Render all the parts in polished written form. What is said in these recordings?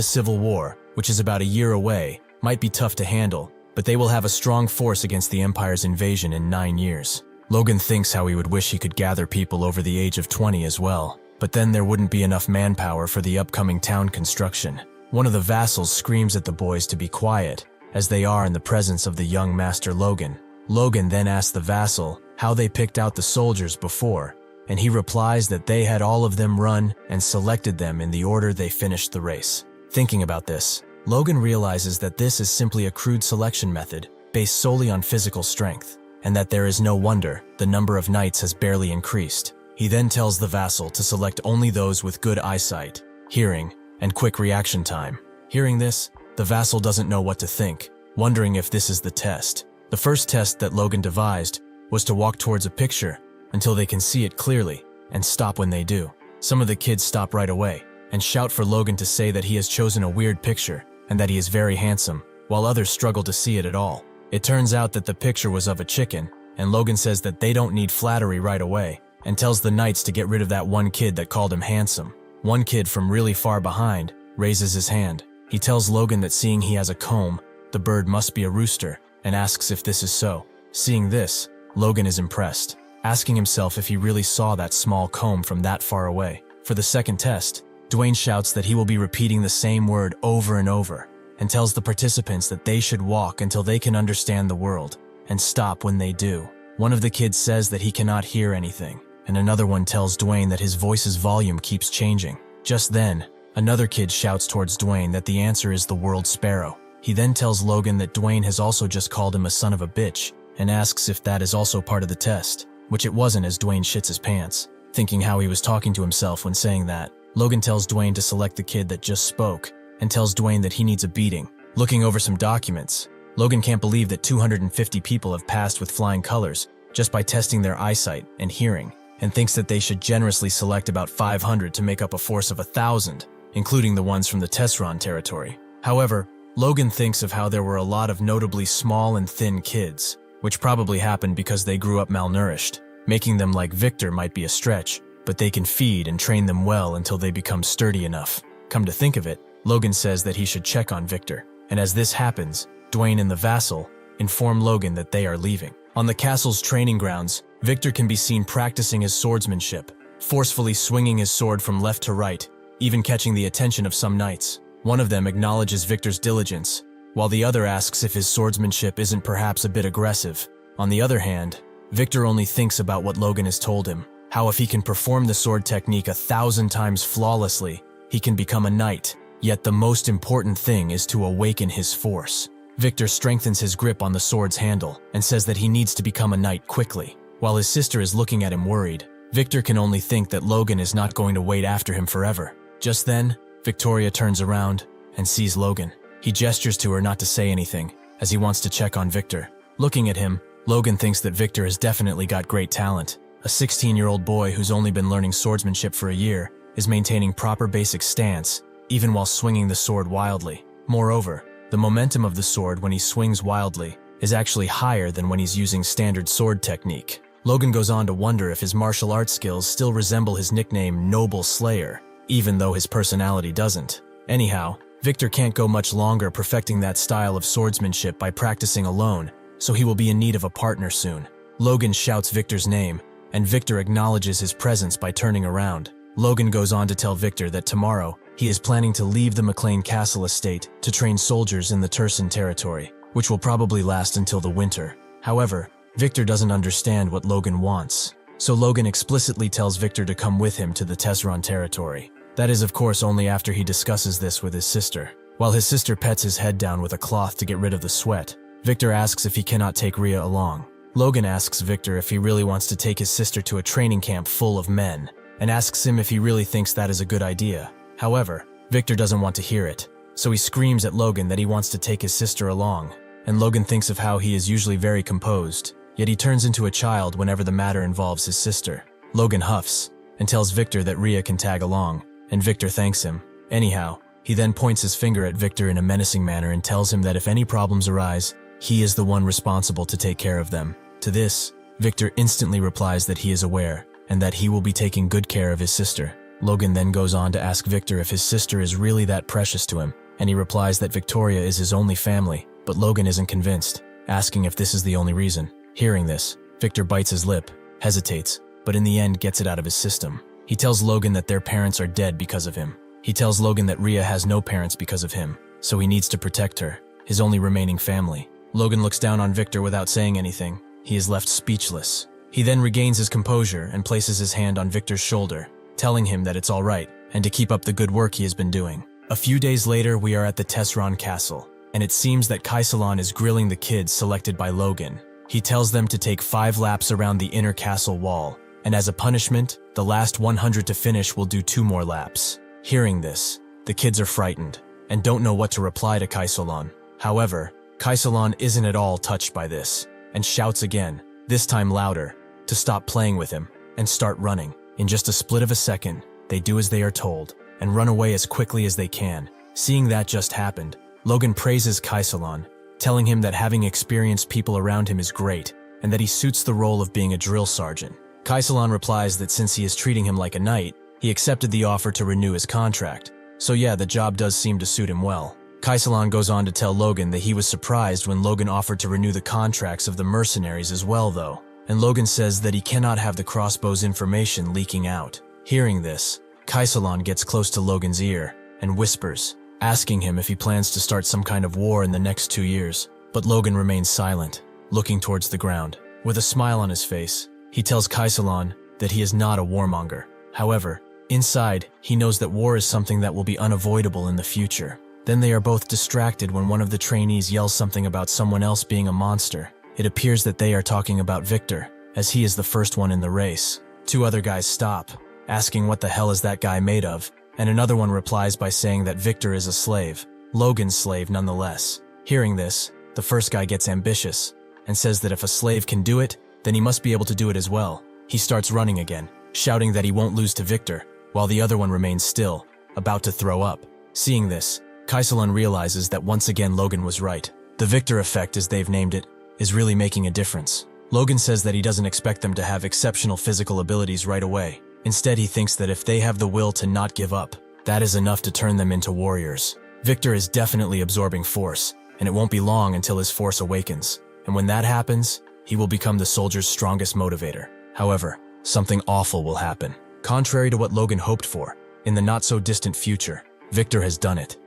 The civil war, which is about a year away, might be tough to handle, but they will have a strong force against the Empire's invasion in 9 years. Logan thinks how he would wish he could gather people over the age of 20 as well, but then there wouldn't be enough manpower for the upcoming town construction. One of the vassals screams at the boys to be quiet, as they are in the presence of the young Master Logan. Logan then asks the vassal how they picked out the soldiers before, and he replies that they had all of them run and selected them in the order they finished the race. Thinking about this, Logan realizes that this is simply a crude selection method based solely on physical strength, and that there is no wonder the number of knights has barely increased. He then tells the vassal to select only those with good eyesight, hearing, and quick reaction time. Hearing this, the vassal doesn't know what to think, wondering if this is the test. The first test that Logan devised was to walk towards a picture until they can see it clearly and stop when they do. Some of the kids stop right away and shout for Logan to say that he has chosen a weird picture and that he is very handsome, while others struggle to see it at all. It turns out that the picture was of a chicken, and Logan says that they don't need flattery right away and tells the knights to get rid of that one kid that called him handsome. One kid from really far behind raises his hand. He tells Logan that seeing he has a comb, the bird must be a rooster, and asks if this is so. Seeing this, Logan is impressed, asking himself if he really saw that small comb from that far away. For the second test, Dwayne shouts that he will be repeating the same word over and over, and tells the participants that they should walk until they can understand the world, and stop when they do. One of the kids says that he cannot hear anything, and another one tells Dwayne that his voice's volume keeps changing. Just then, another kid shouts towards Dwayne that the answer is the world sparrow. He then tells Logan that Dwayne has also just called him a son of a bitch, and asks if that is also part of the test, which it wasn't, as Dwayne shits his pants. Thinking how he was talking to himself when saying that, Logan tells Dwayne to select the kid that just spoke, and tells Dwayne that he needs a beating. Looking over some documents, Logan can't believe that 250 people have passed with flying colors just by testing their eyesight and hearing, and thinks that they should generously select about 500 to make up a force of 1,000, including the ones from the Tesron territory. However, Logan thinks of how there were a lot of notably small and thin kids, which probably happened because they grew up malnourished. Making them like Victor might be a stretch, but they can feed and train them well until they become sturdy enough. Come to think of it, Logan says that he should check on Victor, and as this happens, Dwayne and the vassal inform Logan that they are leaving. On the castle's training grounds, Victor can be seen practicing his swordsmanship, forcefully swinging his sword from left to right, even catching the attention of some knights. One of them acknowledges Victor's diligence, while the other asks if his swordsmanship isn't perhaps a bit aggressive. On the other hand, Victor only thinks about what Logan has told him, how if he can perform the sword technique 1,000 times flawlessly, he can become a knight. Yet the most important thing is to awaken his force. Victor strengthens his grip on the sword's handle and says that he needs to become a knight quickly. While his sister is looking at him worried, Victor can only think that Logan is not going to wait after him forever. Just then, Victoria turns around and sees Logan. He gestures to her not to say anything, as he wants to check on Victor. Looking at him, Logan thinks that Victor has definitely got great talent. A 16-year-old boy who's only been learning swordsmanship for a year is maintaining proper basic stance, even while swinging the sword wildly. Moreover, the momentum of the sword when he swings wildly is actually higher than when he's using standard sword technique. Logan goes on to wonder if his martial arts skills still resemble his nickname Noble Slayer, even though his personality doesn't. Anyhow, Victor can't go much longer perfecting that style of swordsmanship by practicing alone, so he will be in need of a partner soon. Logan shouts Victor's name, and Victor acknowledges his presence by turning around. Logan goes on to tell Victor that tomorrow, he is planning to leave the McLain Castle estate to train soldiers in the Turson territory, which will probably last until the winter. However, Victor doesn't understand what Logan wants, so Logan explicitly tells Victor to come with him to the Tesron territory. That is, of course, only after he discusses this with his sister. While his sister pets his head down with a cloth to get rid of the sweat, Victor asks if he cannot take Rhea along. Logan asks Victor if he really wants to take his sister to a training camp full of men, and asks him if he really thinks that is a good idea. However, Victor doesn't want to hear it, so he screams at Logan that he wants to take his sister along, and Logan thinks of how he is usually very composed, yet he turns into a child whenever the matter involves his sister. Logan huffs and tells Victor that Rhea can tag along, and Victor thanks him. Anyhow, he then points his finger at Victor in a menacing manner and tells him that if any problems arise, he is the one responsible to take care of them. To this, Victor instantly replies that he is aware, and that he will be taking good care of his sister. Logan then goes on to ask Victor if his sister is really that precious to him, and he replies that Victoria is his only family, but Logan isn't convinced, asking if this is the only reason. Hearing this, Victor bites his lip, hesitates, but in the end gets it out of his system. He tells Logan that their parents are dead because of him. He tells Logan that Rhea has no parents because of him, so he needs to protect her, his only remaining family. Logan looks down on Victor without saying anything. He is left speechless. He then regains his composure and places his hand on Victor's shoulder, telling him that it's all right and to keep up the good work he has been doing. A few days later, we are at the Tesron castle, and it seems that Kaisalon is grilling the kids selected by Logan. He tells them to take 5 laps around the inner castle wall, and as a punishment, the last 100 to finish will do 2 more laps. Hearing this, the kids are frightened and don't know what to reply to Kaisalon. However, Kaisalon isn't at all touched by this, and shouts again, this time louder, to stop playing with him and start running. In just a split of a second, they do as they are told and run away as quickly as they can. Seeing that just happened, Logan praises Kaisalon, telling him that having experienced people around him is great and that he suits the role of being a drill sergeant. Kaisalon replies that since he is treating him like a knight, he accepted the offer to renew his contract. So yeah, the job does seem to suit him well. Kaisalon goes on to tell Logan that he was surprised when Logan offered to renew the contracts of the mercenaries as well though, and Logan says that he cannot have the crossbow's information leaking out. Hearing this, Kaisalon gets close to Logan's ear and whispers, asking him if he plans to start some kind of war in the next 2 years. But Logan remains silent, looking towards the ground. With a smile on his face, he tells Kaisalon that he is not a warmonger. However, inside, he knows that war is something that will be unavoidable in the future. Then they are both distracted when one of the trainees yells something about someone else being a monster. It appears that they are talking about Victor, as he is the first one in the race. 2 other guys stop, asking what the hell is that guy made of, and another one replies by saying that Victor is a slave, Logan's slave nonetheless. Hearing this, the first guy gets ambitious, and says that if a slave can do it, then he must be able to do it as well. He starts running again, shouting that he won't lose to Victor, while the other one remains still, about to throw up. Seeing this, Kaisalon realizes that once again Logan was right. The Victor effect, as they've named it, is really making a difference. Logan says that he doesn't expect them to have exceptional physical abilities right away. Instead, he thinks that if they have the will to not give up, that is enough to turn them into warriors. Victor is definitely absorbing force, and it won't be long until his force awakens. And when that happens, he will become the soldier's strongest motivator. However, something awful will happen. Contrary to what Logan hoped for, in the not-so-distant future, Victor has done it.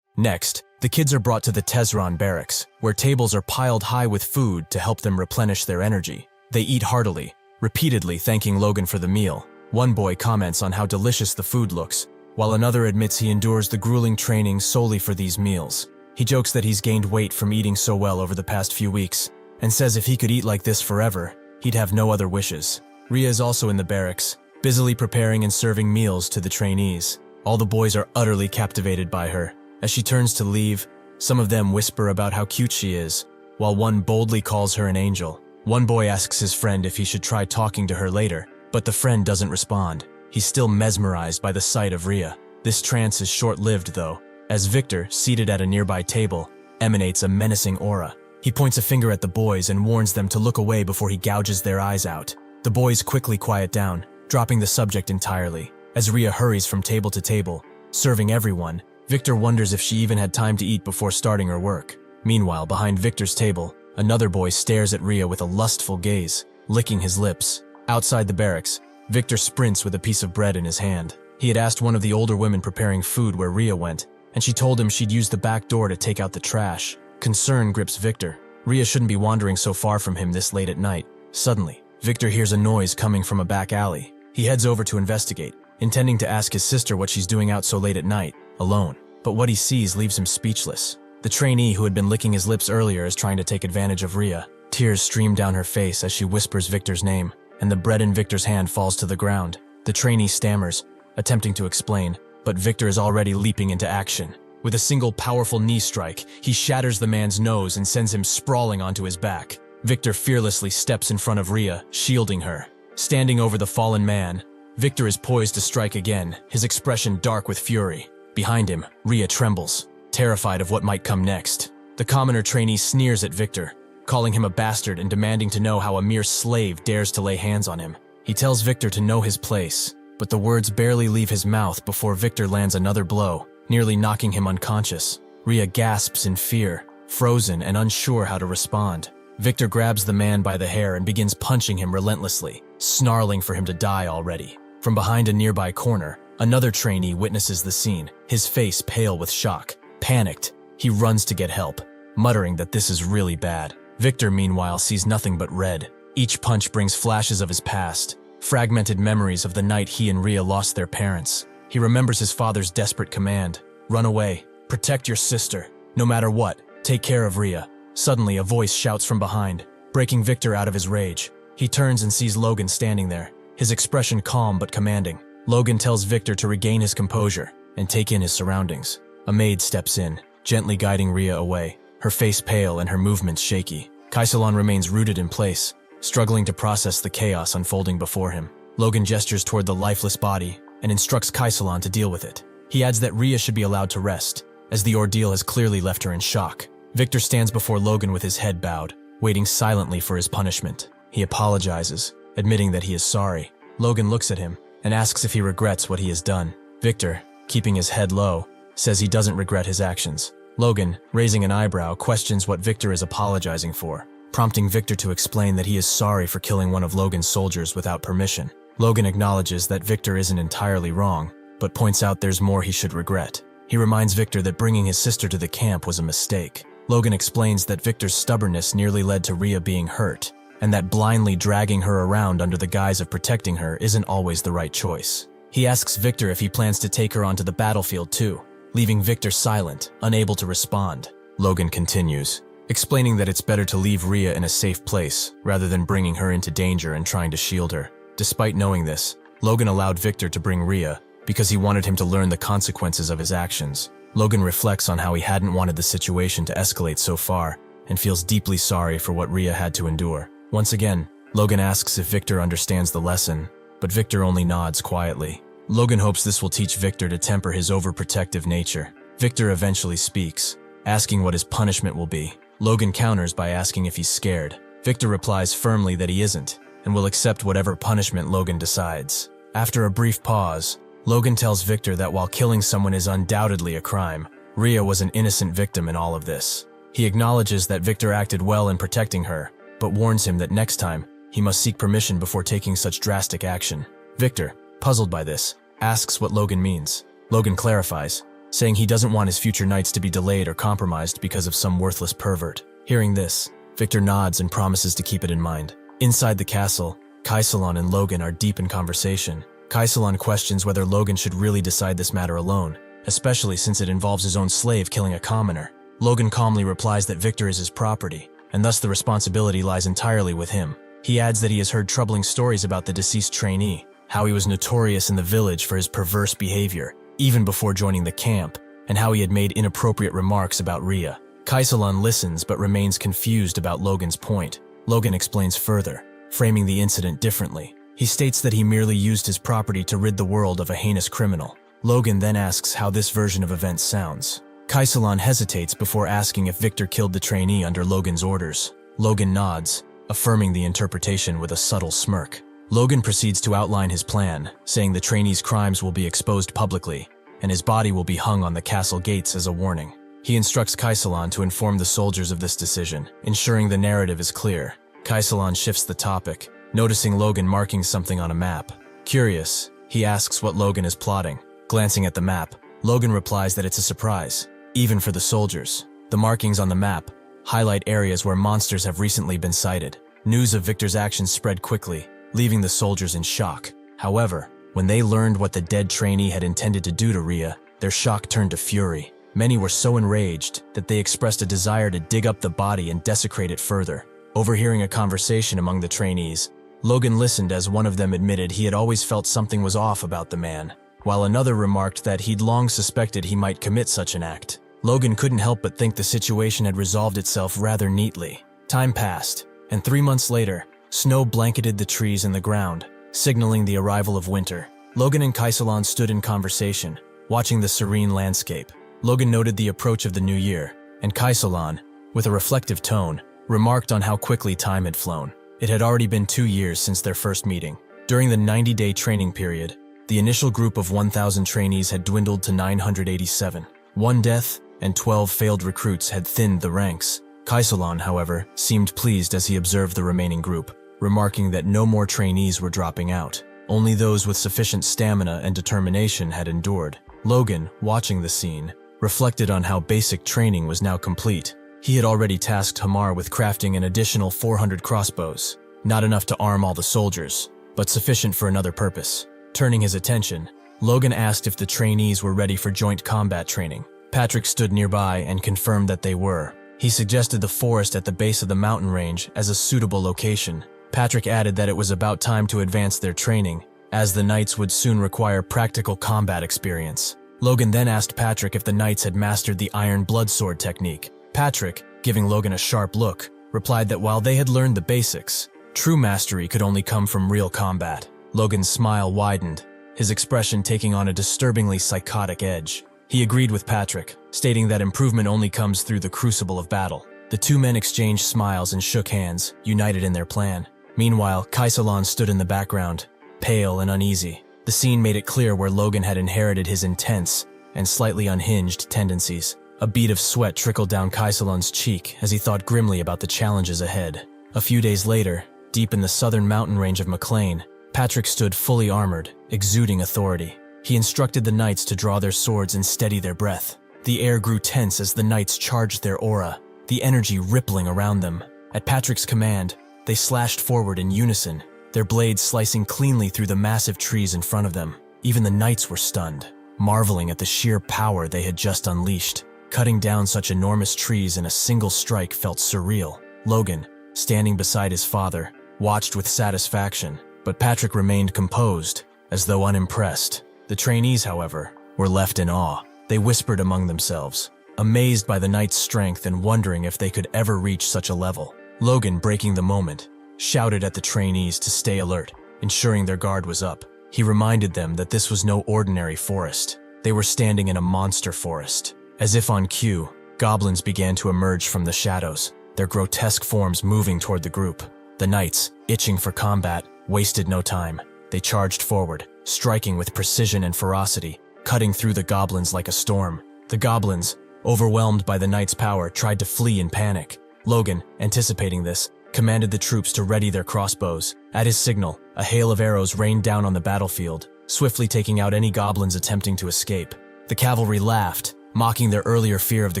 Next, the kids are brought to the Tesron barracks, where tables are piled high with food to help them replenish their energy. They eat heartily, repeatedly thanking Logan for the meal. One boy comments on how delicious the food looks, while another admits he endures the grueling training solely for these meals. He jokes that he's gained weight from eating so well over the past few weeks, and says if he could eat like this forever, he'd have no other wishes. Rhea is also in the barracks, busily preparing and serving meals to the trainees. All the boys are utterly captivated by her. As she turns to leave, some of them whisper about how cute she is, while one boldly calls her an angel. One boy asks his friend if he should try talking to her later, but the friend doesn't respond. He's still mesmerized by the sight of Rhea. This trance is short-lived though, as Victor, seated at a nearby table, emanates a menacing aura. He points a finger at the boys and warns them to look away before he gouges their eyes out. The boys quickly quiet down, dropping the subject entirely. As Rhea hurries from table to table, serving everyone, Victor wonders if she even had time to eat before starting her work. Meanwhile, behind Victor's table, another boy stares at Rhea with a lustful gaze, licking his lips. Outside the barracks, Victor sprints with a piece of bread in his hand. He had asked one of the older women preparing food where Rhea went, and she told him she'd use the back door to take out the trash. Concern grips Victor. Rhea shouldn't be wandering so far from him this late at night. Suddenly, Victor hears a noise coming from a back alley. He heads over to investigate, intending to ask his sister what she's doing out so late at night, alone. But what he sees leaves him speechless. The trainee who had been licking his lips earlier is trying to take advantage of Rhea. Tears stream down her face as she whispers Victor's name, and the bread in Victor's hand falls to the ground. The trainee stammers, attempting to explain, but Victor is already leaping into action. With a single powerful knee strike, he shatters the man's nose and sends him sprawling onto his back. Victor fearlessly steps in front of Rhea, shielding her. Standing over the fallen man, Victor is poised to strike again, his expression dark with fury. Behind him, Rhea trembles, terrified of what might come next. The commoner trainee sneers at Victor, calling him a bastard and demanding to know how a mere slave dares to lay hands on him. He tells Victor to know his place, but the words barely leave his mouth before Victor lands another blow, nearly knocking him unconscious. Rhea gasps in fear, frozen and unsure how to respond. Victor grabs the man by the hair and begins punching him relentlessly, snarling for him to die already. From behind a nearby corner, another trainee witnesses the scene, his face pale with shock. Panicked, he runs to get help, muttering that this is really bad. Victor, meanwhile, sees nothing but red. Each punch brings flashes of his past, fragmented memories of the night he and Rhea lost their parents. He remembers his father's desperate command, "Run away, protect your sister, no matter what, take care of Rhea." Suddenly, a voice shouts from behind, breaking Victor out of his rage. He turns and sees Logan standing there, his expression calm but commanding. Logan tells Victor to regain his composure and take in his surroundings. A maid steps in, gently guiding Rhea away, her face pale and her movements shaky. Kaisalon remains rooted in place, struggling to process the chaos unfolding before him. Logan gestures toward the lifeless body and instructs Kaisalon to deal with it. He adds that Rhea should be allowed to rest, as the ordeal has clearly left her in shock. Victor stands before Logan with his head bowed, waiting silently for his punishment. He apologizes, admitting that he is sorry. Logan looks at him and asks if he regrets what he has done. Victor, keeping his head low, says he doesn't regret his actions. Logan, raising an eyebrow, questions what Victor is apologizing for, prompting Victor to explain that he is sorry for killing one of Logan's soldiers without permission. Logan acknowledges that Victor isn't entirely wrong, but points out there's more he should regret. He reminds Victor that bringing his sister to the camp was a mistake. Logan explains that Victor's stubbornness nearly led to Rhea being hurt, and that blindly dragging her around under the guise of protecting her isn't always the right choice. He asks Victor if he plans to take her onto the battlefield too, leaving Victor silent, unable to respond. Logan continues, explaining that it's better to leave Rhea in a safe place rather than bringing her into danger and trying to shield her. Despite knowing this, Logan allowed Victor to bring Rhea because he wanted him to learn the consequences of his actions. Logan reflects on how he hadn't wanted the situation to escalate so far and feels deeply sorry for what Rhea had to endure. Once again, Logan asks if Victor understands the lesson, but Victor only nods quietly. Logan hopes this will teach Victor to temper his overprotective nature. Victor eventually speaks, asking what his punishment will be. Logan counters by asking if he's scared. Victor replies firmly that he isn't, and will accept whatever punishment Logan decides. After a brief pause, Logan tells Victor that while killing someone is undoubtedly a crime, Rhea was an innocent victim in all of this. He acknowledges that Victor acted well in protecting her, but warns him that next time, he must seek permission before taking such drastic action. Victor, puzzled by this, asks what Logan means. Logan clarifies, saying he doesn't want his future nights to be delayed or compromised because of some worthless pervert. Hearing this, Victor nods and promises to keep it in mind. Inside the castle, Kaisalon and Logan are deep in conversation. Kaisalon questions whether Logan should really decide this matter alone, especially since it involves his own slave killing a commoner. Logan calmly replies that Victor is his property, and thus the responsibility lies entirely with him. He adds that he has heard troubling stories about the deceased trainee, how he was notorious in the village for his perverse behavior, even before joining the camp, and how he had made inappropriate remarks about Rhea. Kaisalon listens but remains confused about Logan's point. Logan explains further, framing the incident differently. He states that he merely used his property to rid the world of a heinous criminal. Logan then asks how this version of events sounds. Kaisalon hesitates before asking if Victor killed the trainee under Logan's orders. Logan nods, affirming the interpretation with a subtle smirk. Logan proceeds to outline his plan, saying the trainee's crimes will be exposed publicly, and his body will be hung on the castle gates as a warning. He instructs Kaisalon to inform the soldiers of this decision, ensuring the narrative is clear. Kaisalon shifts the topic, noticing Logan marking something on a map. Curious, he asks what Logan is plotting. Glancing at the map, Logan replies that it's a surprise, even for the soldiers. The markings on the map highlight areas where monsters have recently been sighted. News of Victor's actions spread quickly, leaving the soldiers in shock. However, when they learned what the dead trainee had intended to do to Rhea, their shock turned to fury. Many were so enraged that they expressed a desire to dig up the body and desecrate it further. Overhearing a conversation among the trainees, Logan listened as one of them admitted he had always felt something was off about the man, while another remarked that he'd long suspected he might commit such an act. Logan couldn't help but think the situation had resolved itself rather neatly. Time passed, and 3 months later, snow blanketed the trees and the ground, signaling the arrival of winter. Logan and Kaisalon stood in conversation, watching the serene landscape. Logan noted the approach of the new year, and Kaisalon, with a reflective tone, remarked on how quickly time had flown. It had already been 2 years since their first meeting. During the 90-day training period, The initial group of 1,000 trainees had dwindled to 987. One death and 12 failed recruits had thinned the ranks. Kaisalan, however, seemed pleased as he observed the remaining group, remarking that no more trainees were dropping out. Only those with sufficient stamina and determination had endured. Logan, watching the scene, reflected on how basic training was now complete. He had already tasked Hamar with crafting an additional 400 crossbows, not enough to arm all the soldiers, but sufficient for another purpose. Turning his attention, Logan asked if the trainees were ready for joint combat training. Patrick stood nearby and confirmed that they were. He suggested the forest at the base of the mountain range as a suitable location. Patrick added that it was about time to advance their training, as the knights would soon require practical combat experience. Logan then asked Patrick if the knights had mastered the iron bloodsword technique. Patrick, giving Logan a sharp look, replied that while they had learned the basics, true mastery could only come from real combat. Logan's smile widened, his expression taking on a disturbingly psychotic edge. He agreed with Patrick, stating that improvement only comes through the crucible of battle. The two men exchanged smiles and shook hands, united in their plan. Meanwhile, Kaisalan stood in the background, pale and uneasy. The scene made it clear where Logan had inherited his intense and slightly unhinged tendencies. A bead of sweat trickled down Kaisalan's cheek as he thought grimly about the challenges ahead. A few days later, deep in the southern mountain range of McLain, Patrick stood fully armored, exuding authority. He instructed the knights to draw their swords and steady their breath. The air grew tense as the knights charged their aura, the energy rippling around them. At Patrick's command, they slashed forward in unison, their blades slicing cleanly through the massive trees in front of them. Even the knights were stunned, marveling at the sheer power they had just unleashed. Cutting down such enormous trees in a single strike felt surreal. Logan, standing beside his father, watched with satisfaction, but Patrick remained composed, as though unimpressed. The trainees, however, were left in awe. They whispered among themselves, amazed by the knight's strength and wondering if they could ever reach such a level. Logan, breaking the moment, shouted at the trainees to stay alert, ensuring their guard was up. He reminded them that this was no ordinary forest. They were standing in a monster forest. As if on cue, goblins began to emerge from the shadows, their grotesque forms moving toward the group. The knights, itching for combat, wasted no time. They charged forward, striking with precision and ferocity, cutting through the goblins like a storm. The goblins, overwhelmed by the knights' power, tried to flee in panic. Logan, anticipating this, commanded the troops to ready their crossbows. At his signal, a hail of arrows rained down on the battlefield, swiftly taking out any goblins attempting to escape. The cavalry laughed, mocking their earlier fear of the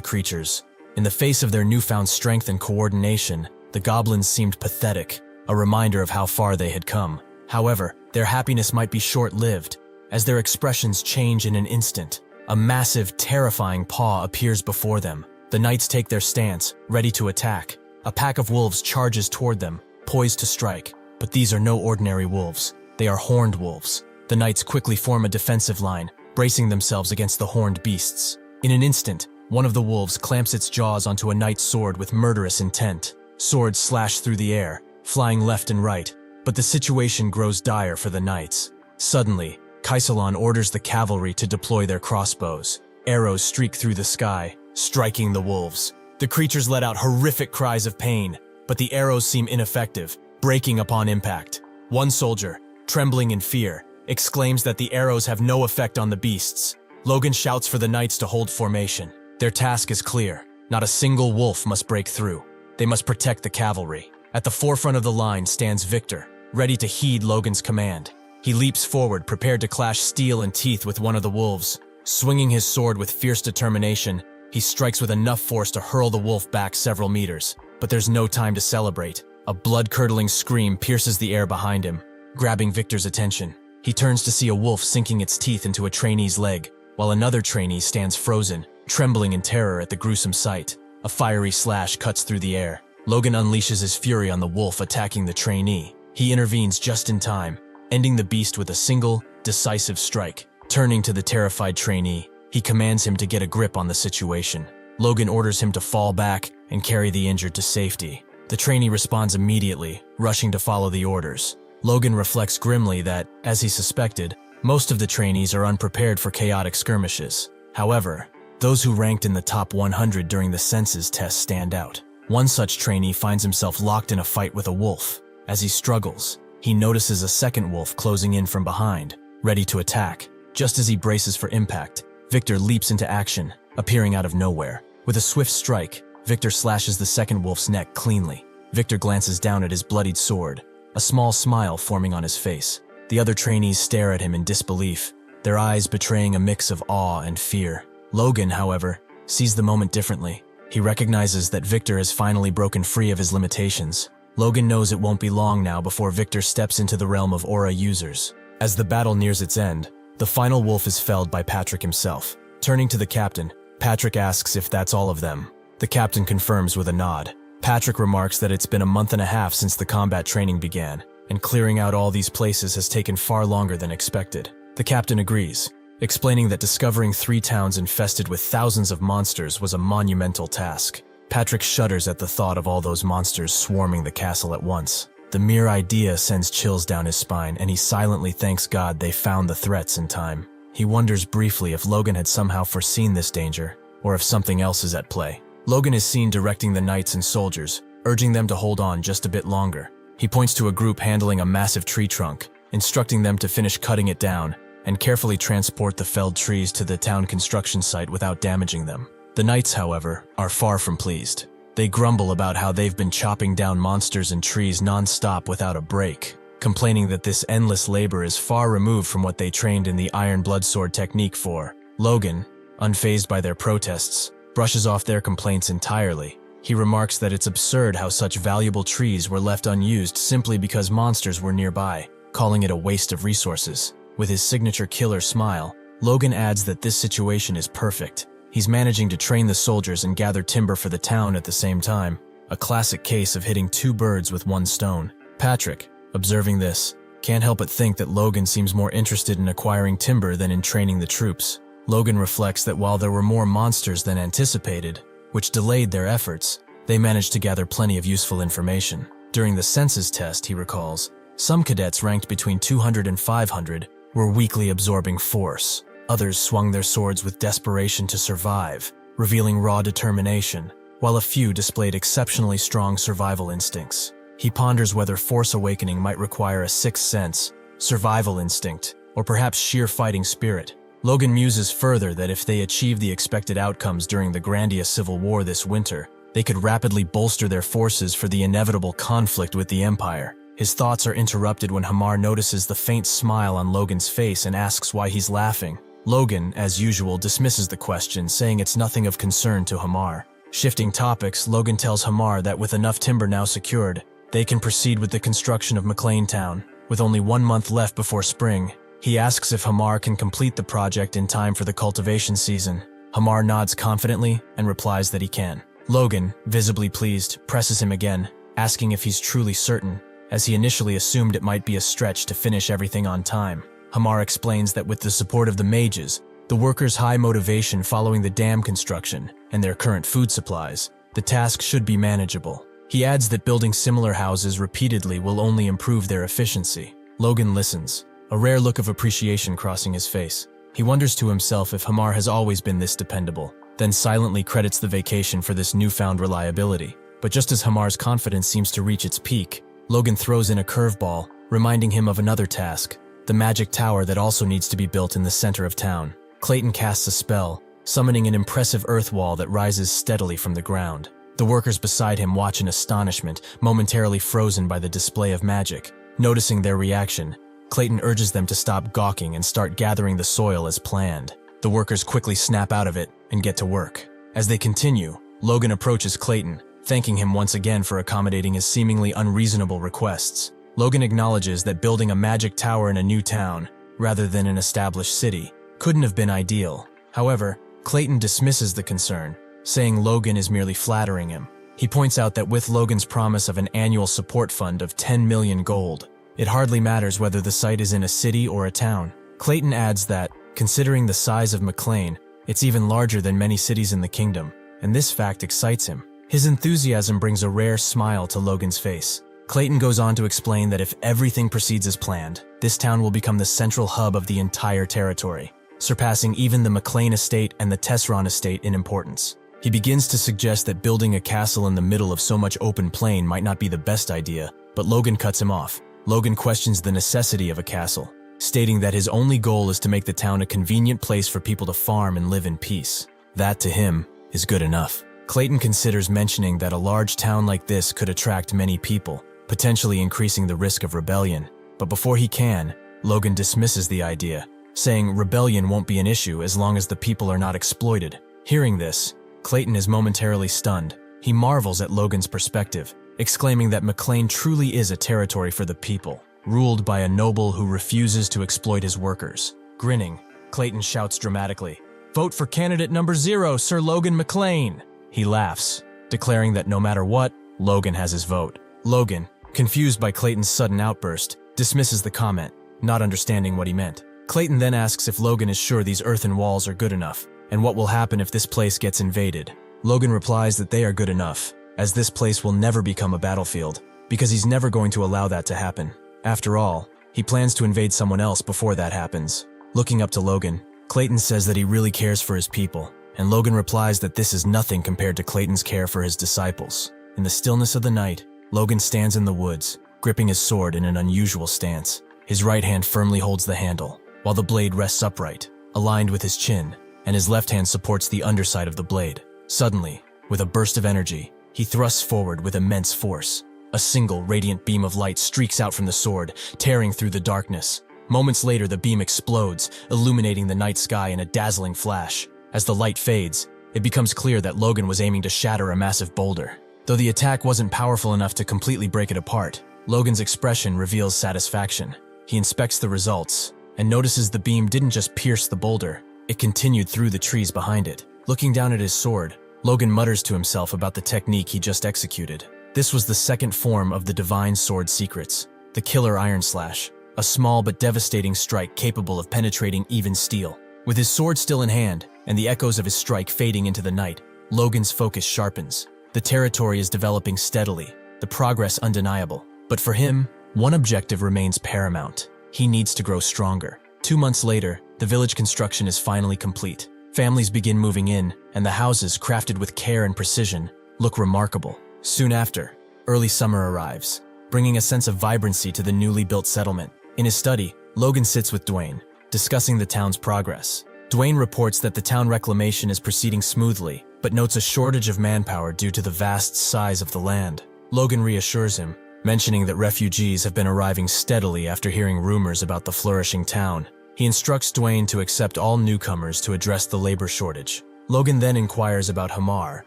creatures. In the face of their newfound strength and coordination, the goblins seemed pathetic, a reminder of how far they had come. However, their happiness might be short-lived, as their expressions change in an instant. A massive, terrifying paw appears before them. The knights take their stance, ready to attack. A pack of wolves charges toward them, poised to strike. But these are no ordinary wolves. They are horned wolves. The knights quickly form a defensive line, bracing themselves against the horned beasts. In an instant, one of the wolves clamps its jaws onto a knight's sword with murderous intent. Swords slash through the air, flying left and right, but the situation grows dire for the knights. Suddenly, Kaisalan orders the cavalry to deploy their crossbows. Arrows streak through the sky, striking the wolves. The creatures let out horrific cries of pain, but the arrows seem ineffective, breaking upon impact. One soldier, trembling in fear, exclaims that the arrows have no effect on the beasts. Logan shouts for the knights to hold formation. Their task is clear. Not a single wolf must break through. They must protect the cavalry. At the forefront of the line stands Victor, ready to heed Logan's command. He leaps forward, prepared to clash steel and teeth with one of the wolves. Swinging his sword with fierce determination, he strikes with enough force to hurl the wolf back several meters. But there's no time to celebrate. A blood-curdling scream pierces the air behind him, grabbing Victor's attention. He turns to see a wolf sinking its teeth into a trainee's leg, while another trainee stands frozen, trembling in terror at the gruesome sight. A fiery slash cuts through the air. Logan unleashes his fury on the wolf attacking the trainee. He intervenes just in time, ending the beast with a single, decisive strike. Turning to the terrified trainee, he commands him to get a grip on the situation. Logan orders him to fall back and carry the injured to safety. The trainee responds immediately, rushing to follow the orders. Logan reflects grimly that, as he suspected, most of the trainees are unprepared for chaotic skirmishes. However, those who ranked in the top 100 during the senses test stand out. One such trainee finds himself locked in a fight with a wolf. As he struggles, he notices a second wolf closing in from behind. ready to attack. Just as he braces for impact, Victor leaps into action, appearing out of nowhere. With a swift strike, Victor slashes the second wolf's neck cleanly. Victor glances down at his bloodied sword, a small smile forming on his face. The other trainees stare at him in disbelief, their eyes betraying a mix of awe and fear. Logan, however, sees the moment differently. He recognizes that Victor has finally broken free of his limitations. Logan knows it won't be long now before Victor steps into the realm of aura users. As the battle nears its end, the final wolf is felled by Patrick himself. Turning to the captain, Patrick asks if that's all of them. The captain confirms with a nod. Patrick remarks that it's been a month and a half since the combat training began, and clearing out all these places has taken far longer than expected. The captain agrees, explaining that discovering 3 towns infested with thousands of monsters was a monumental task. Patrick shudders at the thought of all those monsters swarming the castle at once. The mere idea sends chills down his spine, and he silently thanks God they found the threats in time. He wonders briefly if Logan had somehow foreseen this danger, or if something else is at play. Logan is seen directing the knights and soldiers, urging them to hold on just a bit longer. He points to a group handling a massive tree trunk, instructing them to finish cutting it down and carefully transport the felled trees to the town construction site without damaging them. The knights, however, are far from pleased. They grumble about how they've been chopping down monsters and trees non-stop without a break, complaining that this endless labor is far removed from what they trained in the Iron Blood Sword technique for. Logan, unfazed by their protests, brushes off their complaints entirely. He remarks that it's absurd how such valuable trees were left unused simply because monsters were nearby, calling it a waste of resources. With his signature killer smile, Logan adds that this situation is perfect. He's managing to train the soldiers and gather timber for the town at the same time, a classic case of hitting 2 birds with 1 stone. Patrick, observing this, can't help but think that Logan seems more interested in acquiring timber than in training the troops. Logan reflects that while there were more monsters than anticipated, which delayed their efforts, they managed to gather plenty of useful information. During the census test, he recalls, some cadets ranked between 200 and 500 were weakly absorbing force. Others swung their swords with desperation to survive, revealing raw determination, while a few displayed exceptionally strong survival instincts. He ponders whether Force Awakening might require a 6th sense, survival instinct, or perhaps sheer fighting spirit. Logan muses further that if they achieve the expected outcomes during the Grandia Civil War this winter, they could rapidly bolster their forces for the inevitable conflict with the Empire. His thoughts are interrupted when Hamar notices the faint smile on Logan's face and asks why he's laughing. Logan, as usual, dismisses the question, saying it's nothing of concern to Hamar. Shifting topics, Logan tells Hamar that with enough timber now secured, they can proceed with the construction of McLain Town. With only 1 month left before spring, he asks if Hamar can complete the project in time for the cultivation season. Hamar nods confidently and replies that he can. Logan, visibly pleased, presses him again, asking if he's truly certain, as he initially assumed it might be a stretch to finish everything on time. Hamar explains that with the support of the mages, the workers' high motivation following the dam construction, and their current food supplies, the task should be manageable. He adds that building similar houses repeatedly will only improve their efficiency. Logan listens, a rare look of appreciation crossing his face. He wonders to himself if Hamar has always been this dependable, then silently credits the vacation for this newfound reliability. But just as Hamar's confidence seems to reach its peak, Logan throws in a curveball, reminding him of another task, the magic tower that also needs to be built in the center of town. Clayton casts a spell, summoning an impressive earth wall that rises steadily from the ground. The workers beside him watch in astonishment, momentarily frozen by the display of magic. Noticing their reaction, Clayton urges them to stop gawking and start gathering the soil as planned. The workers quickly snap out of it and get to work. As they continue, Logan approaches Clayton, thanking him once again for accommodating his seemingly unreasonable requests. Logan acknowledges that building a magic tower in a new town, rather than an established city, couldn't have been ideal. However, Clayton dismisses the concern, saying Logan is merely flattering him. He points out that with Logan's promise of an annual support fund of 10 million gold, it hardly matters whether the site is in a city or a town. Clayton adds that, considering the size of McLain, it's even larger than many cities in the kingdom, and this fact excites him. His enthusiasm brings a rare smile to Logan's face. Clayton goes on to explain that if everything proceeds as planned, this town will become the central hub of the entire territory, surpassing even the McLain estate and the Tesron estate in importance. He begins to suggest that building a castle in the middle of so much open plain might not be the best idea, but Logan cuts him off. Logan questions the necessity of a castle, stating that his only goal is to make the town a convenient place for people to farm and live in peace. That, to him, is good enough. Clayton considers mentioning that a large town like this could attract many people, potentially increasing the risk of rebellion. But before he can, Logan dismisses the idea, saying rebellion won't be an issue as long as the people are not exploited. Hearing this, Clayton is momentarily stunned. He marvels at Logan's perspective, exclaiming that McLain truly is a territory for the people, ruled by a noble who refuses to exploit his workers. Grinning, Clayton shouts dramatically, "Vote for candidate number 0, Sir Logan McLain!" He laughs, declaring that no matter what, Logan has his vote. Logan, confused by Clayton's sudden outburst, dismisses the comment, not understanding what he meant. Clayton then asks if Logan is sure these earthen walls are good enough, and what will happen if this place gets invaded. Logan replies that they are good enough, as this place will never become a battlefield, because he's never going to allow that to happen. After all, he plans to invade someone else before that happens. Looking up to Logan, Clayton says that he really cares for his people, and Logan replies that this is nothing compared to Clayton's care for his disciples. In the stillness of the night, Logan stands in the woods, gripping his sword in an unusual stance. His right hand firmly holds the handle, while the blade rests upright, aligned with his chin, and his left hand supports the underside of the blade. Suddenly, with a burst of energy, he thrusts forward with immense force. A single radiant beam of light streaks out from the sword, tearing through the darkness. Moments later, the beam explodes, illuminating the night sky in a dazzling flash. As the light fades, it becomes clear that Logan was aiming to shatter a massive boulder. Though the attack wasn't powerful enough to completely break it apart, Logan's expression reveals satisfaction. He inspects the results, and notices the beam didn't just pierce the boulder, it continued through the trees behind it. Looking down at his sword, Logan mutters to himself about the technique he just executed. This was the second form of the divine sword secrets, the killer iron slash, a small but devastating strike capable of penetrating even steel. With his sword still in hand, and the echoes of his strike fading into the night, Logan's focus sharpens. The territory is developing steadily, the progress undeniable. But for him, one objective remains paramount. He needs to grow stronger. 2 months later, the village construction is finally complete. Families begin moving in, and the houses, crafted with care and precision, look remarkable. Soon after, early summer arrives, bringing a sense of vibrancy to the newly built settlement. In his study, Logan sits with Dwayne, discussing the town's progress. Dwayne reports that the town reclamation is proceeding smoothly, but notes a shortage of manpower due to the vast size of the land. Logan reassures him, mentioning that refugees have been arriving steadily after hearing rumors about the flourishing town. He instructs Dwayne to accept all newcomers to address the labor shortage. Logan then inquires about Hamar,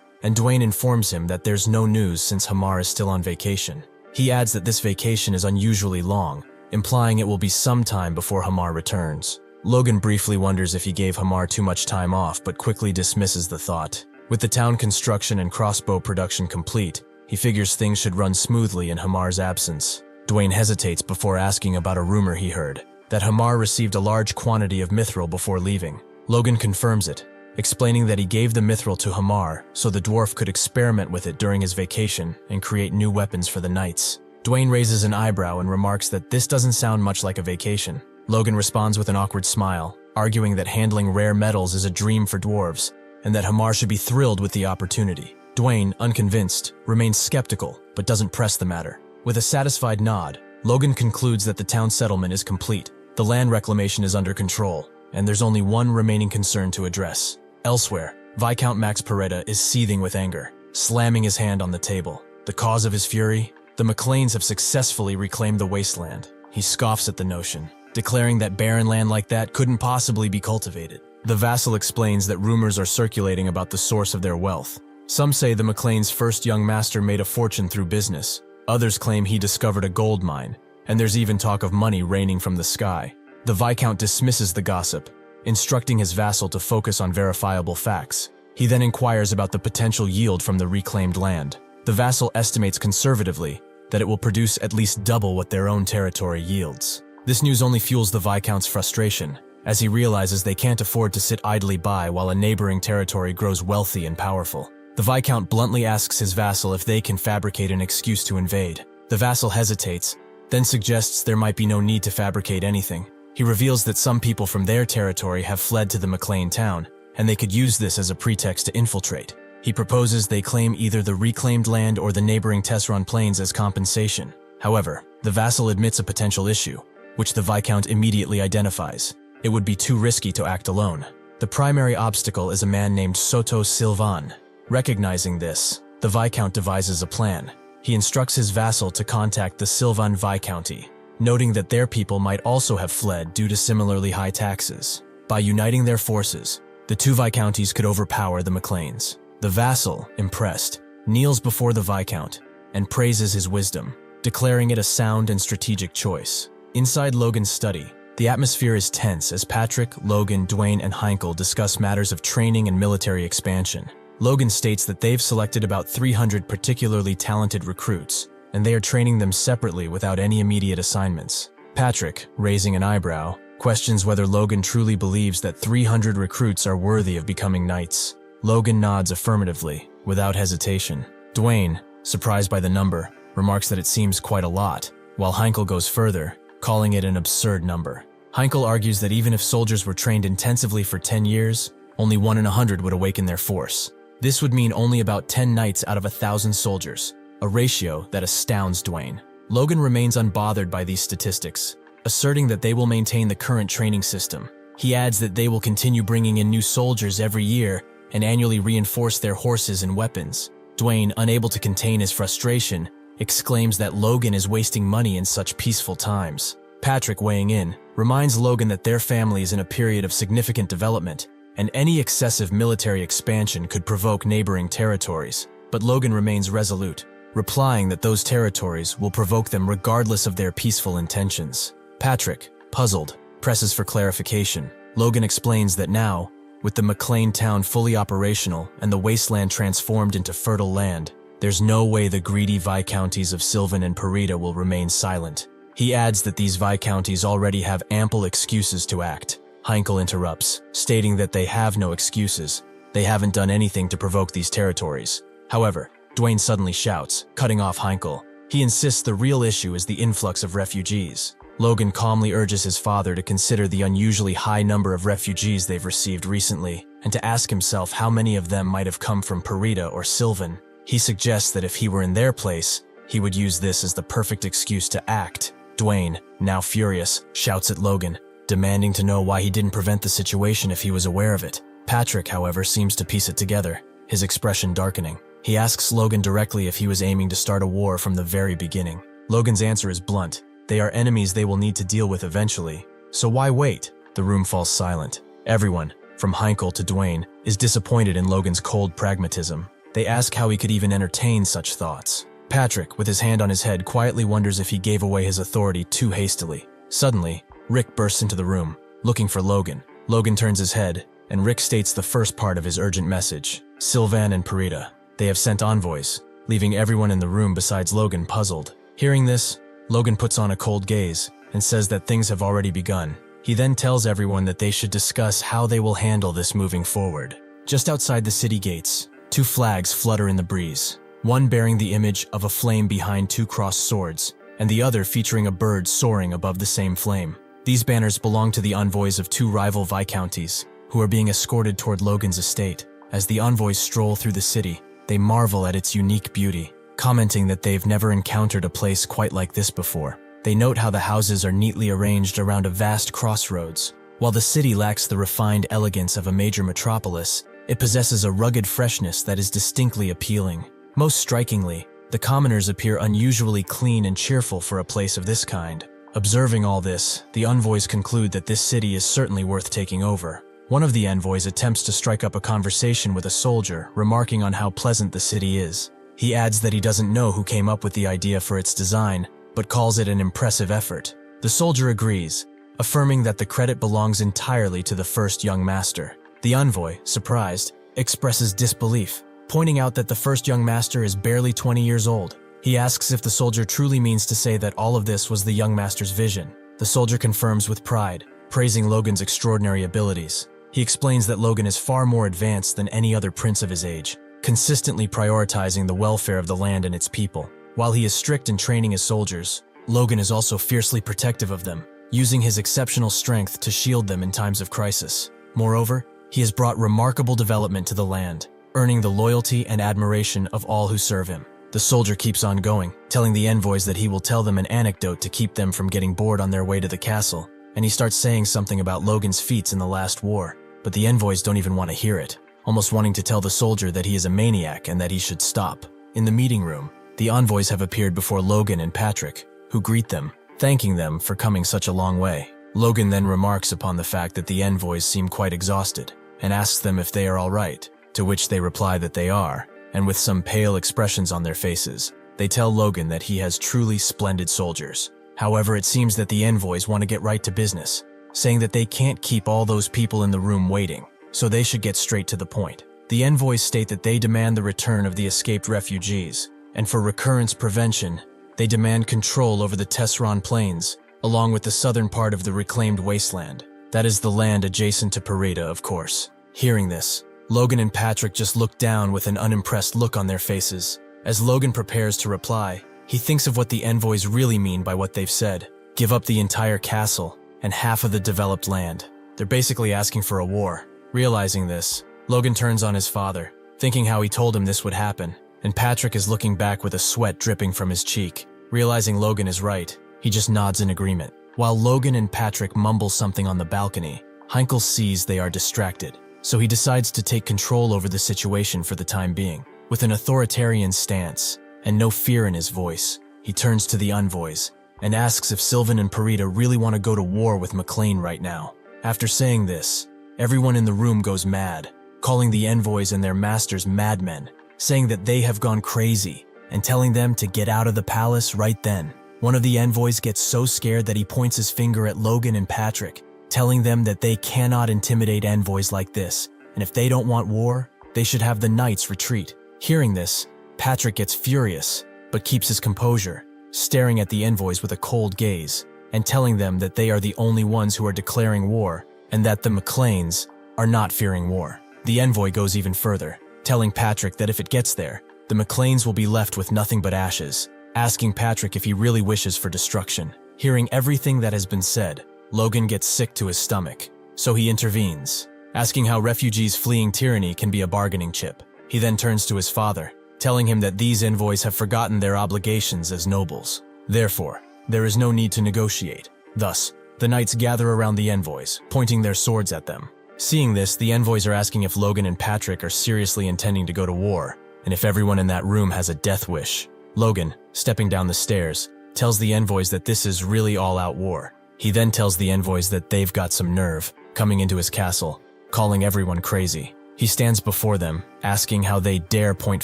and Dwayne informs him that there's no news since Hamar is still on vacation. He adds that this vacation is unusually long, implying it will be some time before Hamar returns. Logan briefly wonders if he gave Hamar too much time off, but quickly dismisses the thought. With the town construction and crossbow production complete, he figures things should run smoothly in Hamar's absence. Dwayne hesitates before asking about a rumor he heard, that Hamar received a large quantity of mithril before leaving. Logan confirms it, explaining that he gave the mithril to Hamar so the dwarf could experiment with it during his vacation and create new weapons for the knights. Dwayne raises an eyebrow and remarks that this doesn't sound much like a vacation. Logan responds with an awkward smile, arguing that handling rare metals is a dream for dwarves, and that Hamar should be thrilled with the opportunity. Dwayne, unconvinced, remains skeptical, but doesn't press the matter. With a satisfied nod, Logan concludes that the town settlement is complete, the land reclamation is under control, and there's only one remaining concern to address. Elsewhere, Viscount Max Peretta is seething with anger, slamming his hand on the table. The cause of his fury? The McLains have successfully reclaimed the wasteland. He scoffs at the notion, declaring that barren land like that couldn't possibly be cultivated. The vassal explains that rumors are circulating about the source of their wealth. Some say the McLains' first young master made a fortune through business. Others claim he discovered a gold mine, and there's even talk of money raining from the sky. The Viscount dismisses the gossip, instructing his vassal to focus on verifiable facts. He then inquires about the potential yield from the reclaimed land. The vassal estimates conservatively that it will produce at least double what their own territory yields. This news only fuels the Viscount's frustration, as he realizes they can't afford to sit idly by while a neighboring territory grows wealthy and powerful. The Viscount bluntly asks his vassal if they can fabricate an excuse to invade. The vassal hesitates, then suggests there might be no need to fabricate anything. He reveals that some people from their territory have fled to the McLain town, and they could use this as a pretext to infiltrate. He proposes they claim either the reclaimed land or the neighboring Tesseron plains as compensation. However, the vassal admits a potential issue. which the Viscount immediately identifies. It would be too risky to act alone. The primary obstacle is a man named Soto Silvan. Recognizing this, the Viscount devises a plan. He instructs his vassal to contact the Silvan Viscounty, noting that their people might also have fled due to similarly high taxes. By uniting their forces, the two Viscounties could overpower the McLains. The vassal, impressed, kneels before the Viscount and praises his wisdom, declaring it a sound and strategic choice. Inside Logan's study, the atmosphere is tense as Patrick, Logan, Dwayne, and Heinkel discuss matters of training and military expansion. Logan states that they've selected about 300 particularly talented recruits, and they are training them separately without any immediate assignments. Patrick, raising an eyebrow, questions whether Logan truly believes that 300 recruits are worthy of becoming knights. Logan nods affirmatively, without hesitation. Dwayne, surprised by the number, remarks that it seems quite a lot, while Heinkel goes further, calling it an absurd number. Heinkel argues that even if soldiers were trained intensively for 10 years, only 1 in 100 would awaken their force. This would mean only about 10 knights out of 1,000 soldiers, a ratio that astounds Dwayne. Logan remains unbothered by these statistics, asserting that they will maintain the current training system. He adds that they will continue bringing in new soldiers every year and annually reinforce their horses and weapons. Dwayne, unable to contain his frustration, exclaims that Logan is wasting money in such peaceful times. Patrick, weighing in, reminds Logan that their family is in a period of significant development, and any excessive military expansion could provoke neighboring territories. But Logan remains resolute, replying that those territories will provoke them regardless of their peaceful intentions. Patrick, puzzled, presses for clarification. Logan explains that now, with the McLain town fully operational and the wasteland transformed into fertile land, there's no way the greedy Viscounties of Sylvan and Parita will remain silent. He adds that these Viscounties already have ample excuses to act. Heinkel interrupts, stating that they have no excuses. They haven't done anything to provoke these territories. However, Dwayne suddenly shouts, cutting off Heinkel. He insists the real issue is the influx of refugees. Logan calmly urges his father to consider the unusually high number of refugees they've received recently, and to ask himself how many of them might have come from Parita or Sylvan. He suggests that if he were in their place, he would use this as the perfect excuse to act. Dwayne, now furious, shouts at Logan, demanding to know why he didn't prevent the situation if he was aware of it. Patrick, however, seems to piece it together, his expression darkening. He asks Logan directly if he was aiming to start a war from the very beginning. Logan's answer is blunt. They are enemies they will need to deal with eventually. So why wait? The room falls silent. Everyone, from Heinkel to Dwayne, is disappointed in Logan's cold pragmatism. They ask how he could even entertain such thoughts. Patrick, with his hand on his head, quietly wonders if he gave away his authority too hastily. Suddenly, Rick bursts into the room, looking for Logan. Logan turns his head, and Rick states the first part of his urgent message. Sylvan and Parita. They have sent envoys, leaving everyone in the room besides Logan puzzled. Hearing this, Logan puts on a cold gaze and says that things have already begun. He then tells everyone that they should discuss how they will handle this moving forward. Just outside the city gates, 2 flags flutter in the breeze, one bearing the image of a flame behind 2 crossed swords, and the other featuring a bird soaring above the same flame. These banners belong to the envoys of 2 rival Viscounties, who are being escorted toward Logan's estate. As the envoys stroll through the city, they marvel at its unique beauty, commenting that they've never encountered a place quite like this before. They note how the houses are neatly arranged around a vast crossroads. While the city lacks the refined elegance of a major metropolis, it possesses a rugged freshness that is distinctly appealing. Most strikingly, the commoners appear unusually clean and cheerful for a place of this kind. Observing all this, the envoys conclude that this city is certainly worth taking over. One of the envoys attempts to strike up a conversation with a soldier, remarking on how pleasant the city is. He adds that he doesn't know who came up with the idea for its design, but calls it an impressive effort. The soldier agrees, affirming that the credit belongs entirely to the first young master. The envoy, surprised, expresses disbelief, pointing out that the first young master is barely 20 years old. He asks if the soldier truly means to say that all of this was the young master's vision. The soldier confirms with pride, praising Logan's extraordinary abilities. He explains that Logan is far more advanced than any other prince of his age, consistently prioritizing the welfare of the land and its people. While he is strict in training his soldiers, Logan is also fiercely protective of them, using his exceptional strength to shield them in times of crisis. Moreover, he has brought remarkable development to the land, earning the loyalty and admiration of all who serve him. The soldier keeps on going, telling the envoys that he will tell them an anecdote to keep them from getting bored on their way to the castle, and he starts saying something about Logan's feats in the last war, but the envoys don't even want to hear it, almost wanting to tell the soldier that he is a maniac and that he should stop. In the meeting room, the envoys have appeared before Logan and Patrick, who greet them, thanking them for coming such a long way. Logan then remarks upon the fact that the envoys seem quite exhausted, and asks them if they are all right, to which they reply that they are, and with some pale expressions on their faces, they tell Logan that he has truly splendid soldiers. However, it seems that the envoys want to get right to business, saying that they can't keep all those people in the room waiting, so they should get straight to the point. The envoys state that they demand the return of the escaped refugees, and for recurrence prevention, they demand control over the Tesseron Plains, along with the southern part of the reclaimed wasteland. That is the land adjacent to Parida, of course. Hearing this, Logan and Patrick just look down with an unimpressed look on their faces. As Logan prepares to reply, he thinks of what the envoys really mean by what they've said. Give up the entire castle and half of the developed land. They're basically asking for a war. Realizing this, Logan turns on his father, thinking how he told him this would happen, and Patrick is looking back with a sweat dripping from his cheek. Realizing Logan is right, he just nods in agreement. While Logan and Patrick mumble something on the balcony, Heinkel sees they are distracted, so he decides to take control over the situation for the time being. With an authoritarian stance and no fear in his voice, he turns to the envoys and asks if Sylvan and Parida really want to go to war with McLain right now. After saying this, everyone in the room goes mad, calling the envoys and their masters madmen, saying that they have gone crazy and telling them to get out of the palace right then. One of the envoys gets so scared that he points his finger at Logan and Patrick, telling them that they cannot intimidate envoys like this, and if they don't want war, they should have the knights retreat. Hearing this, Patrick gets furious, but keeps his composure, staring at the envoys with a cold gaze, and telling them that they are the only ones who are declaring war, and that the McLains are not fearing war. The envoy goes even further, telling Patrick that if it gets there, the McLains will be left with nothing but ashes, asking Patrick if he really wishes for destruction. Hearing everything that has been said, Logan gets sick to his stomach, so he intervenes, asking how refugees fleeing tyranny can be a bargaining chip. He then turns to his father, telling him that these envoys have forgotten their obligations as nobles. Therefore, there is no need to negotiate. Thus, the knights gather around the envoys, pointing their swords at them. Seeing this, the envoys are asking if Logan and Patrick are seriously intending to go to war, and if everyone in that room has a death wish. Logan, stepping down the stairs, tells the envoys that this is really all-out war. He then tells the envoys that they've got some nerve, coming into his castle, calling everyone crazy. He stands before them, asking how they dare point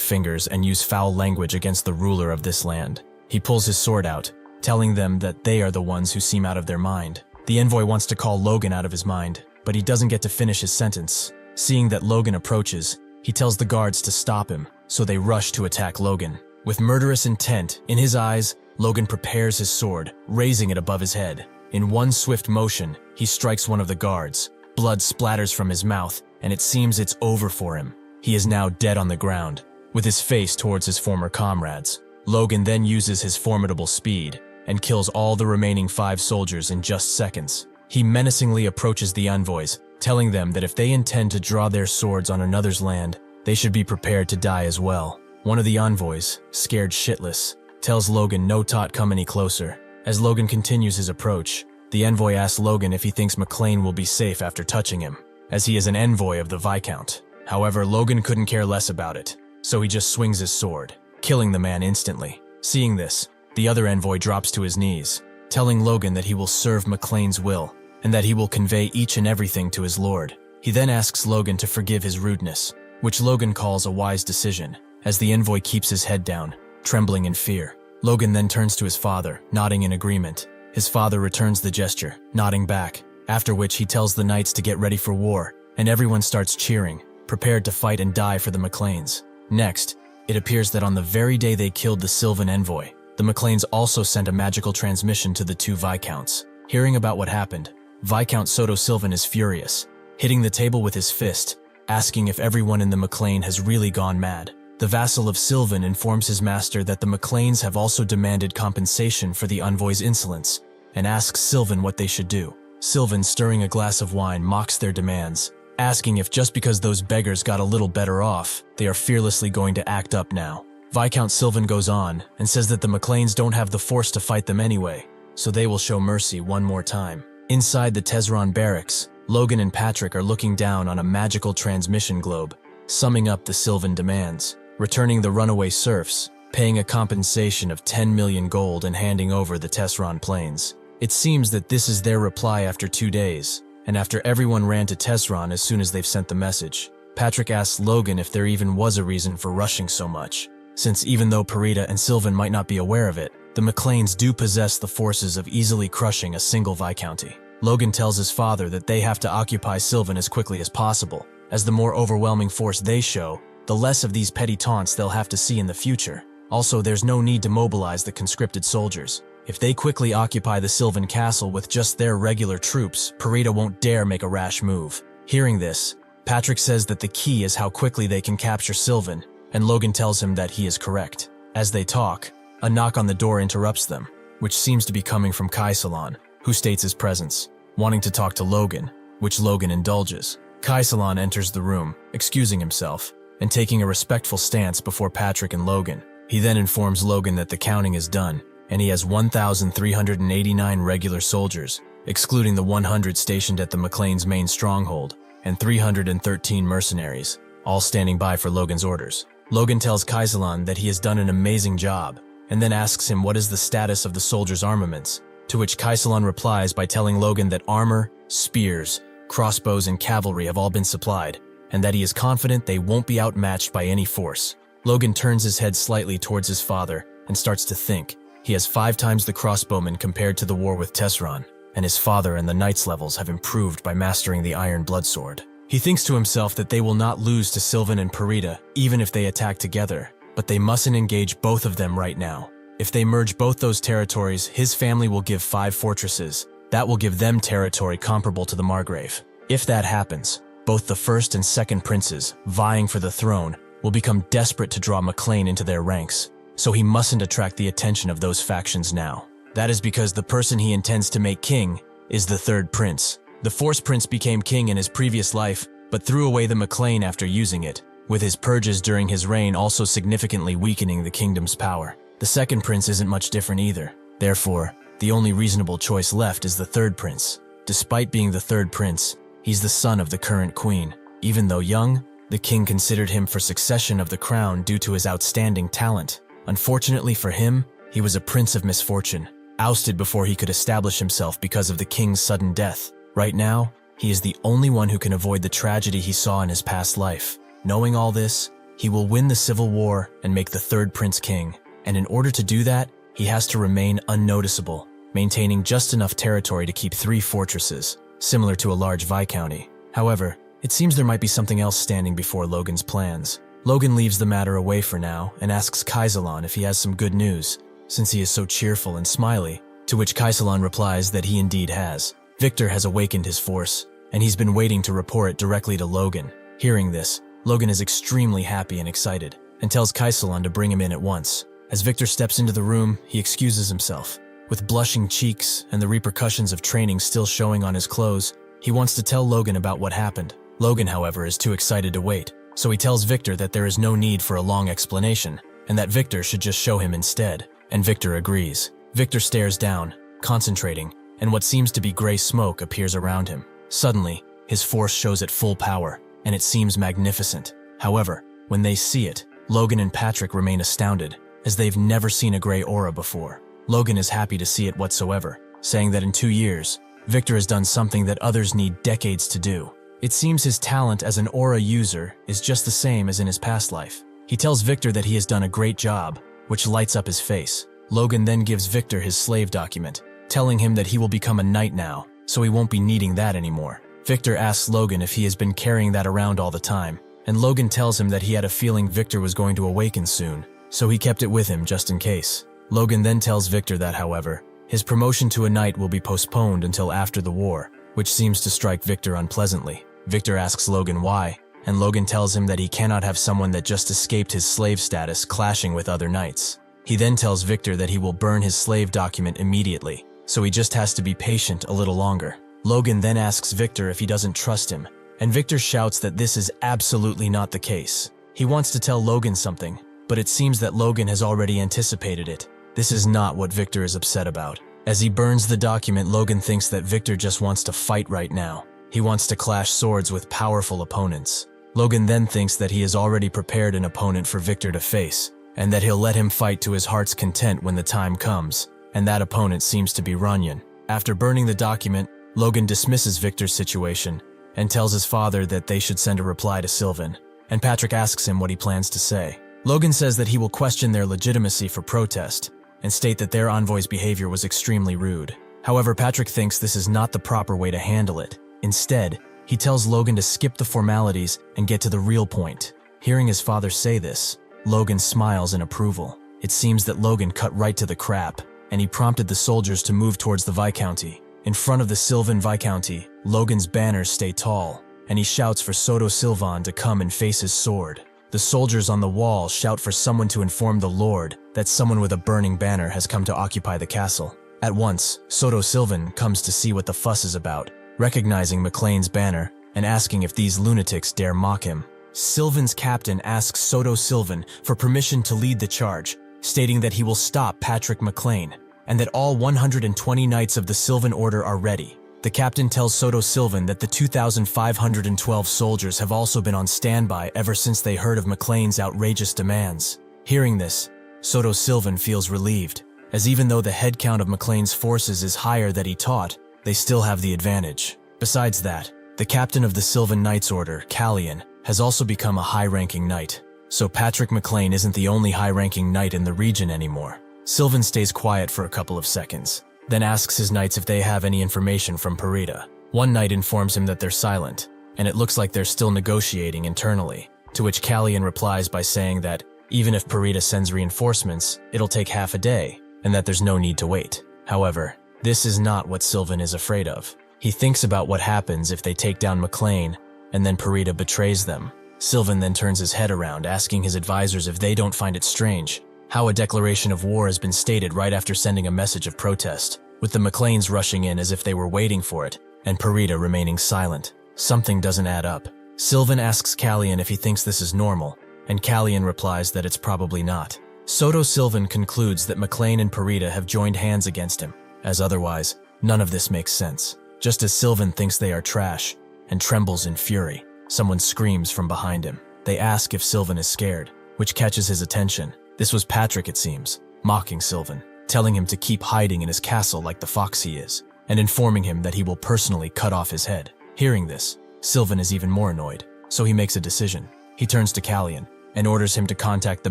fingers and use foul language against the ruler of this land. He pulls his sword out, telling them that they are the ones who seem out of their mind. The envoy wants to call Logan out of his mind, but he doesn't get to finish his sentence. Seeing that Logan approaches, he tells the guards to stop him, so they rush to attack Logan. With murderous intent in his eyes, Logan prepares his sword, raising it above his head. In one swift motion, he strikes one of the guards. Blood splatters from his mouth, and it seems it's over for him. He is now dead on the ground, with his face towards his former comrades. Logan then uses his formidable speed and kills all the remaining 5 soldiers in just seconds. He menacingly approaches the envoys, telling them that if they intend to draw their swords on another's land, they should be prepared to die as well. One of the envoys, scared shitless, tells Logan no tot come any closer. As Logan continues his approach, the envoy asks Logan if he thinks McLain will be safe after touching him, as he is an envoy of the Viscount. However, Logan couldn't care less about it, so he just swings his sword, killing the man instantly. Seeing this, the other envoy drops to his knees, telling Logan that he will serve McLain's will, and that he will convey each and everything to his lord. He then asks Logan to forgive his rudeness, which Logan calls a wise decision, as the envoy keeps his head down, trembling in fear. Logan then turns to his father, nodding in agreement. His father returns the gesture, nodding back, after which he tells the knights to get ready for war, and everyone starts cheering, prepared to fight and die for the McLains. Next, it appears that on the very day they killed the Sylvan envoy, the McLains also sent a magical transmission to the 2 Viscounts. Hearing about what happened, Viscount Soto Sylvan is furious, hitting the table with his fist, asking if everyone in the McLain has really gone mad. The vassal of Sylvan informs his master that the McLains have also demanded compensation for the envoy's insolence, and asks Sylvan what they should do. Sylvan, stirring a glass of wine, mocks their demands, asking if just because those beggars got a little better off, they are fearlessly going to act up now. Viscount Sylvan goes on and says that the McLains don't have the force to fight them anyway, so they will show mercy one more time. Inside the Tesron barracks, Logan and Patrick are looking down on a magical transmission globe, summing up the Sylvan demands, returning the runaway serfs, paying a compensation of 10 million gold and handing over the Tesron plains. It seems that this is their reply after 2 days, and after everyone ran to Tesron as soon as they've sent the message. Patrick asks Logan if there even was a reason for rushing so much, since even though Parita and Sylvan might not be aware of it, the McLains do possess the forces of easily crushing a single viscounty. Logan tells his father that they have to occupy Sylvan as quickly as possible, as the more overwhelming force they show, the less of these petty taunts they'll have to see in the future. Also, there's no need to mobilize the conscripted soldiers. If they quickly occupy the Sylvan castle with just their regular troops, Parita won't dare make a rash move. Hearing this, Patrick says that the key is how quickly they can capture Sylvan, and Logan tells him that he is correct. As they talk, a knock on the door interrupts them, which seems to be coming from Kaisalon, who states his presence, wanting to talk to Logan, which Logan indulges. Kaisalon enters the room, excusing himself, and taking a respectful stance before Patrick and Logan. He then informs Logan that the counting is done, and he has 1,389 regular soldiers, excluding the 100 stationed at the McLain's main stronghold, and 313 mercenaries, all standing by for Logan's orders. Logan tells Kaisalon that he has done an amazing job, and then asks him what is the status of the soldiers' armaments, to which Kaisalon replies by telling Logan that armor, spears, crossbows, and cavalry have all been supplied, and that he is confident they won't be outmatched by any force. Logan turns his head slightly towards his father and starts to think. He has 5 times the crossbowmen compared to the war with Tesron, and his father and the knight's levels have improved by mastering the iron bloodsword. He thinks to himself that they will not lose to Sylvan and Parita, even if they attack together, but they mustn't engage both of them right now. If they merge both those territories, his family will give 5 fortresses. That will give them territory comparable to the Margrave. If that happens, both the first and second princes, vying for the throne, will become desperate to draw McLain into their ranks, so he mustn't attract the attention of those factions now. That is because the person he intends to make king is the third prince. The fourth prince became king in his previous life, but threw away the McLain after using it, with his purges during his reign also significantly weakening the kingdom's power. The second prince isn't much different either. Therefore, the only reasonable choice left is the third prince. Despite being the third prince, he's the son of the current queen. Even though young, the king considered him for succession of the crown due to his outstanding talent. Unfortunately for him, he was a prince of misfortune, ousted before he could establish himself because of the king's sudden death. Right now, he is the only one who can avoid the tragedy he saw in his past life. Knowing all this, he will win the civil war and make the third prince king. And in order to do that, he has to remain unnoticeable, maintaining just enough territory to keep 3 fortresses, similar to a large viscounty. However, it seems there might be something else standing before Logan's plans. Logan leaves the matter away for now and asks Kaisalon if he has some good news, since he is so cheerful and smiley, to which Kaisalon replies that he indeed has. Victor has awakened his force, and he's been waiting to report it directly to Logan. Hearing this, Logan is extremely happy and excited, and tells Kaisalon to bring him in at once. As Victor steps into the room, he excuses himself. With blushing cheeks and the repercussions of training still showing on his clothes, he wants to tell Logan about what happened. Logan, however, is too excited to wait, so he tells Victor that there is no need for a long explanation, and that Victor should just show him instead. And Victor agrees. Victor stares down, concentrating, and what seems to be gray smoke appears around him. Suddenly, his force shows at full power, and it seems magnificent. However, when they see it, Logan and Patrick remain astounded, as they've never seen a gray aura before. Logan is happy to see it whatsoever, saying that in 2 years, Victor has done something that others need decades to do. It seems his talent as an aura user is just the same as in his past life. He tells Victor that he has done a great job, which lights up his face. Logan then gives Victor his slave document, telling him that he will become a knight now, so he won't be needing that anymore. Victor asks Logan if he has been carrying that around all the time, and Logan tells him that he had a feeling Victor was going to awaken soon, so he kept it with him just in case. Logan then tells Victor that, however, his promotion to a knight will be postponed until after the war, which seems to strike Victor unpleasantly. Victor asks Logan why, and Logan tells him that he cannot have someone that just escaped his slave status clashing with other knights. He then tells Victor that he will burn his slave document immediately, so he just has to be patient a little longer. Logan then asks Victor if he doesn't trust him, and Victor shouts that this is absolutely not the case. He wants to tell Logan something, but it seems that Logan has already anticipated it. This is not what Victor is upset about. As he burns the document, Logan thinks that Victor just wants to fight right now. He wants to clash swords with powerful opponents. Logan then thinks that he has already prepared an opponent for Victor to face, and that he'll let him fight to his heart's content when the time comes, and that opponent seems to be Runyon. After burning the document, Logan dismisses Victor's situation and tells his father that they should send a reply to Sylvan, and Patrick asks him what he plans to say. Logan says that he will question their legitimacy for protest and state that their envoy's behavior was extremely rude. However, Patrick thinks this is not the proper way to handle it. Instead, he tells Logan to skip the formalities and get to the real point. Hearing his father say this, Logan smiles in approval. It seems that Logan cut right to the crap, and he prompted the soldiers to move towards the Viscounty. In front of the Sylvan Viscounty, Logan's banners stay tall, and he shouts for Soto Sylvan to come and face his sword. The soldiers on the wall shout for someone to inform the Lord that someone with a burning banner has come to occupy the castle. At once, Soto Sylvan comes to see what the fuss is about, recognizing McLain's banner and asking if these lunatics dare mock him. Sylvan's captain asks Soto Sylvan for permission to lead the charge, stating that he will stop Patrick McLain and that all 120 knights of the Sylvan Order are ready. The captain tells Soto Sylvan that the 2,512 soldiers have also been on standby ever since they heard of McLain's outrageous demands. Hearing this, Soto Sylvan feels relieved, as even though the headcount of McLain's forces is higher than he thought, they still have the advantage. Besides that, the captain of the Sylvan Knights Order, Callian, has also become a high-ranking knight, so Patrick McLain isn't the only high-ranking knight in the region anymore. Sylvan stays quiet for a couple of seconds, then asks his knights if they have any information from Parita. One knight informs him that they're silent, and it looks like they're still negotiating internally, to which Callian replies by saying that even if Parita sends reinforcements, it'll take half a day, and that there's no need to wait. However, this is not what Sylvan is afraid of. He thinks about what happens if they take down McLain, and then Parita betrays them. Sylvan then turns his head around, asking his advisors if they don't find it strange how a declaration of war has been stated right after sending a message of protest, with the McLains rushing in as if they were waiting for it, and Parita remaining silent. Something doesn't add up. Sylvan asks Callian if he thinks this is normal, and Callian replies that it's probably not. Soto Sylvan concludes that McLain and Parita have joined hands against him, as otherwise, none of this makes sense. Just as Sylvan thinks they are trash, and trembles in fury, someone screams from behind him. They ask if Sylvan is scared, which catches his attention. This was Patrick, it seems, mocking Sylvan, telling him to keep hiding in his castle like the fox he is, and informing him that he will personally cut off his head. Hearing this, Sylvan is even more annoyed, so he makes a decision. He turns to Callian and orders him to contact the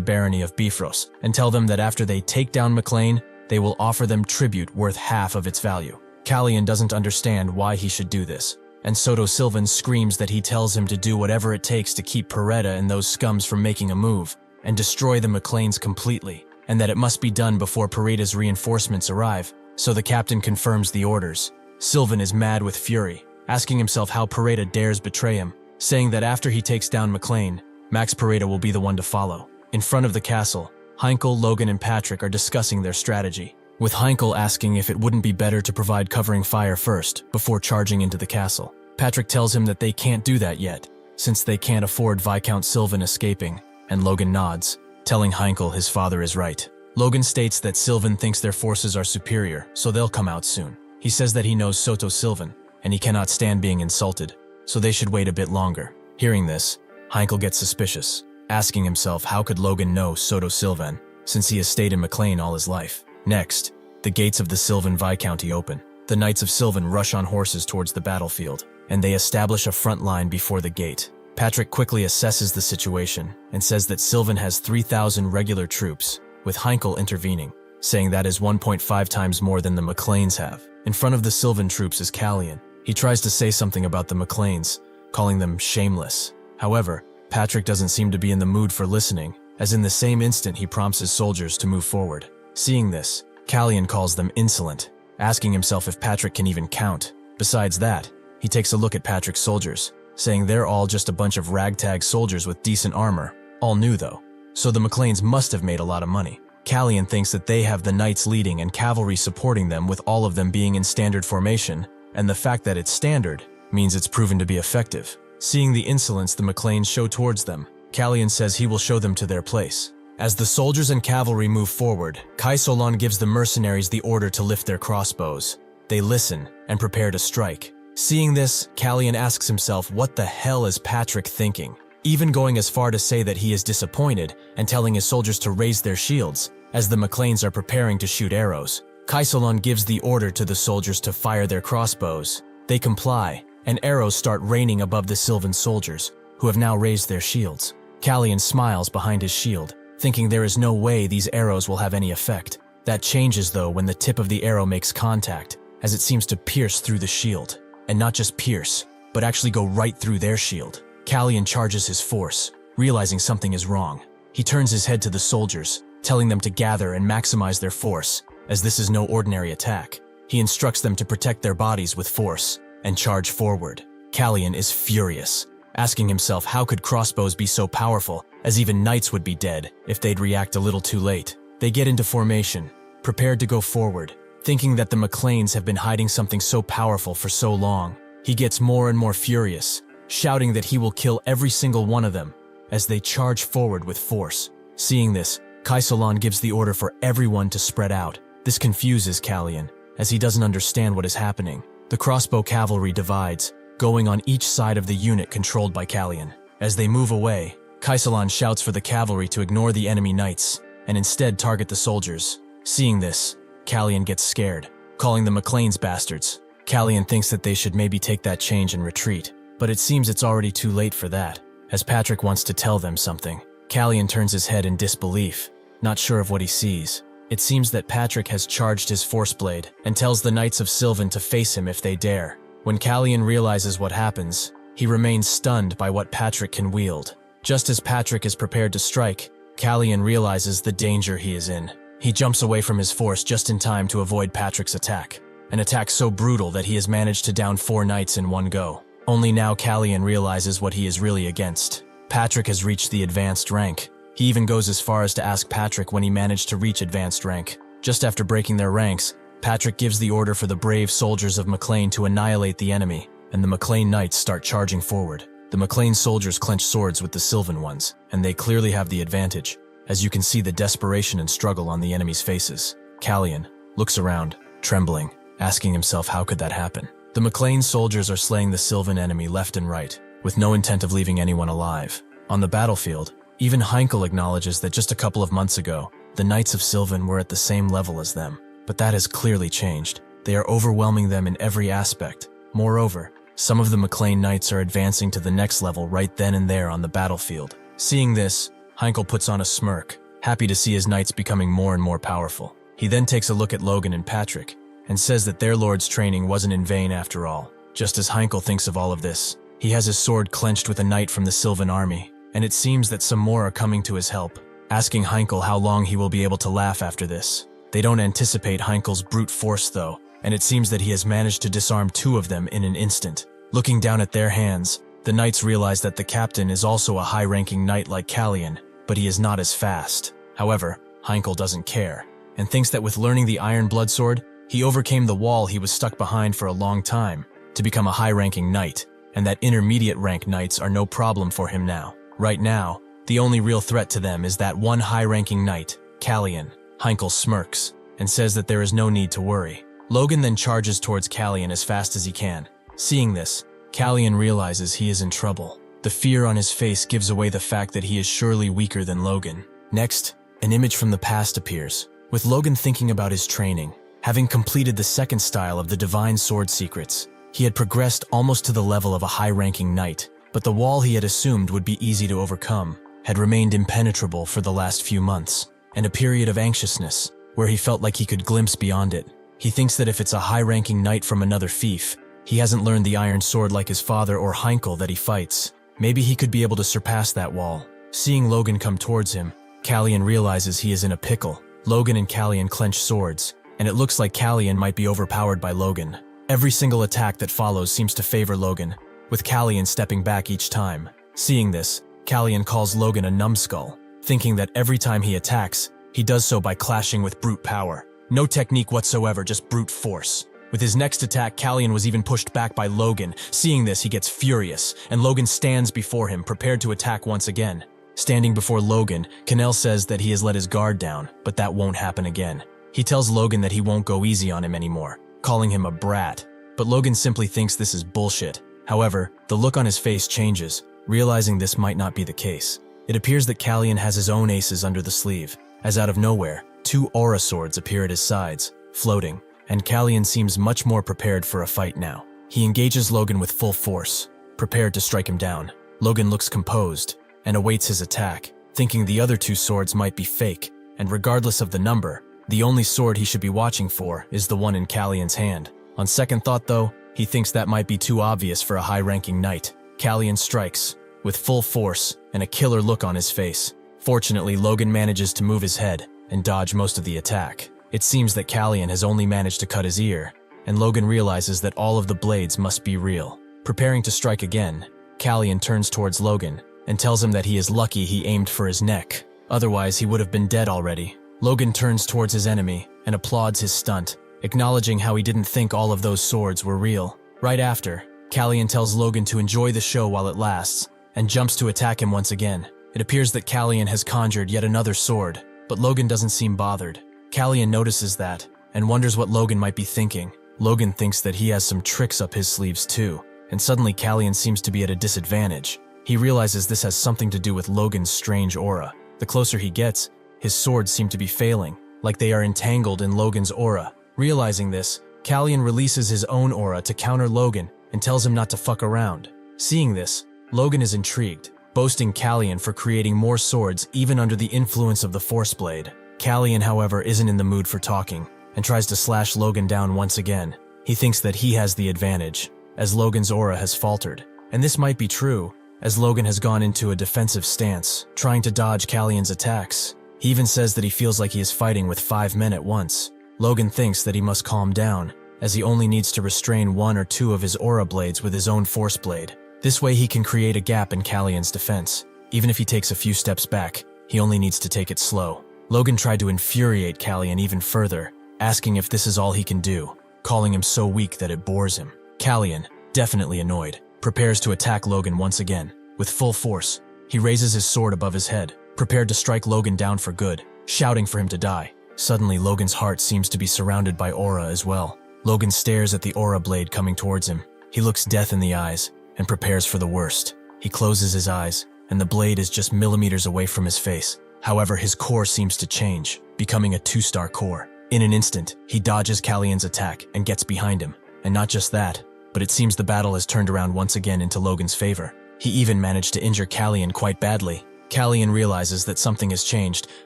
barony of Bifrost and tell them that after they take down McLain, they will offer them tribute worth half of its value. Callian doesn't understand why he should do this, and Soto Sylvan screams that he tells him to do whatever it takes to keep Parita and those scums from making a move, and destroy the McLains completely, and that it must be done before Parita's reinforcements arrive, so the captain confirms the orders. Sylvan is mad with fury, asking himself how Parita dares betray him, saying that after he takes down McLain, Max Parita will be the one to follow. In front of the castle, Heinkel, Logan, and Patrick are discussing their strategy, with Heinkel asking if it wouldn't be better to provide covering fire first, before charging into the castle. Patrick tells him that they can't do that yet, since they can't afford Viscount Sylvan escaping, and Logan nods, telling Heinkel his father is right. Logan states that Sylvan thinks their forces are superior, so they'll come out soon. He says that he knows Soto Sylvan, and he cannot stand being insulted, so they should wait a bit longer. Hearing this, Heinkel gets suspicious, asking himself how could Logan know Soto Sylvan, since he has stayed in McLain all his life. Next, the gates of the Sylvan Viscounty open. The Knights of Sylvan rush on horses towards the battlefield, and they establish a front line before the gate. Patrick quickly assesses the situation and says that Sylvan has 3,000 regular troops, with Heinkel intervening, saying that is 1.5 times more than the McLains have. In front of the Sylvan troops is Callian. He tries to say something about the McLains, calling them shameless. However, Patrick doesn't seem to be in the mood for listening, as in the same instant he prompts his soldiers to move forward. Seeing this, Callian calls them insolent, asking himself if Patrick can even count. Besides that, he takes a look at Patrick's soldiers, saying they're all just a bunch of ragtag soldiers with decent armor, all new though. So the McLains must have made a lot of money. Callian thinks that they have the knights leading and cavalry supporting them, with all of them being in standard formation, and the fact that it's standard means it's proven to be effective. Seeing the insolence the McLains show towards them, Callian says he will show them to their place. As the soldiers and cavalry move forward, Kaisolon gives the mercenaries the order to lift their crossbows. They listen and prepare to strike. Seeing this, Callian asks himself, what the hell is Patrick thinking? Even going as far to say that he is disappointed and telling his soldiers to raise their shields as the McLains are preparing to shoot arrows. Kaisolon gives the order to the soldiers to fire their crossbows. They comply, and arrows start raining above the Sylvan soldiers, who have now raised their shields. Callian smiles behind his shield, thinking there is no way these arrows will have any effect. That changes though when the tip of the arrow makes contact, as it seems to pierce through the shield. And not just pierce, but actually go right through their shield. Callian charges his force, realizing something is wrong. He turns his head to the soldiers, telling them to gather and maximize their force, as this is no ordinary attack. He instructs them to protect their bodies with force and charge forward. Callian is furious, asking himself how could crossbows be so powerful, as even knights would be dead if they'd react a little too late. They get into formation, prepared to go forward, thinking that the McLains have been hiding something so powerful for so long. He gets more and more furious, shouting that he will kill every single one of them as they charge forward with force. Seeing this, Kaisolon gives the order for everyone to spread out. This confuses Callian, as he doesn't understand what is happening. The crossbow cavalry divides, going on each side of the unit controlled by Callian. As they move away, Kaisolon shouts for the cavalry to ignore the enemy knights and instead target the soldiers. Seeing this, Callian gets scared, calling the McLains bastards. Callian thinks that they should maybe take that change and retreat, but it seems it's already too late for that, as Patrick wants to tell them something. Callian turns his head in disbelief, not sure of what he sees. It seems that Patrick has charged his force blade and tells the Knights of Sylvan to face him if they dare. When Callian realizes what happens, he remains stunned by what Patrick can wield. Just as Patrick is prepared to strike, Callian realizes the danger he is in. He jumps away from his force just in time to avoid Patrick's attack, an attack so brutal that he has managed to down 4 knights in one go. Only now Callian realizes what he is really against. Patrick has reached the advanced rank. He even goes as far as to ask Patrick when he managed to reach advanced rank. Just after breaking their ranks, Patrick gives the order for the brave soldiers of McLain to annihilate the enemy, and the McLain knights start charging forward. The McLain soldiers clench swords with the Sylvan ones, and they clearly have the advantage, as you can see the desperation and struggle on the enemy's faces. Callian looks around, trembling, asking himself how could that happen. The McLain soldiers are slaying the Sylvan enemy left and right, with no intent of leaving anyone alive. On the battlefield, even Heinkel acknowledges that just a couple of months ago, the Knights of Sylvan were at the same level as them. But that has clearly changed. They are overwhelming them in every aspect. Moreover, some of the McLain Knights are advancing to the next level right then and there on the battlefield. Seeing this, Heinkel puts on a smirk, happy to see his knights becoming more and more powerful. He then takes a look at Logan and Patrick, and says that their lord's training wasn't in vain after all. Just as Heinkel thinks of all of this, he has his sword clenched with a knight from the Sylvan army, and it seems that some more are coming to his help, asking Heinkel how long he will be able to laugh after this. They don't anticipate Heinkel's brute force though, and it seems that he has managed to disarm 2 of them in an instant. Looking down at their hands, the knights realize that the captain is also a high-ranking knight like Callian, but he is not as fast. However, Heinkel doesn't care, and thinks that with learning the Iron Blood Sword, he overcame the wall he was stuck behind for a long time to become a high-ranking knight, and that intermediate-rank knights are no problem for him now. Right now, the only real threat to them is that one high-ranking knight, Callian. Heinkel smirks and says that there is no need to worry. Logan then charges towards Callian as fast as he can. Seeing this, Callian realizes he is in trouble. The fear on his face gives away the fact that he is surely weaker than Logan. Next, an image from the past appears, with Logan thinking about his training. Having completed the second style of the Divine Sword Secrets, he had progressed almost to the level of a high-ranking knight, but the wall he had assumed would be easy to overcome had remained impenetrable for the last few months, and a period of anxiousness, where he felt like he could glimpse beyond it. He thinks that if it's a high-ranking knight from another fief, he hasn't learned the iron sword like his father or Heinkel that he fights. Maybe he could be able to surpass that wall. Seeing Logan come towards him, Callian realizes he is in a pickle. Logan and Callian clench swords, and it looks like Callian might be overpowered by Logan. Every single attack that follows seems to favor Logan, with Callian stepping back each time. Seeing this, Callian calls Logan a numbskull, thinking that every time he attacks, he does so by clashing with brute power. No technique whatsoever, just brute force. With his next attack, Callian was even pushed back by Logan. Seeing this, he gets furious, and Logan stands before him, prepared to attack once again. Standing before Logan, Canel says that he has let his guard down, but that won't happen again. He tells Logan that he won't go easy on him anymore, calling him a brat. But Logan simply thinks this is bullshit. However, the look on his face changes, realizing this might not be the case. It appears that Callian has his own aces under the sleeve, as out of nowhere, 2 aura swords appear at his sides, floating, and Callian seems much more prepared for a fight now. He engages Logan with full force, prepared to strike him down. Logan looks composed and awaits his attack, thinking the other 2 swords might be fake, and regardless of the number, the only sword he should be watching for is the one in Callian's hand. On second thought though, he thinks that might be too obvious for a high-ranking knight. Callian strikes, with full force and a killer look on his face. Fortunately, Logan manages to move his head and dodge most of the attack. It seems that Callian has only managed to cut his ear, and Logan realizes that all of the blades must be real. Preparing to strike again, Callian turns towards Logan and tells him that he is lucky he aimed for his neck. Otherwise, he would have been dead already. Logan turns towards his enemy and applauds his stunt, acknowledging how he didn't think all of those swords were real. Right after, Callian tells Logan to enjoy the show while it lasts, and jumps to attack him once again. It appears that Callian has conjured yet another sword, but Logan doesn't seem bothered. Callian notices that, and wonders what Logan might be thinking. Logan thinks that he has some tricks up his sleeves too, and suddenly Callian seems to be at a disadvantage. He realizes this has something to do with Logan's strange aura. The closer he gets, his swords seem to be failing, like they are entangled in Logan's aura. Realizing this, Callian releases his own aura to counter Logan and tells him not to fuck around. Seeing this, Logan is intrigued, boasting Callian for creating more swords even under the influence of the Force Blade. Callian, however, isn't in the mood for talking and tries to slash Logan down once again. He thinks that he has the advantage, as Logan's aura has faltered. And this might be true, as Logan has gone into a defensive stance, trying to dodge Callian's attacks. He even says that he feels like he is fighting with 5 men at once. Logan thinks that he must calm down, as he only needs to restrain 1 or 2 of his aura blades with his own Force Blade. This way he can create a gap in Callian's defense. Even if he takes a few steps back, he only needs to take it slow. Logan tried to infuriate Callian even further, asking if this is all he can do, calling him so weak that it bores him. Callian, definitely annoyed, prepares to attack Logan once again. With full force, he raises his sword above his head, prepared to strike Logan down for good, shouting for him to die. Suddenly, Logan's heart seems to be surrounded by aura as well. Logan stares at the aura blade coming towards him. He looks death in the eyes and prepares for the worst. He closes his eyes, and the blade is just millimeters away from his face. However, his core seems to change, becoming a 2-star core. In an instant, he dodges Callian's attack and gets behind him. And not just that, but it seems the battle has turned around once again into Logan's favor. He even managed to injure Callian quite badly. Callian realizes that something has changed,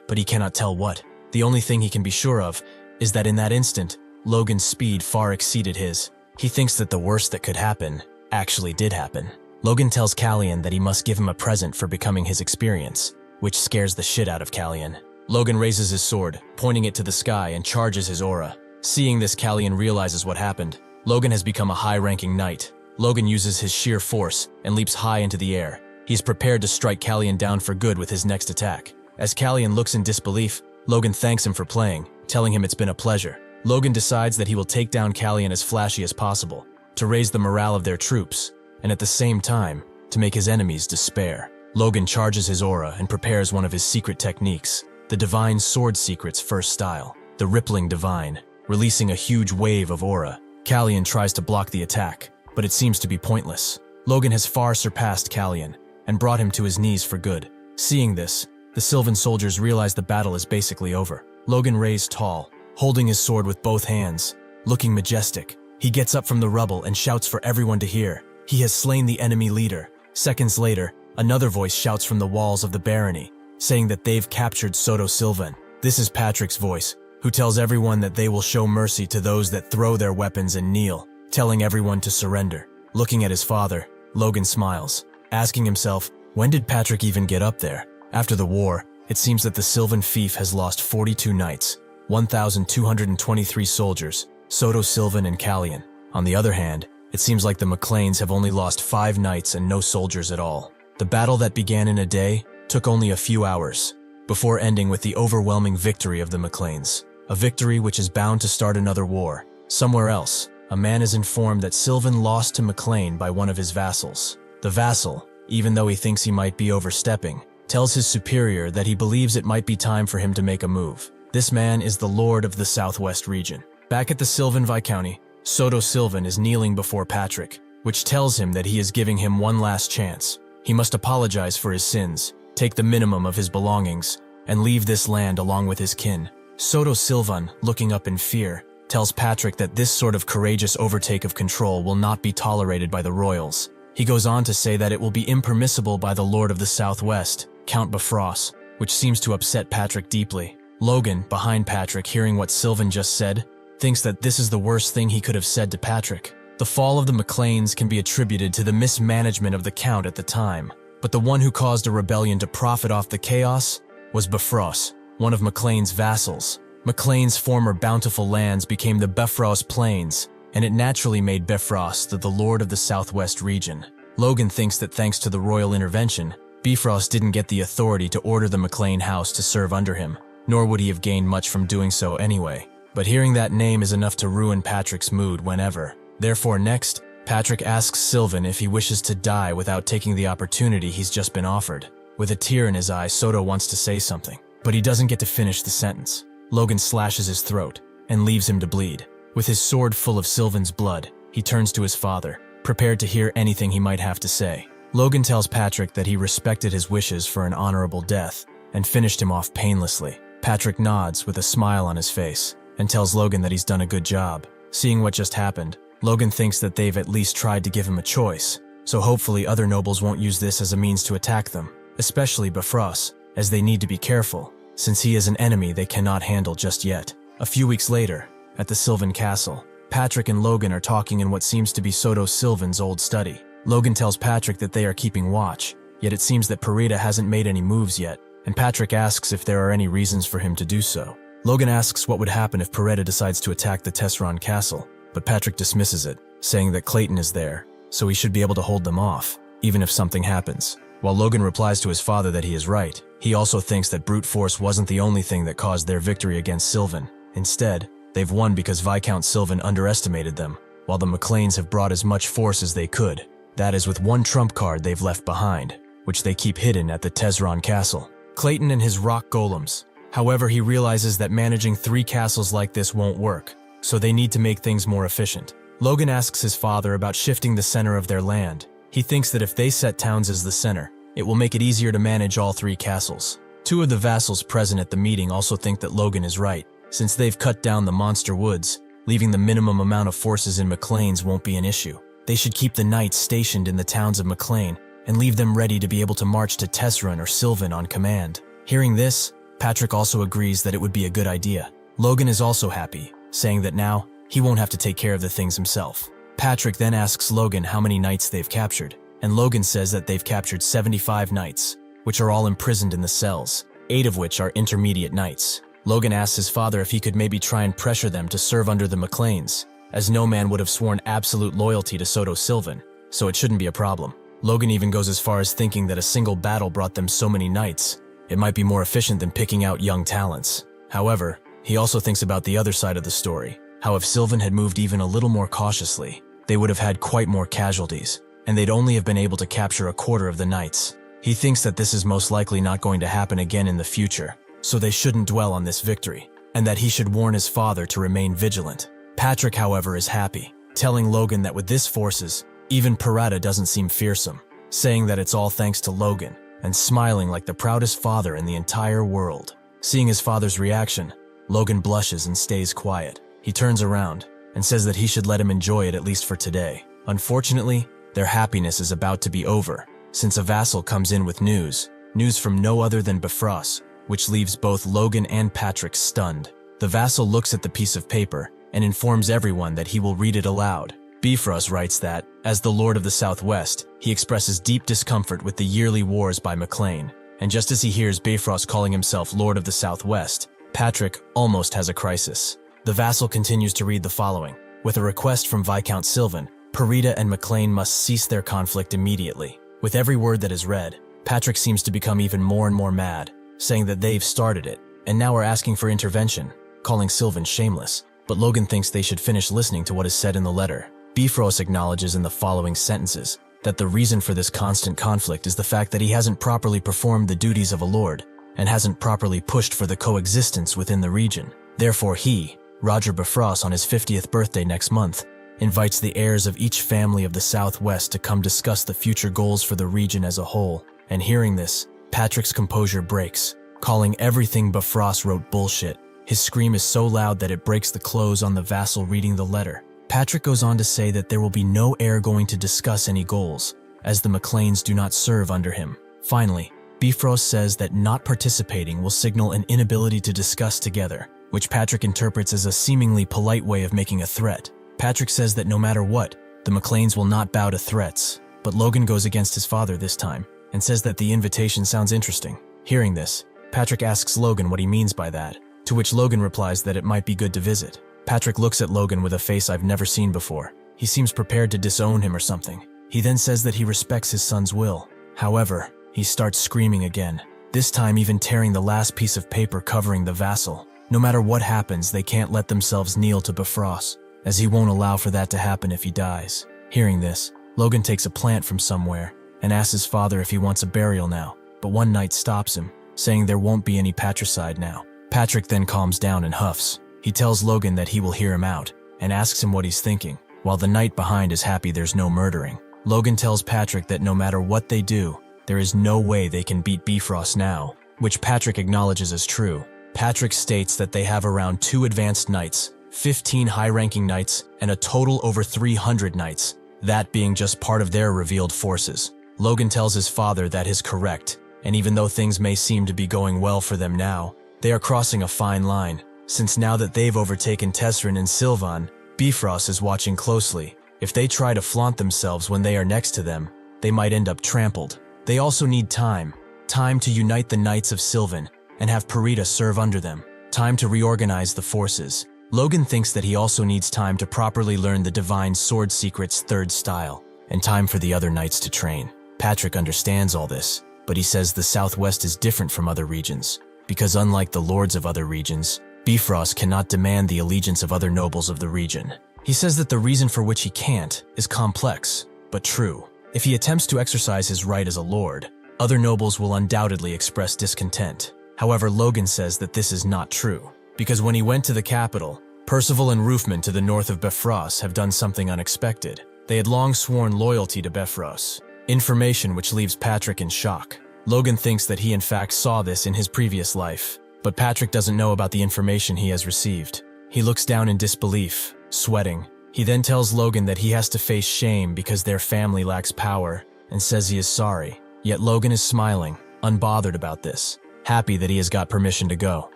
but he cannot tell what. The only thing he can be sure of is that in that instant, Logan's speed far exceeded his. He thinks that the worst that could happen actually did happen. Logan tells Callian that he must give him a present for becoming his experience, which scares the shit out of Callian. Logan raises his sword, pointing it to the sky, and charges his aura. Seeing this, Callian realizes what happened. Logan has become a high-ranking knight. Logan uses his sheer force and leaps high into the air. He's prepared to strike Callian down for good with his next attack. As Callian looks in disbelief, Logan thanks him for playing, telling him it's been a pleasure. Logan decides that he will take down Callian as flashy as possible, to raise the morale of their troops, and at the same time, to make his enemies despair. Logan charges his aura and prepares one of his secret techniques, the Divine Sword Secret's first style, the Rippling Divine, releasing a huge wave of aura. Callian tries to block the attack, but it seems to be pointless. Logan has far surpassed Callian and brought him to his knees for good. Seeing this, the Sylvan soldiers realize the battle is basically over. Logan raised tall, holding his sword with both hands, looking majestic. He gets up from the rubble and shouts for everyone to hear. He has slain the enemy leader. Seconds later, another voice shouts from the walls of the barony, saying that they've captured Soto Sylvan. This is Patrick's voice, who tells everyone that they will show mercy to those that throw their weapons and kneel, telling everyone to surrender. Looking at his father, Logan smiles, asking himself, when did Patrick even get up there? After the war, it seems that the Sylvan fief has lost 42 knights, 1,223 soldiers, Soto Sylvan and Callian. On the other hand, it seems like the McLains have only lost 5 knights and no soldiers at all. The battle that began in a day took only a few hours, before ending with the overwhelming victory of the McLains. A victory which is bound to start another war. Somewhere else, a man is informed that Sylvan lost to McLain by one of his vassals. The vassal, even though he thinks he might be overstepping, tells his superior that he believes it might be time for him to make a move. This man is the Lord of the Southwest region. Back at the Sylvan Viscounty, Soto Sylvan is kneeling before Patrick, which tells him that he is giving him one last chance. He must apologize for his sins, take the minimum of his belongings, and leave this land along with his kin. Soto Sylvan, looking up in fear, tells Patrick that this sort of courageous overtake of control will not be tolerated by the royals. He goes on to say that it will be impermissible by the Lord of the Southwest, Count Bifrost, which seems to upset Patrick deeply. Logan, behind Patrick, hearing what Sylvan just said, thinks that this is the worst thing he could have said to Patrick. The fall of the McLains can be attributed to the mismanagement of the Count at the time, but the one who caused a rebellion to profit off the chaos was Bifrost, one of McLain's vassals. McLain's former bountiful lands became the Bifrost Plains, and it naturally made Bifrost the Lord of the Southwest region. Logan thinks that thanks to the royal intervention, Bifrost didn't get the authority to order the McLain house to serve under him, nor would he have gained much from doing so anyway. But hearing that name is enough to ruin Patrick's mood whenever. Therefore next, Patrick asks Sylvan if he wishes to die without taking the opportunity he's just been offered. With a tear in his eye, Soto wants to say something, but he doesn't get to finish the sentence. Logan slashes his throat and leaves him to bleed. With his sword full of Sylvan's blood, he turns to his father, prepared to hear anything he might have to say. Logan tells Patrick that he respected his wishes for an honorable death and finished him off painlessly. Patrick nods with a smile on his face and tells Logan that he's done a good job. Seeing what just happened, Logan thinks that they've at least tried to give him a choice, so hopefully other nobles won't use this as a means to attack them, especially Bifrost, as they need to be careful, since he is an enemy they cannot handle just yet. A few weeks later, at the Sylvan Castle, Patrick and Logan are talking in what seems to be Soto Sylvan's old study. Logan tells Patrick that they are keeping watch, yet it seems that Parita hasn't made any moves yet, and Patrick asks if there are any reasons for him to do so. Logan asks what would happen if Parita decides to attack the Tesseron Castle, but Patrick dismisses it, saying that Clayton is there, so he should be able to hold them off, even if something happens. While Logan replies to his father that he is right, he also thinks that brute force wasn't the only thing that caused their victory against Sylvan. Instead, they've won because Viscount Sylvan underestimated them, while the McLains have brought as much force as they could. That is with one trump card they've left behind, which they keep hidden at the Tesseron Castle. Clayton and his rock golems. However, he realizes that managing 3 castles like this won't work, so they need to make things more efficient. Logan asks his father about shifting the center of their land. He thinks that if they set towns as the center, it will make it easier to manage all 3 castles. 2 of the vassals present at the meeting also think that Logan is right, since they've cut down the monster woods, leaving the minimum amount of forces in McLain's won't be an issue. They should keep the knights stationed in the towns of McLain and leave them ready to be able to march to Tesseron or Sylvan on command. Hearing this, Patrick also agrees that it would be a good idea. Logan is also happy, saying that now he won't have to take care of the things himself. Patrick then asks Logan how many knights they've captured, and Logan says that they've captured 75 knights, which are all imprisoned in the cells, 8 of which are intermediate knights. Logan asks his father if he could maybe try and pressure them to serve under the McLains, as no man would have sworn absolute loyalty to Soto Sylvan, so it shouldn't be a problem. Logan even goes as far as thinking that a single battle brought them so many knights, it might be more efficient than picking out young talents. However, he also thinks about the other side of the story, how if Sylvan had moved even a little more cautiously, they would have had quite more casualties, and they'd only have been able to capture a quarter of the knights. He thinks that this is most likely not going to happen again in the future, so they shouldn't dwell on this victory, and that he should warn his father to remain vigilant. Patrick, however, is happy, telling Logan that with this forces, even Parita doesn't seem fearsome, saying that it's all thanks to Logan, and smiling like the proudest father in the entire world. Seeing his father's reaction, Logan blushes and stays quiet. He turns around and says that he should let him enjoy it at least for today. Unfortunately, their happiness is about to be over, since a vassal comes in with news from no other than Bifrost, which leaves both Logan and Patrick stunned. The vassal looks at the piece of paper and informs everyone that he will read it aloud. Bifrost writes that, as the Lord of the Southwest, he expresses deep discomfort with the yearly wars by McLain, and just as he hears Bifrost calling himself Lord of the Southwest, Patrick almost has a crisis. The vassal continues to read the following. With a request from Viscount Sylvan, Parita and McLain must cease their conflict immediately. With every word that is read, Patrick seems to become even more and more mad, saying that they've started it, and now are asking for intervention, calling Sylvan shameless. But Logan thinks they should finish listening to what is said in the letter. Bifrost acknowledges in the following sentences that the reason for this constant conflict is the fact that he hasn't properly performed the duties of a lord and hasn't properly pushed for the coexistence within the region. Therefore he, Roger Bifrost, on his 50th birthday next month, invites the heirs of each family of the Southwest to come discuss the future goals for the region as a whole. And hearing this, Patrick's composure breaks, calling everything Bifrost wrote bullshit. His scream is so loud that it breaks the clothes on the vassal reading the letter. Patrick goes on to say that there will be no heir going to discuss any goals, as the McLains do not serve under him. Finally, Bifrost says that not participating will signal an inability to discuss together, which Patrick interprets as a seemingly polite way of making a threat. Patrick says that no matter what, the McLains will not bow to threats, but Logan goes against his father this time and says that the invitation sounds interesting. Hearing this, Patrick asks Logan what he means by that, to which Logan replies that it might be good to visit. Patrick looks at Logan with a face I've never seen before. He seems prepared to disown him or something. He then says that he respects his son's will. However, he starts screaming again, this time even tearing the last piece of paper covering the vassal. No matter what happens, they can't let themselves kneel to Bifrost, as he won't allow for that to happen if he dies. Hearing this, Logan takes a plant from somewhere and asks his father if he wants a burial now, but one knight stops him, saying there won't be any patricide now. Patrick then calms down and huffs. He tells Logan that he will hear him out and asks him what he's thinking, while the knight behind is happy there's no murdering. Logan tells Patrick that no matter what they do, there is no way they can beat Bifrost now, which Patrick acknowledges as true. Patrick states that they have around 2 advanced knights, 15 high-ranking knights, and a total over 300 knights, that being just part of their revealed forces. Logan tells his father that is correct, and even though things may seem to be going well for them now, they are crossing a fine line, since now that they've overtaken Tesrin and Sylvan, Bifrost is watching closely. If they try to flaunt themselves when they are next to them, they might end up trampled. They also need time to unite the Knights of Sylvan and have Parita serve under them, time to reorganize the forces. Logan thinks that he also needs time to properly learn the Divine Sword Secret's 3rd style, and time for the other knights to train. Patrick understands all this, but he says the Southwest is different from other regions, because unlike the lords of other regions, Bifrost cannot demand the allegiance of other nobles of the region. He says that the reason for which he can't is complex, but true. If he attempts to exercise his right as a lord, other nobles will undoubtedly express discontent. However, Logan says that this is not true, because when he went to the capital, Percival and Roofman to the north of Bifrost have done something unexpected. They had long sworn loyalty to Bifrost, information which leaves Patrick in shock. Logan thinks that he in fact saw this in his previous life, but Patrick doesn't know about the information he has received. He looks down in disbelief, sweating. He then tells Logan that he has to face shame because their family lacks power, and says he is sorry. Yet Logan is smiling, unbothered about this, happy that he has got permission to go.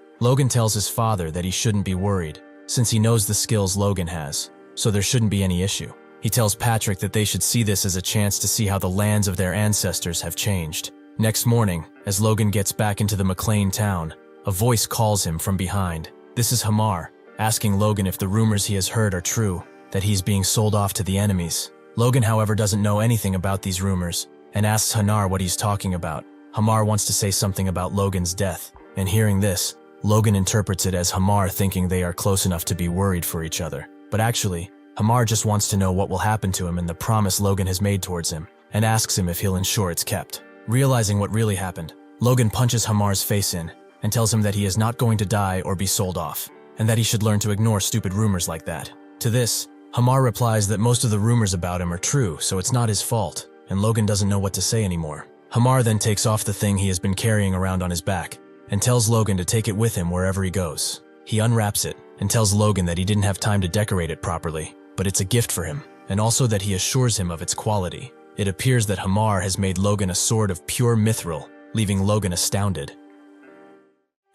Logan tells his father that he shouldn't be worried, since he knows the skills Logan has, so there shouldn't be any issue. He tells Patrick that they should see this as a chance to see how the lands of their ancestors have changed. Next morning, as Logan gets back into the McLain town, a voice calls him from behind. This is Hamar, asking Logan if the rumors he has heard are true, that he's being sold off to the enemies. Logan, however, doesn't know anything about these rumors, and asks Hanar what he's talking about. Hamar wants to say something about Logan's death, and hearing this, Logan interprets it as Hamar thinking they are close enough to be worried for each other. But actually, Hamar just wants to know what will happen to him and the promise Logan has made towards him, and asks him if he'll ensure it's kept. Realizing what really happened, Logan punches Hamar's face in, and tells him that he is not going to die or be sold off, and that he should learn to ignore stupid rumors like that. To this, Hamar replies that most of the rumors about him are true, so it's not his fault, and Logan doesn't know what to say anymore. Hamar then takes off the thing he has been carrying around on his back, and tells Logan to take it with him wherever he goes. He unwraps it, and tells Logan that he didn't have time to decorate it properly, but it's a gift for him, and also that he assures him of its quality. It appears that Hamar has made Logan a sword of pure mithril, leaving Logan astounded.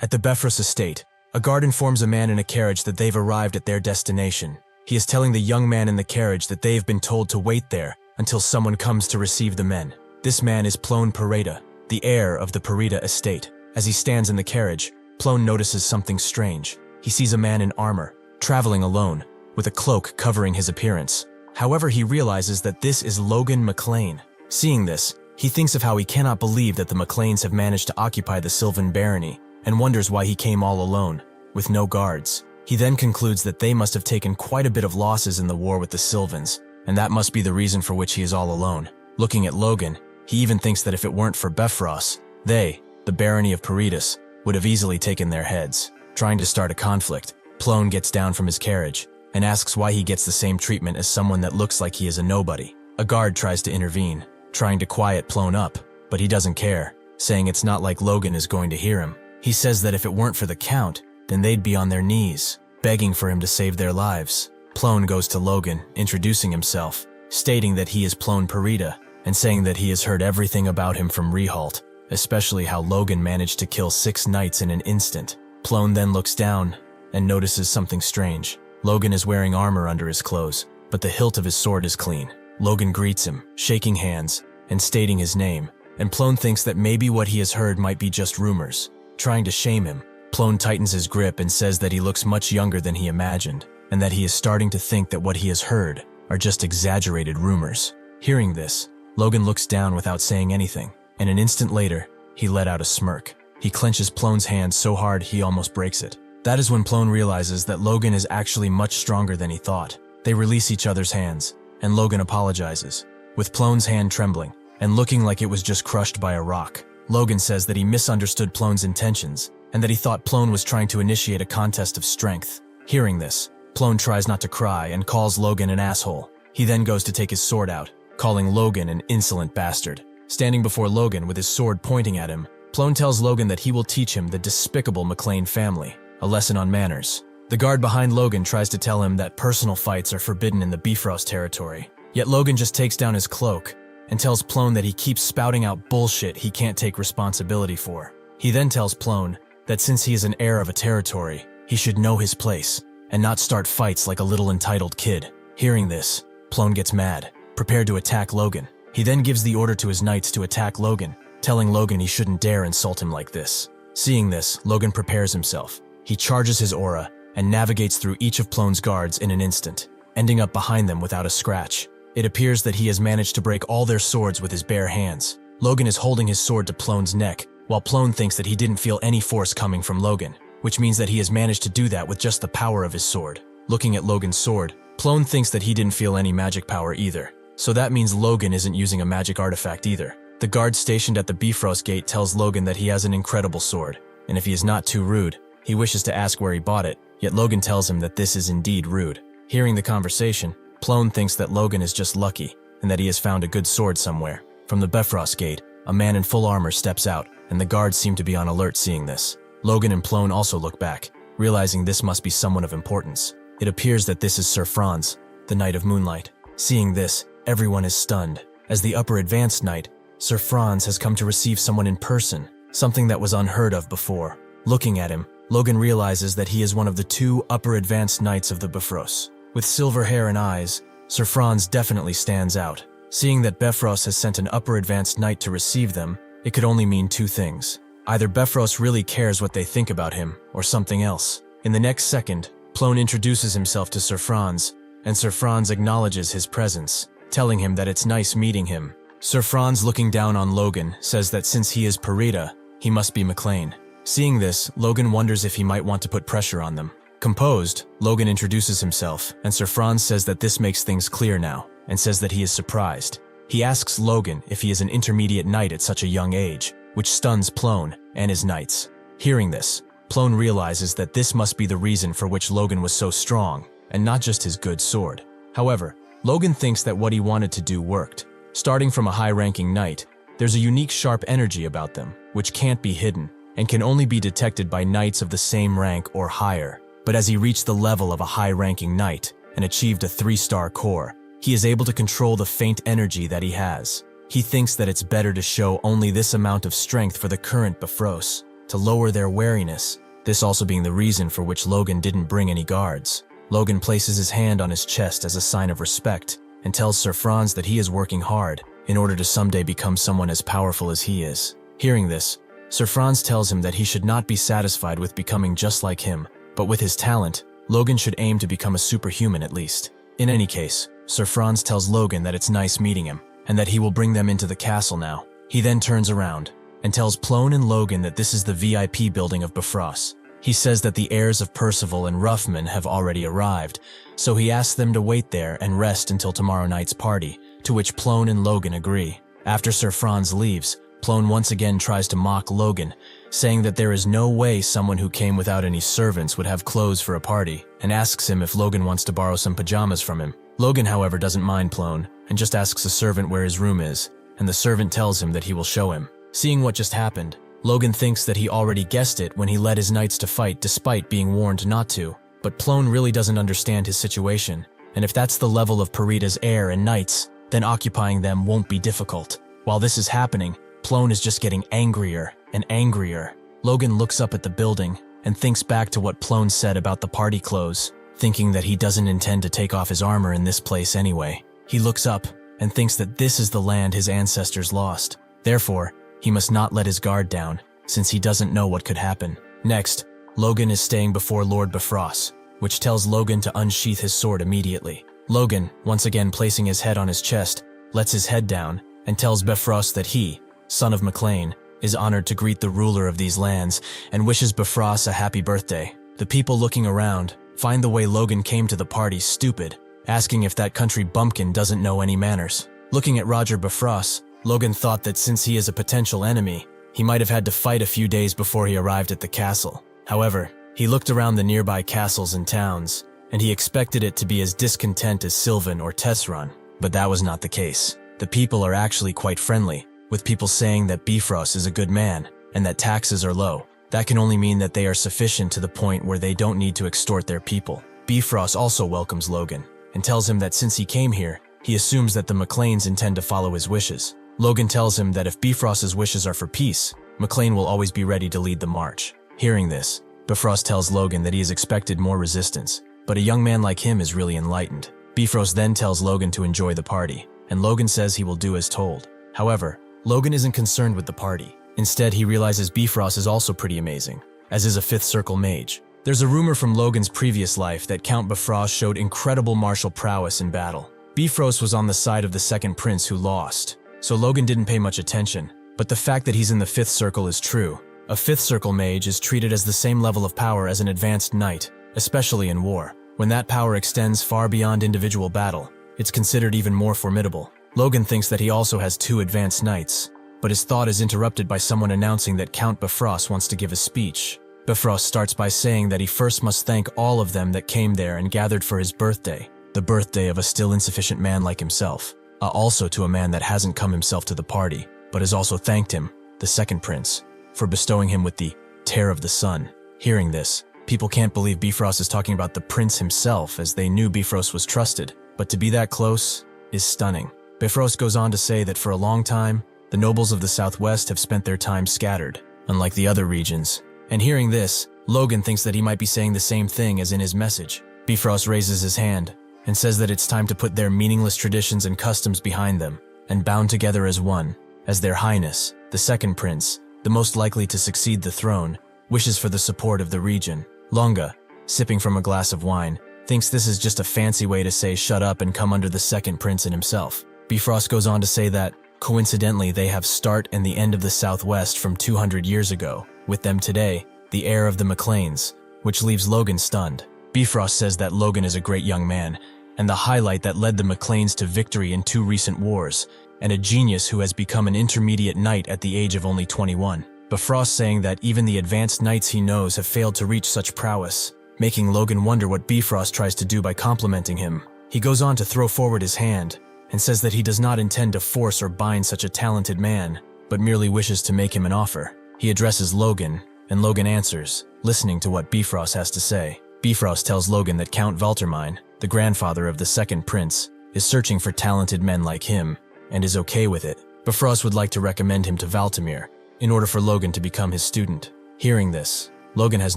At the Bifrost estate, a guard informs a man in a carriage that they've arrived at their destination. He is telling the young man in the carriage that they have been told to wait there until someone comes to receive the men. This man is Plone Parita, the heir of the Parita estate. As he stands in the carriage, Plone notices something strange. He sees a man in armor, traveling alone, with a cloak covering his appearance. However, he realizes that this is Logan McLain. Seeing this, he thinks of how he cannot believe that the McLains have managed to occupy the Sylvan barony, and wonders why he came all alone, with no guards. He then concludes that they must have taken quite a bit of losses in the war with the Sylvans, and that must be the reason for which he is all alone. Looking at Logan, he even thinks that if it weren't for Bifrost, they, the barony of Peritas, would have easily taken their heads. Trying to start a conflict, Plone gets down from his carriage and asks why he gets the same treatment as someone that looks like he is a nobody. A guard tries to intervene, trying to quiet Plone up, but he doesn't care, saying it's not like Logan is going to hear him. He says that if it weren't for the Count, then they'd be on their knees, begging for him to save their lives. Plone goes to Logan, introducing himself, stating that he is Plone Perita, and saying that he has heard everything about him from Rehalt, especially how Logan managed to kill 6 knights in an instant. Plone then looks down and notices something strange. Logan is wearing armor under his clothes, but the hilt of his sword is clean. Logan greets him, shaking hands and stating his name, and Plone thinks that maybe what he has heard might be just rumors. Trying to shame him, Plone tightens his grip and says that he looks much younger than he imagined, and that he is starting to think that what he has heard are just exaggerated rumors. Hearing this, Logan looks down without saying anything, and an instant later, he let out a smirk. He clenches Plone's hand so hard he almost breaks it. That is when Plone realizes that Logan is actually much stronger than he thought. They release each other's hands, and Logan apologizes, with Plone's hand trembling and looking like it was just crushed by a rock. Logan says that he misunderstood Plone's intentions and that he thought Plone was trying to initiate a contest of strength. Hearing this, Plone tries not to cry and calls Logan an asshole. He then goes to take his sword out, calling Logan an insolent bastard. Standing before Logan with his sword pointing at him, Plone tells Logan that he will teach him the despicable McLain family, a lesson on manners. The guard behind Logan tries to tell him that personal fights are forbidden in the Bifrost territory, yet Logan just takes down his cloak and tells Plone that he keeps spouting out bullshit he can't take responsibility for. He then tells Plone that since he is an heir of a territory, he should know his place and not start fights like a little entitled kid. Hearing this, Plone gets mad, prepared to attack Logan. He then gives the order to his knights to attack Logan, telling Logan he shouldn't dare insult him like this. Seeing this, Logan prepares himself. He charges his aura and navigates through each of Plone's guards in an instant, ending up behind them without a scratch. It appears that he has managed to break all their swords with his bare hands. Logan is holding his sword to Plone's neck, while Plone thinks that he didn't feel any force coming from Logan, which means that he has managed to do that with just the power of his sword. Looking at Logan's sword, Plone thinks that he didn't feel any magic power either, so that means Logan isn't using a magic artifact either. The guard stationed at the Bifrost gate tells Logan that he has an incredible sword, and if he is not too rude, he wishes to ask where he bought it, yet Logan tells him that this is indeed rude. Hearing the conversation, Plone thinks that Logan is just lucky, and that he has found a good sword somewhere. From the Bifrost gate, a man in full armor steps out, and the guards seem to be on alert seeing this. Logan and Plone also look back, realizing this must be someone of importance. It appears that this is Sir Franz, the Knight of Moonlight. Seeing this, everyone is stunned. As the upper advanced knight, Sir Franz has come to receive someone in person, something that was unheard of before. Looking at him, Logan realizes that he is one of the 2 upper advanced knights of the Bifrost. With silver hair and eyes, Sir Franz definitely stands out. Seeing that Bifrost has sent an upper advanced knight to receive them, it could only mean 2 things. Either Bifrost really cares what they think about him, or something else. In the next second, Plone introduces himself to Sir Franz, and Sir Franz acknowledges his presence, telling him that it's nice meeting him. Sir Franz, looking down on Logan, says that since he is Perita, he must be McLain. Seeing this, Logan wonders if he might want to put pressure on them. Composed, Logan introduces himself, and Sir Franz says that this makes things clear now, and says that he is surprised. He asks Logan if he is an intermediate knight at such a young age, which stuns Plone and his knights. Hearing this, Plone realizes that this must be the reason for which Logan was so strong, and not just his good sword. However, Logan thinks that what he wanted to do worked. Starting from a high-ranking knight, there's a unique sharp energy about them, which can't be hidden, and can only be detected by knights of the same rank or higher. But as he reached the level of a high-ranking knight and achieved a 3-star core, he is able to control the faint energy that he has. He thinks that it's better to show only this amount of strength for the current Bifrost, to lower their wariness, this also being the reason for which Logan didn't bring any guards. Logan places his hand on his chest as a sign of respect and tells Sir Franz that he is working hard in order to someday become someone as powerful as he is. Hearing this, Sir Franz tells him that he should not be satisfied with becoming just like him, but with his talent, Logan should aim to become a superhuman at least. In any case, Sir Franz tells Logan that it's nice meeting him, and that he will bring them into the castle now. He then turns around and tells Plone and Logan that this is the VIP building of Bifrost. He says that the heirs of Percival and Ruffman have already arrived, so he asks them to wait there and rest until tomorrow night's party, to which Plone and Logan agree. After Sir Franz leaves, Plone once again tries to mock Logan, saying that there is no way someone who came without any servants would have clothes for a party, and asks him if Logan wants to borrow some pajamas from him. Logan, however, doesn't mind Plone, and just asks a servant where his room is, and the servant tells him that he will show him. Seeing what just happened, Logan thinks that he already guessed it when he led his knights to fight despite being warned not to, but Plone really doesn't understand his situation, and if that's the level of Parita's heir and knights, then occupying them won't be difficult. While this is happening, Plone is just getting angrier and angrier. Logan looks up at the building and thinks back to what Plone said about the party clothes, thinking that he doesn't intend to take off his armor in this place anyway. He looks up and thinks that this is the land his ancestors lost. Therefore, he must not let his guard down, since he doesn't know what could happen. Next, Logan is staying before Lord Bifrost, which tells Logan to unsheath his sword immediately. Logan, once again placing his head on his chest, lets his head down and tells Bifrost that he, son of McLain, is honored to greet the ruler of these lands and wishes Bifrost a happy birthday. The people looking around find the way Logan came to the party stupid, asking if that country bumpkin doesn't know any manners. Looking at Roger Bifrost, Logan thought that since he is a potential enemy, he might have had to fight a few days before he arrived at the castle. However, he looked around the nearby castles and towns, and he expected it to be as discontent as Sylvan or Tesseron, but that was not the case. The people are actually quite friendly, with people saying that Bifrost is a good man and that taxes are low. That can only mean that they are sufficient to the point where they don't need to extort their people. Bifrost also welcomes Logan and tells him that since he came here, he assumes that the McLains intend to follow his wishes. Logan tells him that if Bifrost's wishes are for peace, McLain will always be ready to lead the march. Hearing this, Bifrost tells Logan that he has expected more resistance, but a young man like him is really enlightened. Bifrost then tells Logan to enjoy the party, and Logan says he will do as told. However, Logan isn't concerned with the party. Instead, he realizes Bifrost is also pretty amazing, as is a fifth circle mage. There's a rumor from Logan's previous life that Count Bifrost showed incredible martial prowess in battle. Bifrost was on the side of the second prince who lost, so Logan didn't pay much attention, but the fact that he's in the fifth circle is true. A fifth circle mage is treated as the same level of power as an advanced knight, especially in war. When that power extends far beyond individual battle, it's considered even more formidable. Logan thinks that he also has 2 advanced knights, but his thought is interrupted by someone announcing that Count Bifrost wants to give a speech. Bifrost starts by saying that he first must thank all of them that came there and gathered for his birthday, the birthday of a still insufficient man like himself, also to a man that hasn't come himself to the party, but has also thanked him, the second prince, for bestowing him with the Tear of the Sun. Hearing this, people can't believe Bifrost is talking about the prince himself, as they knew Bifrost was trusted, but to be that close is stunning. Bifrost goes on to say that for a long time, the nobles of the Southwest have spent their time scattered, unlike the other regions. And hearing this, Logan thinks that he might be saying the same thing as in his message. Bifrost raises his hand and says that it's time to put their meaningless traditions and customs behind them and bound together as one, as their highness, the second prince, the most likely to succeed the throne, wishes for the support of the region. Longa, sipping from a glass of wine, thinks this is just a fancy way to say shut up and come under the second prince and himself. Bifrost goes on to say that, coincidentally, they have start and the end of the Southwest from 200 years ago, with them today, the heir of the McLains, which leaves Logan stunned. Bifrost says that Logan is a great young man, and the highlight that led the McLains to victory in 2 recent wars, and a genius who has become an intermediate knight at the age of only 21. Bifrost saying that even the advanced knights he knows have failed to reach such prowess, making Logan wonder what Bifrost tries to do by complimenting him. He goes on to throw forward his hand, and says that he does not intend to force or bind such a talented man, but merely wishes to make him an offer. He addresses Logan, and Logan answers, listening to what Bifrost has to say. Bifrost tells Logan that Count Valtermine, the grandfather of the second prince, is searching for talented men like him, and is okay with it. Bifrost would like to recommend him to Valtimir, in order for Logan to become his student. Hearing this, Logan has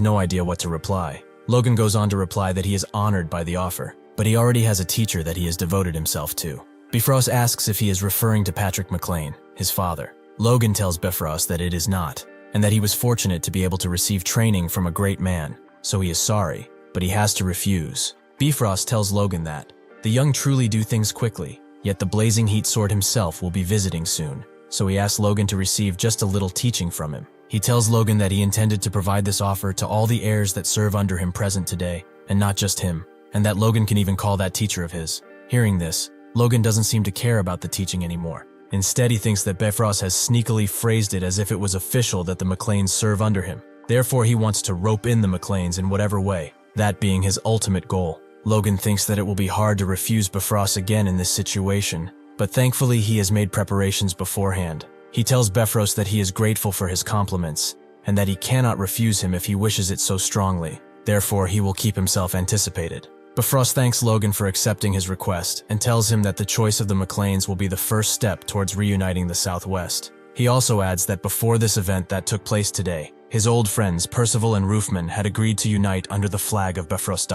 no idea what to reply. Logan goes on to reply that he is honored by the offer, but he already has a teacher that he has devoted himself to. Bifrost asks if he is referring to Patrick McLain, his father. Logan tells Bifrost that it is not, and that he was fortunate to be able to receive training from a great man, so he is sorry, but he has to refuse. Bifrost tells Logan that the young truly do things quickly, yet the Blazing Heat Sword himself will be visiting soon, so he asks Logan to receive just a little teaching from him. He tells Logan that he intended to provide this offer to all the heirs that serve under him present today, and not just him, and that Logan can even call that teacher of his. Hearing this, Logan doesn't seem to care about the teaching anymore. Instead, he thinks that Bifrost has sneakily phrased it as if it was official that the McLains serve under him. Therefore, he wants to rope in the McLains in whatever way, that being his ultimate goal. Logan thinks that it will be hard to refuse Bifrost again in this situation, but thankfully he has made preparations beforehand. He tells Bifrost that he is grateful for his compliments, and that he cannot refuse him if he wishes it so strongly. Therefore, he will keep himself anticipated. Bifrost thanks Logan for accepting his request and tells him that the choice of the McLains will be the first step towards reuniting the Southwest. He also adds that before this event that took place today, his old friends Percival and Roofman had agreed to unite under the flag of Bifrost.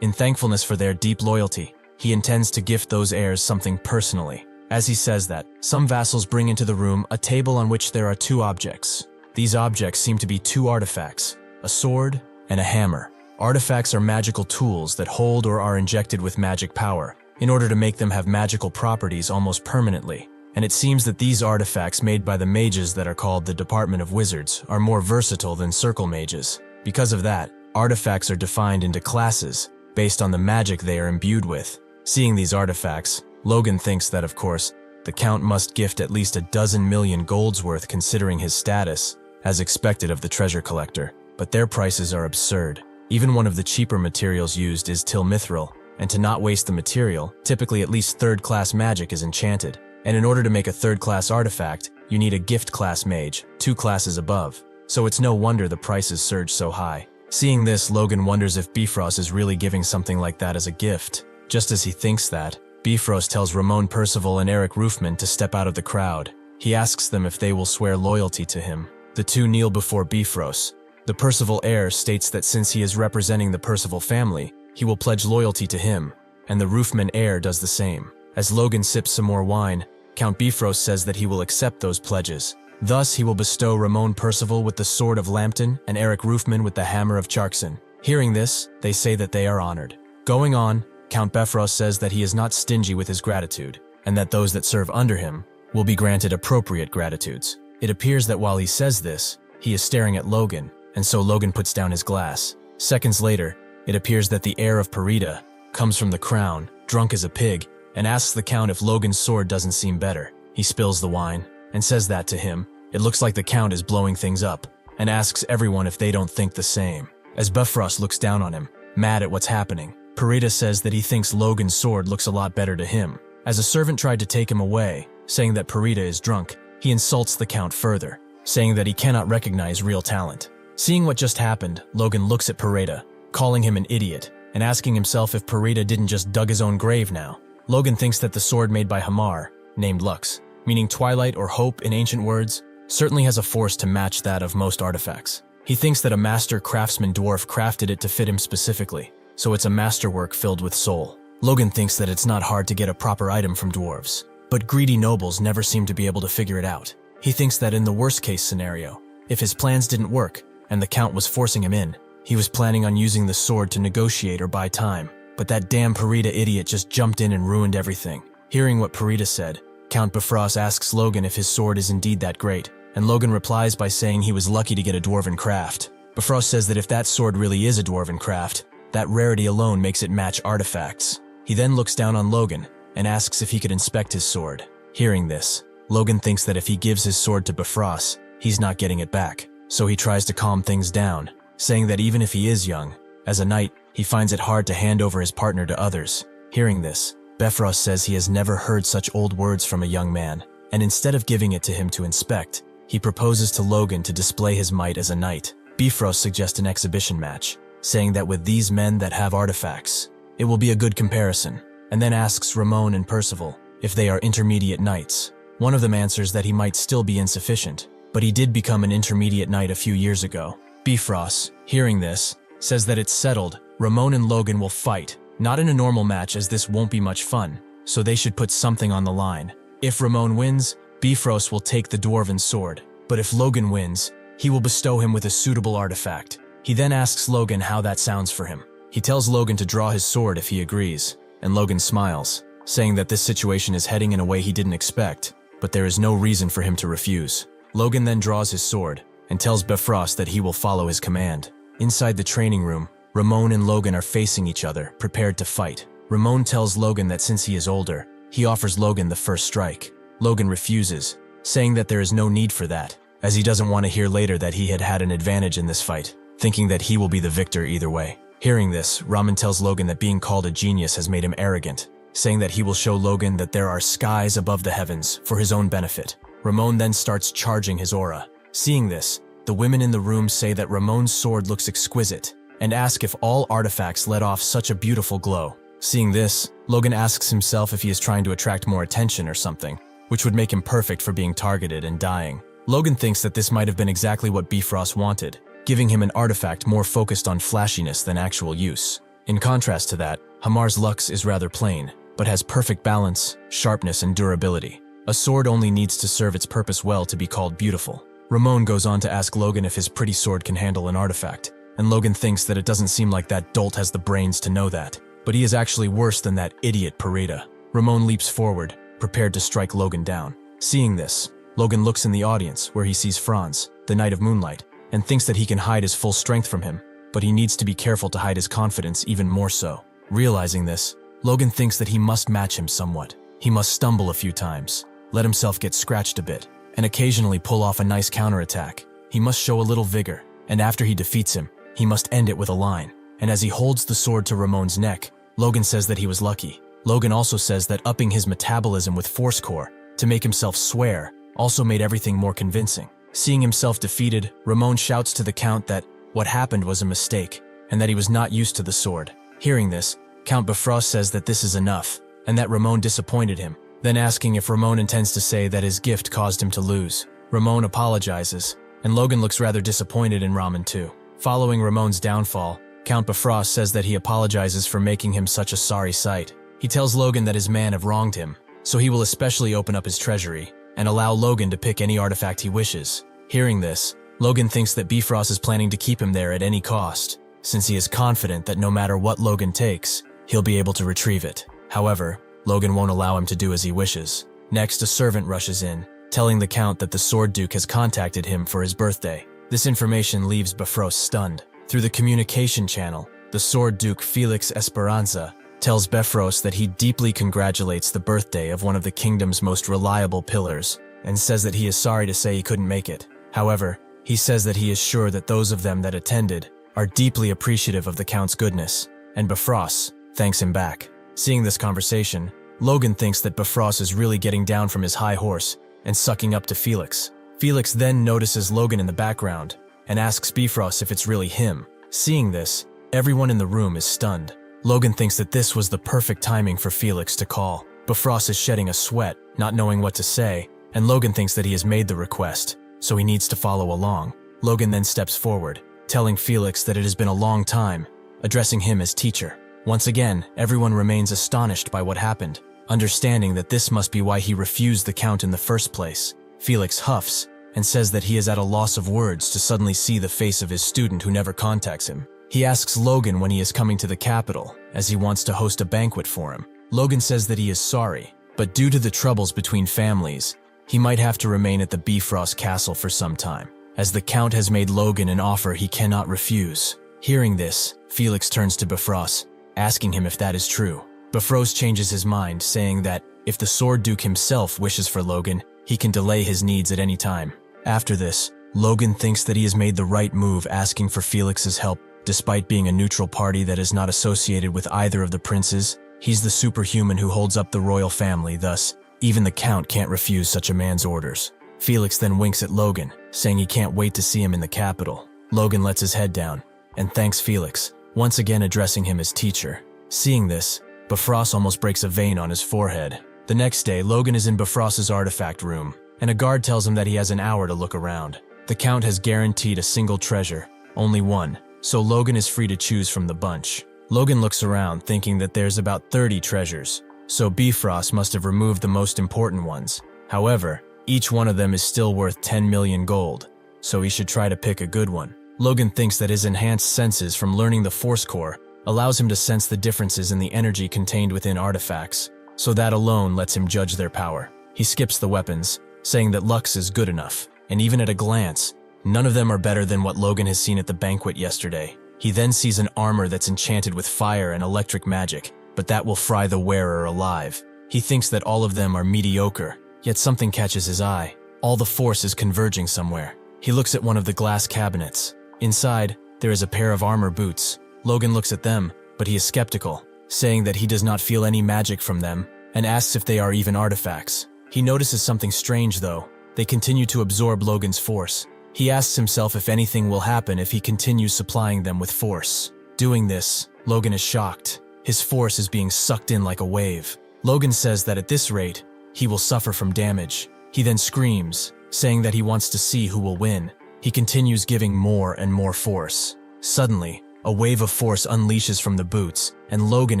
In thankfulness for their deep loyalty, he intends to gift those heirs something personally. As he says that, some vassals bring into the room a table on which there are two objects. These objects seem to be two artifacts, a sword and a hammer. Artifacts are magical tools that hold or are injected with magic power, in order to make them have magical properties almost permanently. And it seems that these artifacts made by the mages that are called the Department of Wizards are more versatile than circle mages. Because of that, artifacts are defined into classes, based on the magic they are imbued with. Seeing these artifacts, Logan thinks that, of course, the Count must gift at least 12 million golds worth considering his status, as expected of the treasure collector. But their prices are absurd. Even one of the cheaper materials used is tilmithril, and to not waste the material, typically at least third-class magic is enchanted. And in order to make a third-class artifact, you need a gift-class mage, 2 classes above. So it's no wonder the prices surge so high. Seeing this, Logan wonders if Bifrost is really giving something like that as a gift. Just as he thinks that, Bifrost tells Ramon Percival and Eric Roofman to step out of the crowd. He asks them if they will swear loyalty to him. The two kneel before Bifrost. The Percival heir states that since he is representing the Percival family, he will pledge loyalty to him, and the Roofman heir does the same. As Logan sips some more wine, Count Bifrost says that he will accept those pledges. Thus, he will bestow Ramon Percival with the sword of Lambton and Eric Roofman with the hammer of Charkson. Hearing this, they say that they are honored. Going on, Count Bifrost says that he is not stingy with his gratitude, and that those that serve under him will be granted appropriate gratitudes. It appears that while he says this, he is staring at Logan, and so Logan puts down his glass. Seconds later, it appears that the heir of Parida comes from the crown, drunk as a pig, and asks the Count if Logan's sword doesn't seem better. He spills the wine, and says that to him. It looks like the Count is blowing things up, and asks everyone if they don't think the same. As Bifrost looks down on him, mad at what's happening, Parida says that he thinks Logan's sword looks a lot better to him. As a servant tried to take him away, saying that Parida is drunk, he insults the Count further, saying that he cannot recognize real talent. Seeing what just happened, Logan looks at Parida, calling him an idiot, and asking himself if Parida didn't just dug his own grave now. Logan thinks that the sword made by Hamar, named Lux, meaning twilight or hope in ancient words, certainly has a force to match that of most artifacts. He thinks that a master craftsman dwarf crafted it to fit him specifically, so it's a masterwork filled with soul. Logan thinks that it's not hard to get a proper item from dwarves, but greedy nobles never seem to be able to figure it out. He thinks that in the worst-case scenario, if his plans didn't work, and the Count was forcing him in, he was planning on using the sword to negotiate or buy time. But that damn Parida idiot just jumped in and ruined everything. Hearing what Parida said, Count Bifrost asks Logan if his sword is indeed that great, and Logan replies by saying he was lucky to get a dwarven craft. Bifrost says that if that sword really is a dwarven craft, that rarity alone makes it match artifacts. He then looks down on Logan and asks if he could inspect his sword. Hearing this, Logan thinks that if he gives his sword to Bifrost, he's not getting it back, so he tries to calm things down, saying that even if he is young, as a knight, he finds it hard to hand over his partner to others. Hearing this, Bifrost says he has never heard such old words from a young man, and instead of giving it to him to inspect, he proposes to Logan to display his might as a knight. Bifrost suggests an exhibition match, saying that with these men that have artifacts, it will be a good comparison, and then asks Ramon and Percival if they are intermediate knights. One of them answers that he might still be insufficient, but he did become an intermediate knight a few years ago. Bifrost, hearing this, says that it's settled. Ramon and Logan will fight, not in a normal match as this won't be much fun, so they should put something on the line. If Ramon wins, Bifrost will take the dwarven sword, but if Logan wins, he will bestow him with a suitable artifact. He then asks Logan how that sounds for him. He tells Logan to draw his sword if he agrees, and Logan smiles, saying that this situation is heading in a way he didn't expect, but there is no reason for him to refuse. Logan then draws his sword, and tells Bifrost that he will follow his command. Inside the training room, Ramon and Logan are facing each other, prepared to fight. Ramon tells Logan that since he is older, he offers Logan the first strike. Logan refuses, saying that there is no need for that, as he doesn't want to hear later that he had an advantage in this fight, thinking that he will be the victor either way. Hearing this, Ramen tells Logan that being called a genius has made him arrogant, saying that he will show Logan that there are skies above the heavens for his own benefit. Ramon then starts charging his aura. Seeing this, the women in the room say that Ramon's sword looks exquisite, and ask if all artifacts let off such a beautiful glow. Seeing this, Logan asks himself if he is trying to attract more attention or something, which would make him perfect for being targeted and dying. Logan thinks that this might have been exactly what Bifrost wanted, giving him an artifact more focused on flashiness than actual use. In contrast to that, Hamar's Lux is rather plain, but has perfect balance, sharpness, and durability. A sword only needs to serve its purpose well to be called beautiful. Ramon goes on to ask Logan if his pretty sword can handle an artifact, and Logan thinks that it doesn't seem like that dolt has the brains to know that, but he is actually worse than that idiot Parida. Ramon leaps forward, prepared to strike Logan down. Seeing this, Logan looks in the audience where he sees Franz, the Knight of Moonlight, and thinks that he can hide his full strength from him, but he needs to be careful to hide his confidence even more so. Realizing this, Logan thinks that he must match him somewhat. He must stumble a few times, let himself get scratched a bit, and occasionally pull off a nice counterattack. He must show a little vigor, and after he defeats him, he must end it with a line. And as he holds the sword to Ramon's neck, Logan says that he was lucky. Logan also says that upping his metabolism with Force Core to make himself swear also made everything more convincing. Seeing himself defeated, Ramon shouts to the Count that what happened was a mistake, and that he was not used to the sword. Hearing this, Count Bifrost says that this is enough, and that Ramon disappointed him, then asking if Ramon intends to say that his gift caused him to lose. Ramon apologizes, and Logan looks rather disappointed in Ramen too. Following Ramon's downfall, Count Bifrost says that he apologizes for making him such a sorry sight. He tells Logan that his men have wronged him, so he will especially open up his treasury and allow Logan to pick any artifact he wishes. Hearing this, Logan thinks that Bifrost is planning to keep him there at any cost, since he is confident that no matter what Logan takes, he'll be able to retrieve it. However, Logan won't allow him to do as he wishes. Next, a servant rushes in, telling the Count that the Sword Duke has contacted him for his birthday. This information leaves Bifrost stunned. Through the communication channel, the Sword Duke Felix Esperanza tells Bifrost that he deeply congratulates the birthday of one of the kingdom's most reliable pillars, and says that he is sorry to say he couldn't make it. However, he says that he is sure that those of them that attended are deeply appreciative of the Count's goodness, and Bifrost thanks him back. Seeing this conversation, Logan thinks that Bifrost is really getting down from his high horse and sucking up to Felix. Felix then notices Logan in the background and asks Bifrost if it's really him. Seeing this, everyone in the room is stunned. Logan thinks that this was the perfect timing for Felix to call. Bifrost is shedding a sweat, not knowing what to say, and Logan thinks that he has made the request, so he needs to follow along. Logan then steps forward, telling Felix that it has been a long time, addressing him as teacher. Once again, everyone remains astonished by what happened, understanding that this must be why he refused the Count in the first place. Felix huffs and says that he is at a loss of words to suddenly see the face of his student who never contacts him. He asks Logan when he is coming to the capital, as he wants to host a banquet for him. Logan says that he is sorry, but due to the troubles between families, he might have to remain at the Bifrost castle for some time, as the Count has made Logan an offer he cannot refuse. Hearing this, Felix turns to Bifrost, asking him if that is true. Bifrost changes his mind, saying that if the Sword Duke himself wishes for Logan, he can delay his needs at any time. After this, Logan thinks that he has made the right move asking for Felix's help. Despite being a neutral party that is not associated with either of the princes, he's the superhuman who holds up the royal family, thus, even the Count can't refuse such a man's orders. Felix then winks at Logan, saying he can't wait to see him in the capital. Logan lets his head down and thanks Felix, once again addressing him as teacher. Seeing this, Bifrost almost breaks a vein on his forehead. The next day, Logan is in Bifrost's artifact room, and a guard tells him that he has an hour to look around. The Count has guaranteed a single treasure, only one, so Logan is free to choose from the bunch. Logan looks around thinking that there's about 30 treasures, so Bifrost must have removed the most important ones. However, each one of them is still worth 10 million gold, so he should try to pick a good one. Logan thinks that his enhanced senses from learning the Force Core allows him to sense the differences in the energy contained within artifacts, so that alone lets him judge their power. He skips the weapons, saying that Lux is good enough, and even at a glance, none of them are better than what Logan has seen at the banquet yesterday. He then sees an armor that's enchanted with fire and electric magic, but that will fry the wearer alive. He thinks that all of them are mediocre, yet something catches his eye. All the force is converging somewhere. He looks at one of the glass cabinets. Inside, there is a pair of armor boots. Logan looks at them, but he is skeptical, saying that he does not feel any magic from them, and asks if they are even artifacts. He notices something strange though. They continue to absorb Logan's force. He asks himself if anything will happen if he continues supplying them with force. Doing this, Logan is shocked. His force is being sucked in like a wave. Logan says that at this rate, he will suffer from damage. He then screams, saying that he wants to see who will win. He continues giving more and more force. Suddenly, a wave of force unleashes from the boots, and Logan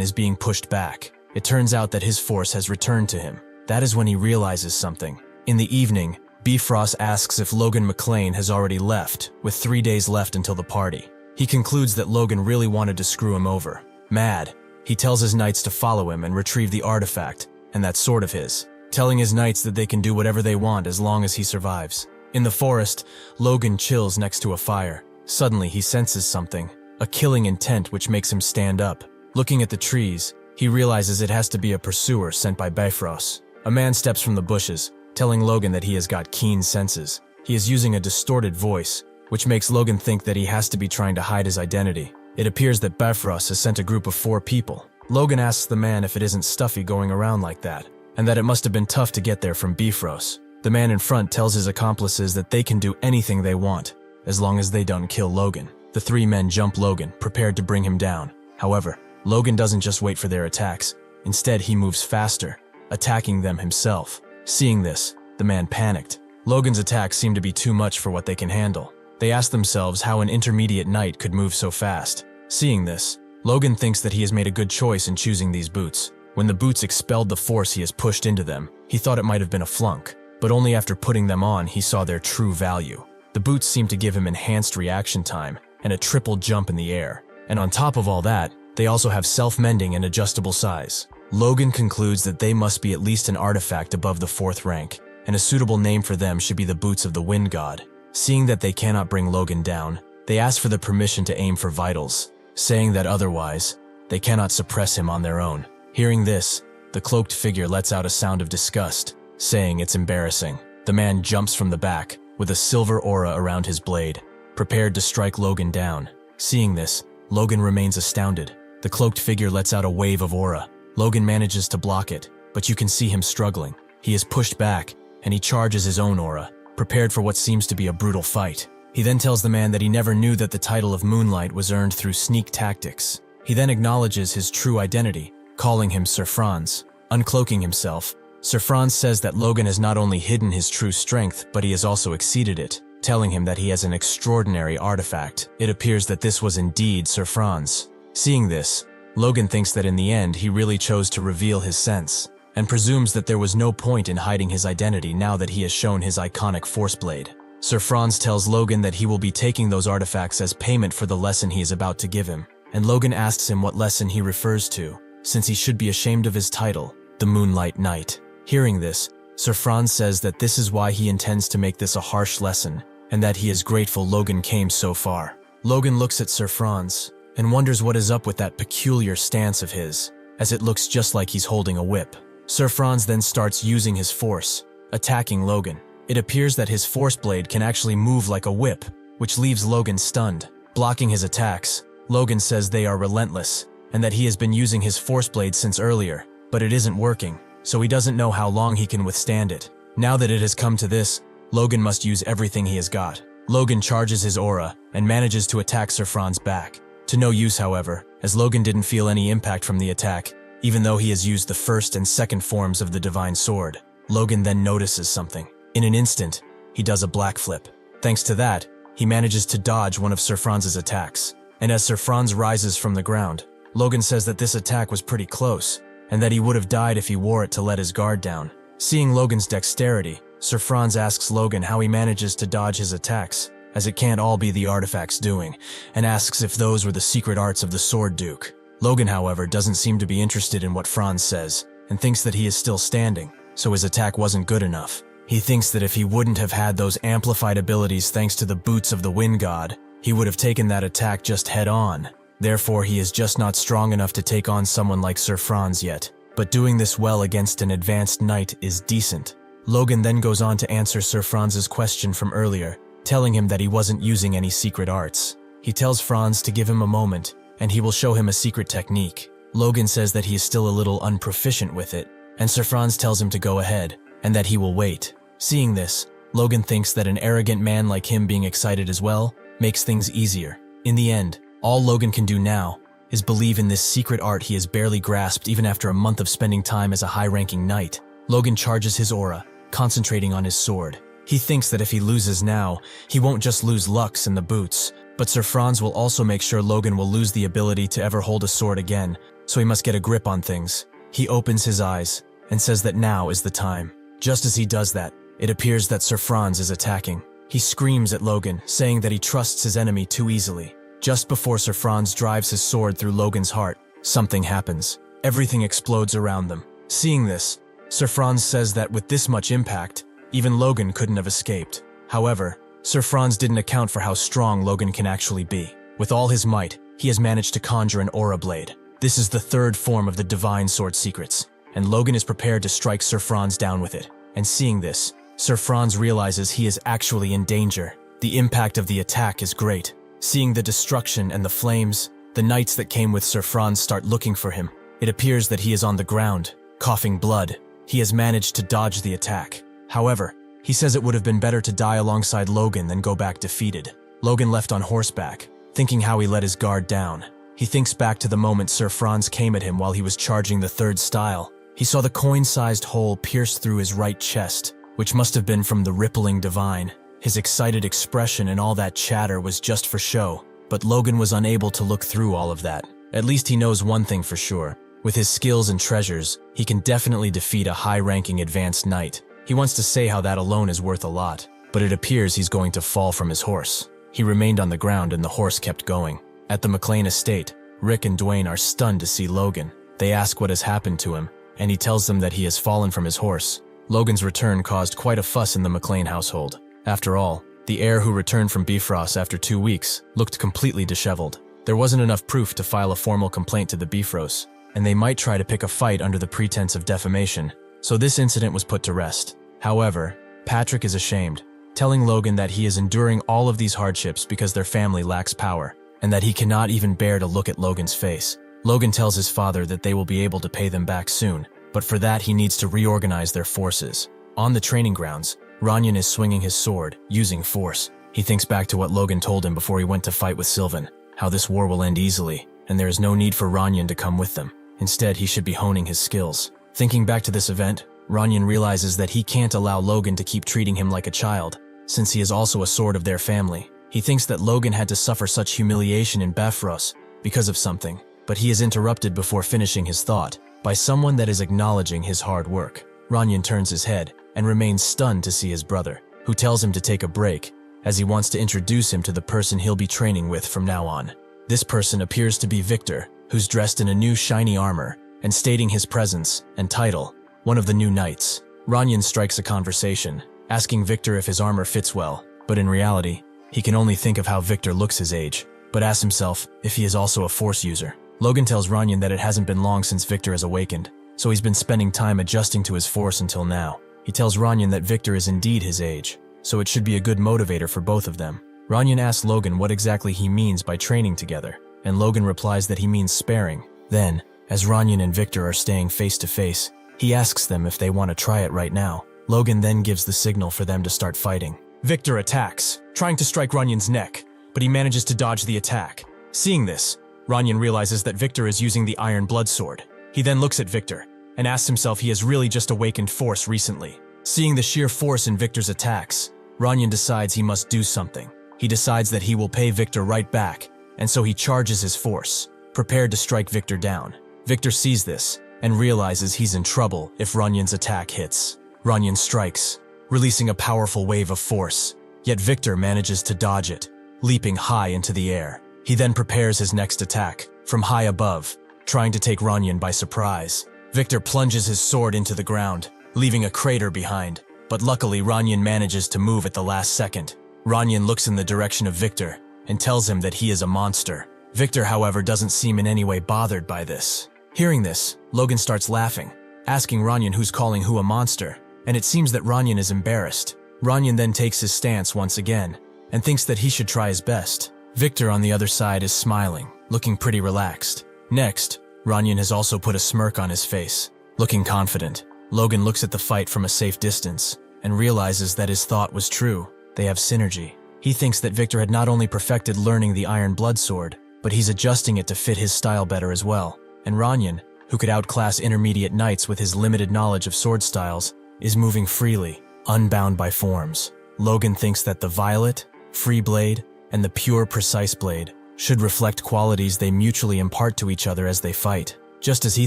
is being pushed back. It turns out that his force has returned to him. That is when he realizes something. In the evening, Bifrost asks if Logan McLain has already left, with 3 days left until the party. He concludes that Logan really wanted to screw him over. Mad, he tells his knights to follow him and retrieve the artifact, and that sword of his, telling his knights that they can do whatever they want as long as he survives. In the forest, Logan chills next to a fire. Suddenly, he senses something, a killing intent which makes him stand up. Looking at the trees, he realizes it has to be a pursuer sent by Bifrost. A man steps from the bushes, telling Logan that he has got keen senses. He is using a distorted voice, which makes Logan think that he has to be trying to hide his identity. It appears that Bifrost has sent a group of 4 people. Logan asks the man if it isn't stuffy going around like that, and that it must have been tough to get there from Bifrost. The man in front tells his accomplices that they can do anything they want, as long as they don't kill Logan. The 3 men jump Logan, prepared to bring him down. However, Logan doesn't just wait for their attacks. Instead, he moves faster, attacking them himself. Seeing this, the man panicked. Logan's attacks seem to be too much for what they can handle. They ask themselves how an intermediate knight could move so fast. Seeing this, Logan thinks that he has made a good choice in choosing these boots. When the boots expelled the force he has pushed into them, he thought it might have been a flunk, but only after putting them on he saw their true value. The boots seemed to give him enhanced reaction time and a triple jump in the air. And on top of all that, they also have self-mending and adjustable size. Logan concludes that they must be at least an artifact above the 4th rank, and a suitable name for them should be the boots of the wind god. Seeing that they cannot bring Logan down, they ask for the permission to aim for vitals, saying that otherwise, they cannot suppress him on their own. Hearing this, the cloaked figure lets out a sound of disgust, saying it's embarrassing. The man jumps from the back, with a silver aura around his blade, prepared to strike Logan down. Seeing this, Logan remains astounded. The cloaked figure lets out a wave of aura. Logan manages to block it, but you can see him struggling. He is pushed back, and he charges his own aura, prepared for what seems to be a brutal fight. He then tells the man that he never knew that the title of Moonlight was earned through sneak tactics. He then acknowledges his true identity, calling him Sir Franz. Uncloaking himself, Sir Franz says that Logan has not only hidden his true strength, but he has also exceeded it, telling him that he has an extraordinary artifact. It appears that this was indeed Sir Franz. Seeing this, Logan thinks that in the end he really chose to reveal his sense, and presumes that there was no point in hiding his identity now that he has shown his iconic force blade. Sir Franz tells Logan that he will be taking those artifacts as payment for the lesson he is about to give him, and Logan asks him what lesson he refers to, since he should be ashamed of his title, the Moonlight Knight. Hearing this, Sir Franz says that this is why he intends to make this a harsh lesson, and that he is grateful Logan came so far. Logan looks at Sir Franz, and wonders what is up with that peculiar stance of his, as it looks just like he's holding a whip. Sir Franz then starts using his force, attacking Logan. It appears that his force blade can actually move like a whip, which leaves Logan stunned. Blocking his attacks, Logan says they are relentless, and that he has been using his force blade since earlier, but it isn't working, so he doesn't know how long he can withstand it. Now that it has come to this, Logan must use everything he has got. Logan charges his aura, and manages to attack Sir Franz back. To no use, however, as Logan didn't feel any impact from the attack, even though he has used the first and second forms of the divine sword. Logan then notices something. In an instant, he does a black flip. Thanks to that, he manages to dodge one of Sir Franz's attacks. And as Sir Franz rises from the ground, Logan says that this attack was pretty close, and that he would have died if he wore it to let his guard down. Seeing Logan's dexterity, Sir Franz asks Logan how he manages to dodge his attacks, as it can't all be the artifact's doing, and asks if those were the secret arts of the Sword Duke. Logan, however, doesn't seem to be interested in what Franz says, and thinks that he is still standing, so his attack wasn't good enough. He thinks that if he wouldn't have had those amplified abilities thanks to the boots of the Wind God, he would have taken that attack just head on. Therefore, he is just not strong enough to take on someone like Sir Franz yet. but doing this well against an advanced knight is decent. Logan then goes on to answer Sir Franz's question from earlier, telling him that he wasn't using any secret arts. He tells Franz to give him a moment, and he will show him a secret technique. Logan says that he is still a little unproficient with it, and Sir Franz tells him to go ahead, and that he will wait. Seeing this, Logan thinks that an arrogant man like him being excited as well makes things easier. In the end, all Logan can do now is believe in this secret art he has barely grasped even after a month of spending time as a high-ranking knight. Logan charges his aura, concentrating on his sword. He thinks that if he loses now, he won't just lose Lux and the boots, but Sir Franz will also make sure Logan will lose the ability to ever hold a sword again, so he must get a grip on things. He opens his eyes and says that now is the time. Just as he does that, it appears that Sir Franz is attacking. He screams at Logan, saying that he trusts his enemy too easily. Just before Sir Franz drives his sword through Logan's heart, something happens. Everything explodes around them. Seeing this, Sir Franz says that with this much impact, even Logan couldn't have escaped. However, Sir Franz didn't account for how strong Logan can actually be. With all his might, he has managed to conjure an aura blade. This is the third form of the divine sword secrets, and Logan is prepared to strike Sir Franz down with it. And seeing this, Sir Franz realizes he is actually in danger. The impact of the attack is great. Seeing the destruction and the flames, the knights that came with Sir Franz start looking for him. It appears that he is on the ground, coughing blood. He has managed to dodge the attack. However, he says it would have been better to die alongside Logan than go back defeated. Logan left on horseback, thinking how he let his guard down. He thinks back to the moment Sir Franz came at him while he was charging the third style. He saw the coin-sized hole pierce through his right chest, which must have been from the rippling divine. His excited expression and all that chatter was just for show, but Logan was unable to look through all of that. At least he knows one thing for sure. With his skills and treasures, he can definitely defeat a high-ranking advanced knight. He wants to say how that alone is worth a lot, but it appears he's going to fall from his horse. He remained on the ground and the horse kept going. At the McLain estate, Rick and Dwayne are stunned to see Logan. They ask what has happened to him, and he tells them that he has fallen from his horse. Logan's return caused quite a fuss in the McLain household. After all, the heir who returned from Bifrost after 2 weeks looked completely disheveled. There wasn't enough proof to file a formal complaint to the Bifrost, and they might try to pick a fight under the pretense of defamation, so this incident was put to rest. However, Patrick is ashamed, telling Logan that he is enduring all of these hardships because their family lacks power, and that he cannot even bear to look at Logan's face. Logan tells his father that they will be able to pay them back soon, but for that he needs to reorganize their forces. On the training grounds, Ranyan is swinging his sword, using force. He thinks back to what Logan told him before he went to fight with Sylvan, how this war will end easily, and there is no need for Ranyan to come with them. Instead, he should be honing his skills. Thinking back to this event, Ranyan realizes that he can't allow Logan to keep treating him like a child, since he is also a sword of their family. He thinks that Logan had to suffer such humiliation in Bifrost because of something, but he is interrupted before finishing his thought by someone that is acknowledging his hard work. Ranyan turns his head and remains stunned to see his brother, who tells him to take a break, as he wants to introduce him to the person he'll be training with from now on. This person appears to be Victor, who's dressed in a new shiny armor, and stating his presence and title, one of the new knights. Ranyan strikes a conversation, asking Victor if his armor fits well, but in reality, he can only think of how Victor looks his age, but asks himself if he is also a force user. Logan tells Ranyan that it hasn't been long since Victor has awakened, so he's been spending time adjusting to his force until now. He tells Ranyan that Victor is indeed his age, so it should be a good motivator for both of them. Ranyan asks Logan what exactly he means by training together, and Logan replies that he means sparing. Then, as Ranyan and Victor are staying face to face, he asks them if they want to try it right now. Logan then gives the signal for them to start fighting. Victor attacks, trying to strike Ranyan's neck, but he manages to dodge the attack. Seeing this, Ranyan realizes that Victor is using the Iron Blood Sword. He then looks at Victor and asks himself he has really just awakened force recently. Seeing the sheer force in Victor's attacks, Ranyan decides he must do something. He decides that he will pay Victor right back, and so he charges his force, prepared to strike Victor down. Victor sees this and realizes he's in trouble if Ranyan's attack hits. Ranyan strikes, releasing a powerful wave of force, yet Victor manages to dodge it, leaping high into the air. He then prepares his next attack, from high above, trying to take Ranyan by surprise. Victor plunges his sword into the ground, leaving a crater behind, but luckily Ranyan manages to move at the last second. Ranyan looks in the direction of Victor and tells him that he is a monster. Victor, however, doesn't seem in any way bothered by this. Hearing this, Logan starts laughing, asking Ranyan who's calling who a monster, and it seems that Ranyan is embarrassed. Ranyan then takes his stance once again, and thinks that he should try his best. Victor on the other side is smiling, looking pretty relaxed. Next, Ranyan has also put a smirk on his face, looking confident. Logan looks at the fight from a safe distance, and realizes that his thought was true. They have synergy. He thinks that Victor had not only perfected learning the Iron Blood Sword, but he's adjusting it to fit his style better as well. And Ranyan, who could outclass intermediate knights with his limited knowledge of sword styles, is moving freely, unbound by forms. Logan thinks that the Violet, Free Blade, and the Pure Precise Blade should reflect qualities they mutually impart to each other as they fight. Just as he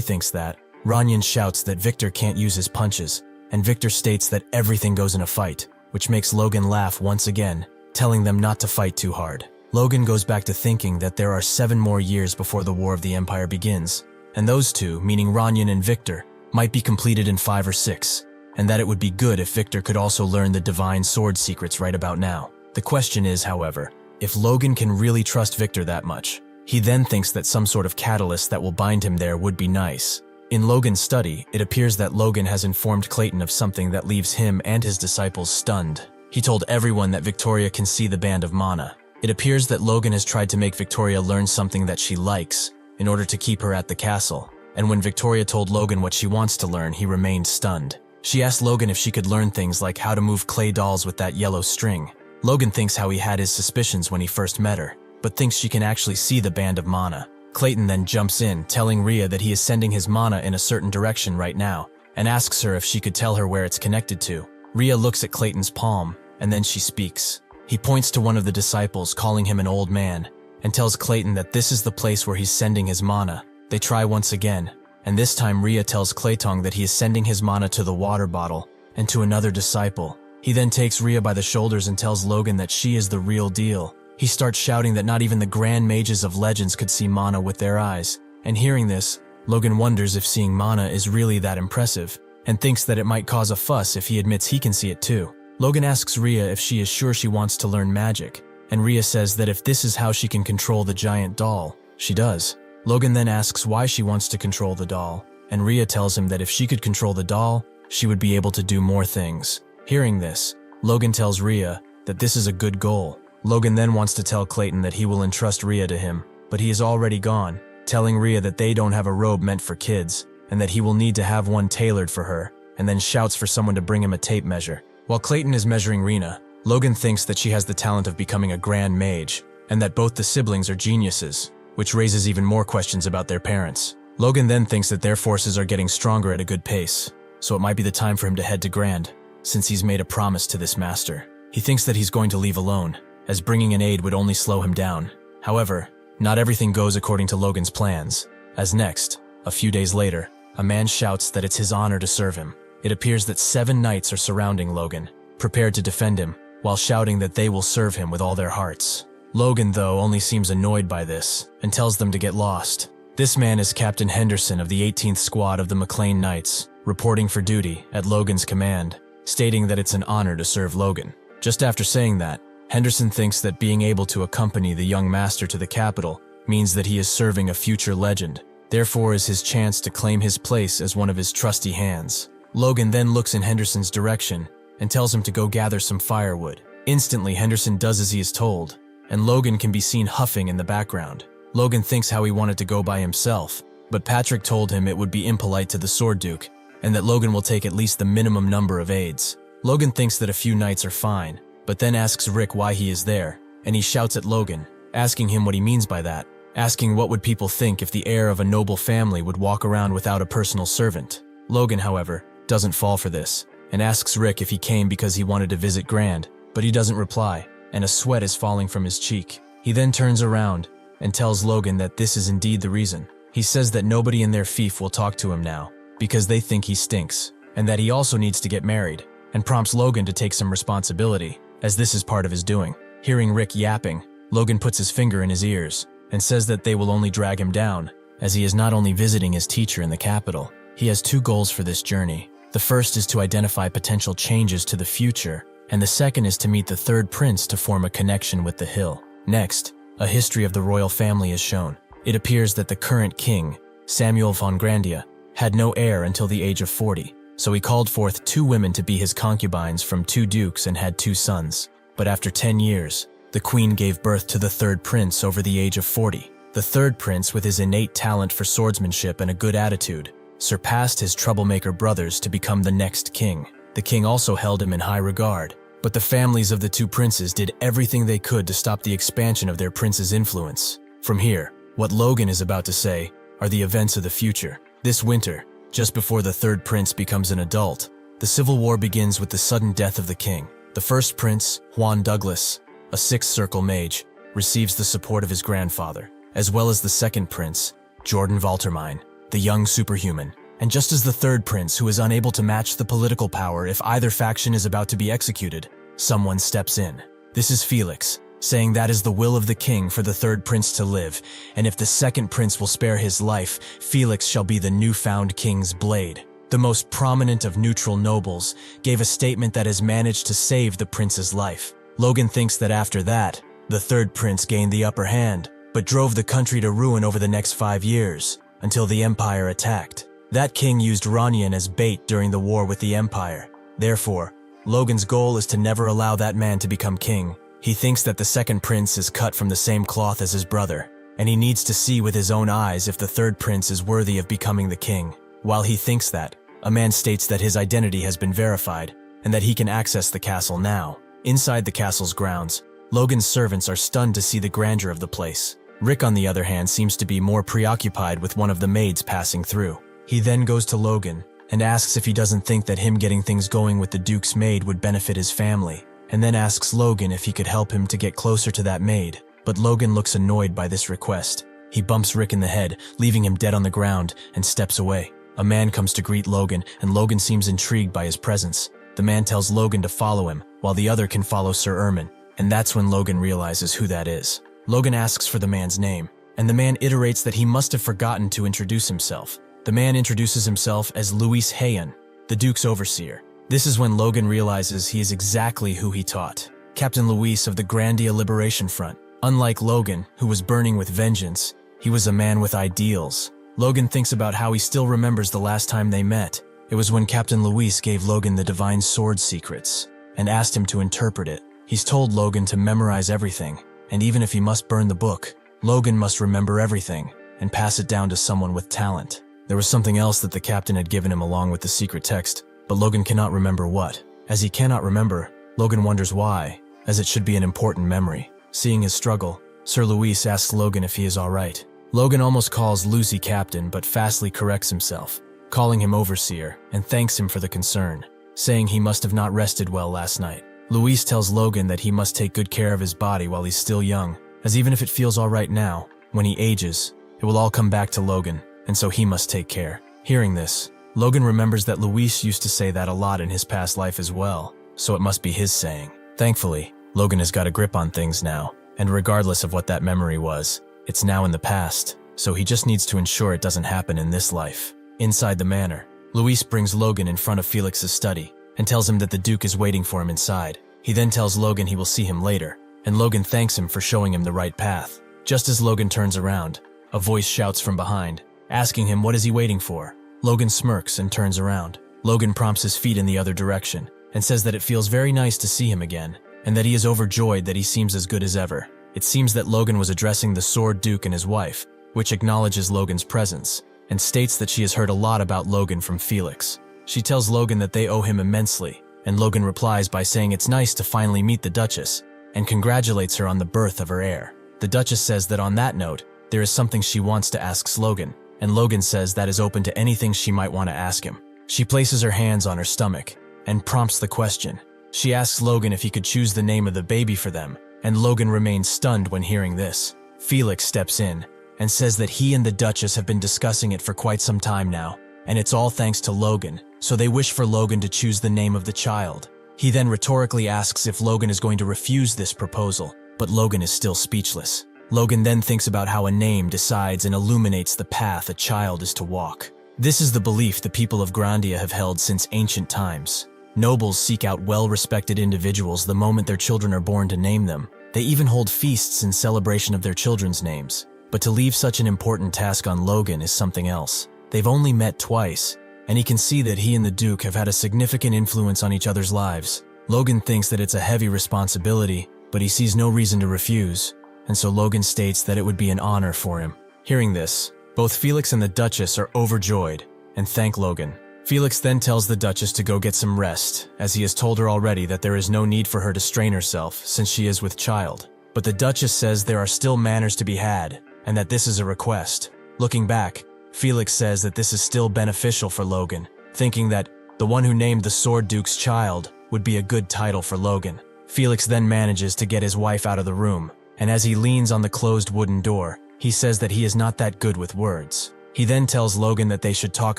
thinks that, Ranyan shouts that Victor can't use his punches, and Victor states that everything goes in a fight, which makes Logan laugh once again, telling them not to fight too hard. Logan goes back to thinking that there are 7 more years before the War of the Empire begins, and those two, meaning Ranyan and Victor, might be completed in 5 or 6, and that it would be good if Victor could also learn the divine sword secrets right about now. The question is, however, if Logan can really trust Victor that much. He then thinks that some sort of catalyst that will bind him there would be nice. In Logan's study, it appears that Logan has informed Clayton of something that leaves him and his disciples stunned. He told everyone that Victoria can see the band of mana. It appears that Logan has tried to make Victoria learn something that she likes in order to keep her at the castle, and when Victoria told Logan what she wants to learn, he remained stunned. She asked Logan if she could learn things like how to move clay dolls with that yellow string. Logan thinks how he had his suspicions when he first met her, but thinks she can actually see the band of mana. Clayton then jumps in, telling Rhea that he is sending his mana in a certain direction right now, and asks her if she could tell her where it's connected to. Rhea looks at Clayton's palm, and then she speaks. He points to one of the disciples, calling him an old man, and tells Clayton that this is the place where he's sending his mana. They try once again, and this time Rhea tells Clayton that he is sending his mana to the water bottle, and to another disciple. He then takes Rhea by the shoulders and tells Logan that she is the real deal. He starts shouting that not even the grand mages of legends could see mana with their eyes, and hearing this, Logan wonders if seeing mana is really that impressive, and thinks that it might cause a fuss if he admits he can see it too. Logan asks Rhea if she is sure she wants to learn magic, and Rhea says that if this is how she can control the giant doll, she does. Logan then asks why she wants to control the doll, and Rhea tells him that if she could control the doll, she would be able to do more things. Hearing this, Logan tells Rhea that this is a good goal. Logan then wants to tell Clayton that he will entrust Rhea to him, but he is already gone, telling Rhea that they don't have a robe meant for kids, and that he will need to have one tailored for her, and then shouts for someone to bring him a tape measure. While Clayton is measuring Rhea, Logan thinks that she has the talent of becoming a grand mage, and that both the siblings are geniuses, which raises even more questions about their parents. Logan then thinks that their forces are getting stronger at a good pace, so it might be the time for him to head to Grand, since he's made a promise to this master. He thinks that he's going to leave alone, as bringing an aid would only slow him down. However, not everything goes according to Logan's plans, as next, a few days later, a man shouts that it's his honor to serve him. It appears that 7 knights are surrounding Logan, prepared to defend him, while shouting that they will serve him with all their hearts. Logan, though, only seems annoyed by this, and tells them to get lost. This man is Captain Henderson of the 18th Squad of the McLain Knights, reporting for duty at Logan's command, stating that it's an honor to serve Logan. Just after saying that, Henderson thinks that being able to accompany the young master to the capital means that he is serving a future legend, therefore is his chance to claim his place as one of his trusty hands. Logan then looks in Henderson's direction and tells him to go gather some firewood. Instantly, Henderson does as he is told, and Logan can be seen huffing in the background. Logan thinks how he wanted to go by himself, but Patrick told him it would be impolite to the Sword Duke, and that Logan will take at least the minimum number of aides. Logan thinks that a few knights are fine, but then asks Rick why he is there, and he shouts at Logan, asking him what he means by that, asking what would people think if the heir of a noble family would walk around without a personal servant. Logan, however, doesn't fall for this, and asks Rick if he came because he wanted to visit Grand, but he doesn't reply, and a sweat is falling from his cheek. He then turns around and tells Logan that this is indeed the reason. He says that nobody in their fief will talk to him now, because they think he stinks, and that he also needs to get married, and prompts Logan to take some responsibility, as this is part of his doing. Hearing Rick yapping, Logan puts his finger in his ears, and says that they will only drag him down, as he is not only visiting his teacher in the capital. He has 2 goals for this journey. The first is to identify potential changes to the future, and the second is to meet the 3rd prince to form a connection with the hill. Next, a history of the royal family is shown. It appears that the current king, Samuel von Grandia, had no heir until the age of 40, so he called forth 2 women to be his concubines from 2 dukes and had 2 sons. But after 10 years, the queen gave birth to the 3rd prince over the age of 40. The 3rd prince, with his innate talent for swordsmanship and a good attitude, surpassed his troublemaker brothers to become the next king. The king also held him in high regard, but the families of the 2 princes did everything they could to stop the expansion of their prince's influence. From here, what Logan is about to say are the events of the future. This winter, just before the 3rd prince becomes an adult, the Civil War begins with the sudden death of the king. The 1st prince, Juan Douglas, a 6th circle mage, receives the support of his grandfather, as well as the 2nd prince, Jordan Valtermine, the young superhuman. And just as the 3rd prince, who is unable to match the political power if either faction is about to be executed, someone steps in. This is Felix, saying that is the will of the king for the 3rd prince to live, and if the 2nd prince will spare his life, Felix shall be the newfound king's blade. The most prominent of neutral nobles gave a statement that has managed to save the prince's life. Logan thinks that after that, the 3rd prince gained the upper hand, but drove the country to ruin over the next 5 years, until the Empire attacked. That king used Ranian as bait during the war with the Empire. Therefore, Logan's goal is to never allow that man to become king. He thinks that the 2nd prince is cut from the same cloth as his brother, and he needs to see with his own eyes if the 3rd prince is worthy of becoming the king. While he thinks that, a man states that his identity has been verified, and that he can access the castle now. Inside the castle's grounds, Logan's servants are stunned to see the grandeur of the place. Rick, on the other hand, seems to be more preoccupied with one of the maids passing through. He then goes to Logan and asks if he doesn't think that him getting things going with the Duke's maid would benefit his family, and then asks Logan if he could help him to get closer to that maid. But Logan looks annoyed by this request. He bumps Rick in the head, leaving him dead on the ground, and steps away. A man comes to greet Logan, and Logan seems intrigued by his presence. The man tells Logan to follow him, while the other can follow Sir Ermin, and that's when Logan realizes who that is. Logan asks for the man's name, and the man iterates that he must have forgotten to introduce himself. The man introduces himself as Luis Hayan, the Duke's overseer. This is when Logan realizes he is exactly who he taught, Captain Luis of the Grandia Liberation Front. Unlike Logan, who was burning with vengeance, he was a man with ideals. Logan thinks about how he still remembers the last time they met. It was when Captain Luis gave Logan the divine sword secrets and asked him to interpret it. He's told Logan to memorize everything, and even if he must burn the book, Logan must remember everything and pass it down to someone with talent. There was something else that the captain had given him along with the secret text, but Logan cannot remember what. As he cannot remember, Logan wonders why, as it should be an important memory. Seeing his struggle, Sir Luis asks Logan if he is alright. Logan almost calls Lucy captain, but fastly corrects himself, calling him overseer, and thanks him for the concern, saying he must have not rested well last night. Luis tells Logan that he must take good care of his body while he's still young, as even if it feels alright now, when he ages, it will all come back to Logan, and so he must take care. Hearing this, Logan remembers that Luis used to say that a lot in his past life as well, so it must be his saying. Thankfully, Logan has got a grip on things now, and regardless of what that memory was, it's now in the past, so he just needs to ensure it doesn't happen in this life. Inside the manor, Luis brings Logan in front of Felix's study and tells him that the Duke is waiting for him inside. He then tells Logan he will see him later, and Logan thanks him for showing him the right path. Just as Logan turns around, a voice shouts from behind, asking him what is he waiting for. Logan smirks and turns around. Logan prompts his feet in the other direction and says that it feels very nice to see him again, and that he is overjoyed that he seems as good as ever. It seems that Logan was addressing the Sword Duke and his wife, which acknowledges Logan's presence, and states that she has heard a lot about Logan from Felix. She tells Logan that they owe him immensely, and Logan replies by saying it's nice to finally meet the Duchess, and congratulates her on the birth of her heir. The Duchess says that on that note, there is something she wants to ask Logan, and Logan says that is open to anything she might want to ask him. She places her hands on her stomach, and prompts the question. She asks Logan if he could choose the name of the baby for them, and Logan remains stunned when hearing this. Felix steps in and says that he and the Duchess have been discussing it for quite some time now, and it's all thanks to Logan, so they wish for Logan to choose the name of the child. He then rhetorically asks if Logan is going to refuse this proposal, but Logan is still speechless. Logan then thinks about how a name decides and illuminates the path a child is to walk. This is the belief the people of Grandia have held since ancient times. Nobles seek out well-respected individuals the moment their children are born to name them. They even hold feasts in celebration of their children's names. But to leave such an important task on Logan is something else. They've only met twice, and he can see that he and the Duke have had a significant influence on each other's lives. Logan thinks that it's a heavy responsibility, but he sees no reason to refuse, and so Logan states that it would be an honor for him. Hearing this, both Felix and the Duchess are overjoyed and thank Logan. Felix then tells the Duchess to go get some rest, as he has told her already that there is no need for her to strain herself since she is with child. But the Duchess says there are still manners to be had, and that this is a request. Looking back, Felix says that this is still beneficial for Logan, thinking that the one who named the Sword Duke's child would be a good title for Logan. Felix then manages to get his wife out of the room, and as he leans on the closed wooden door, he says that he is not that good with words. He then tells Logan that they should talk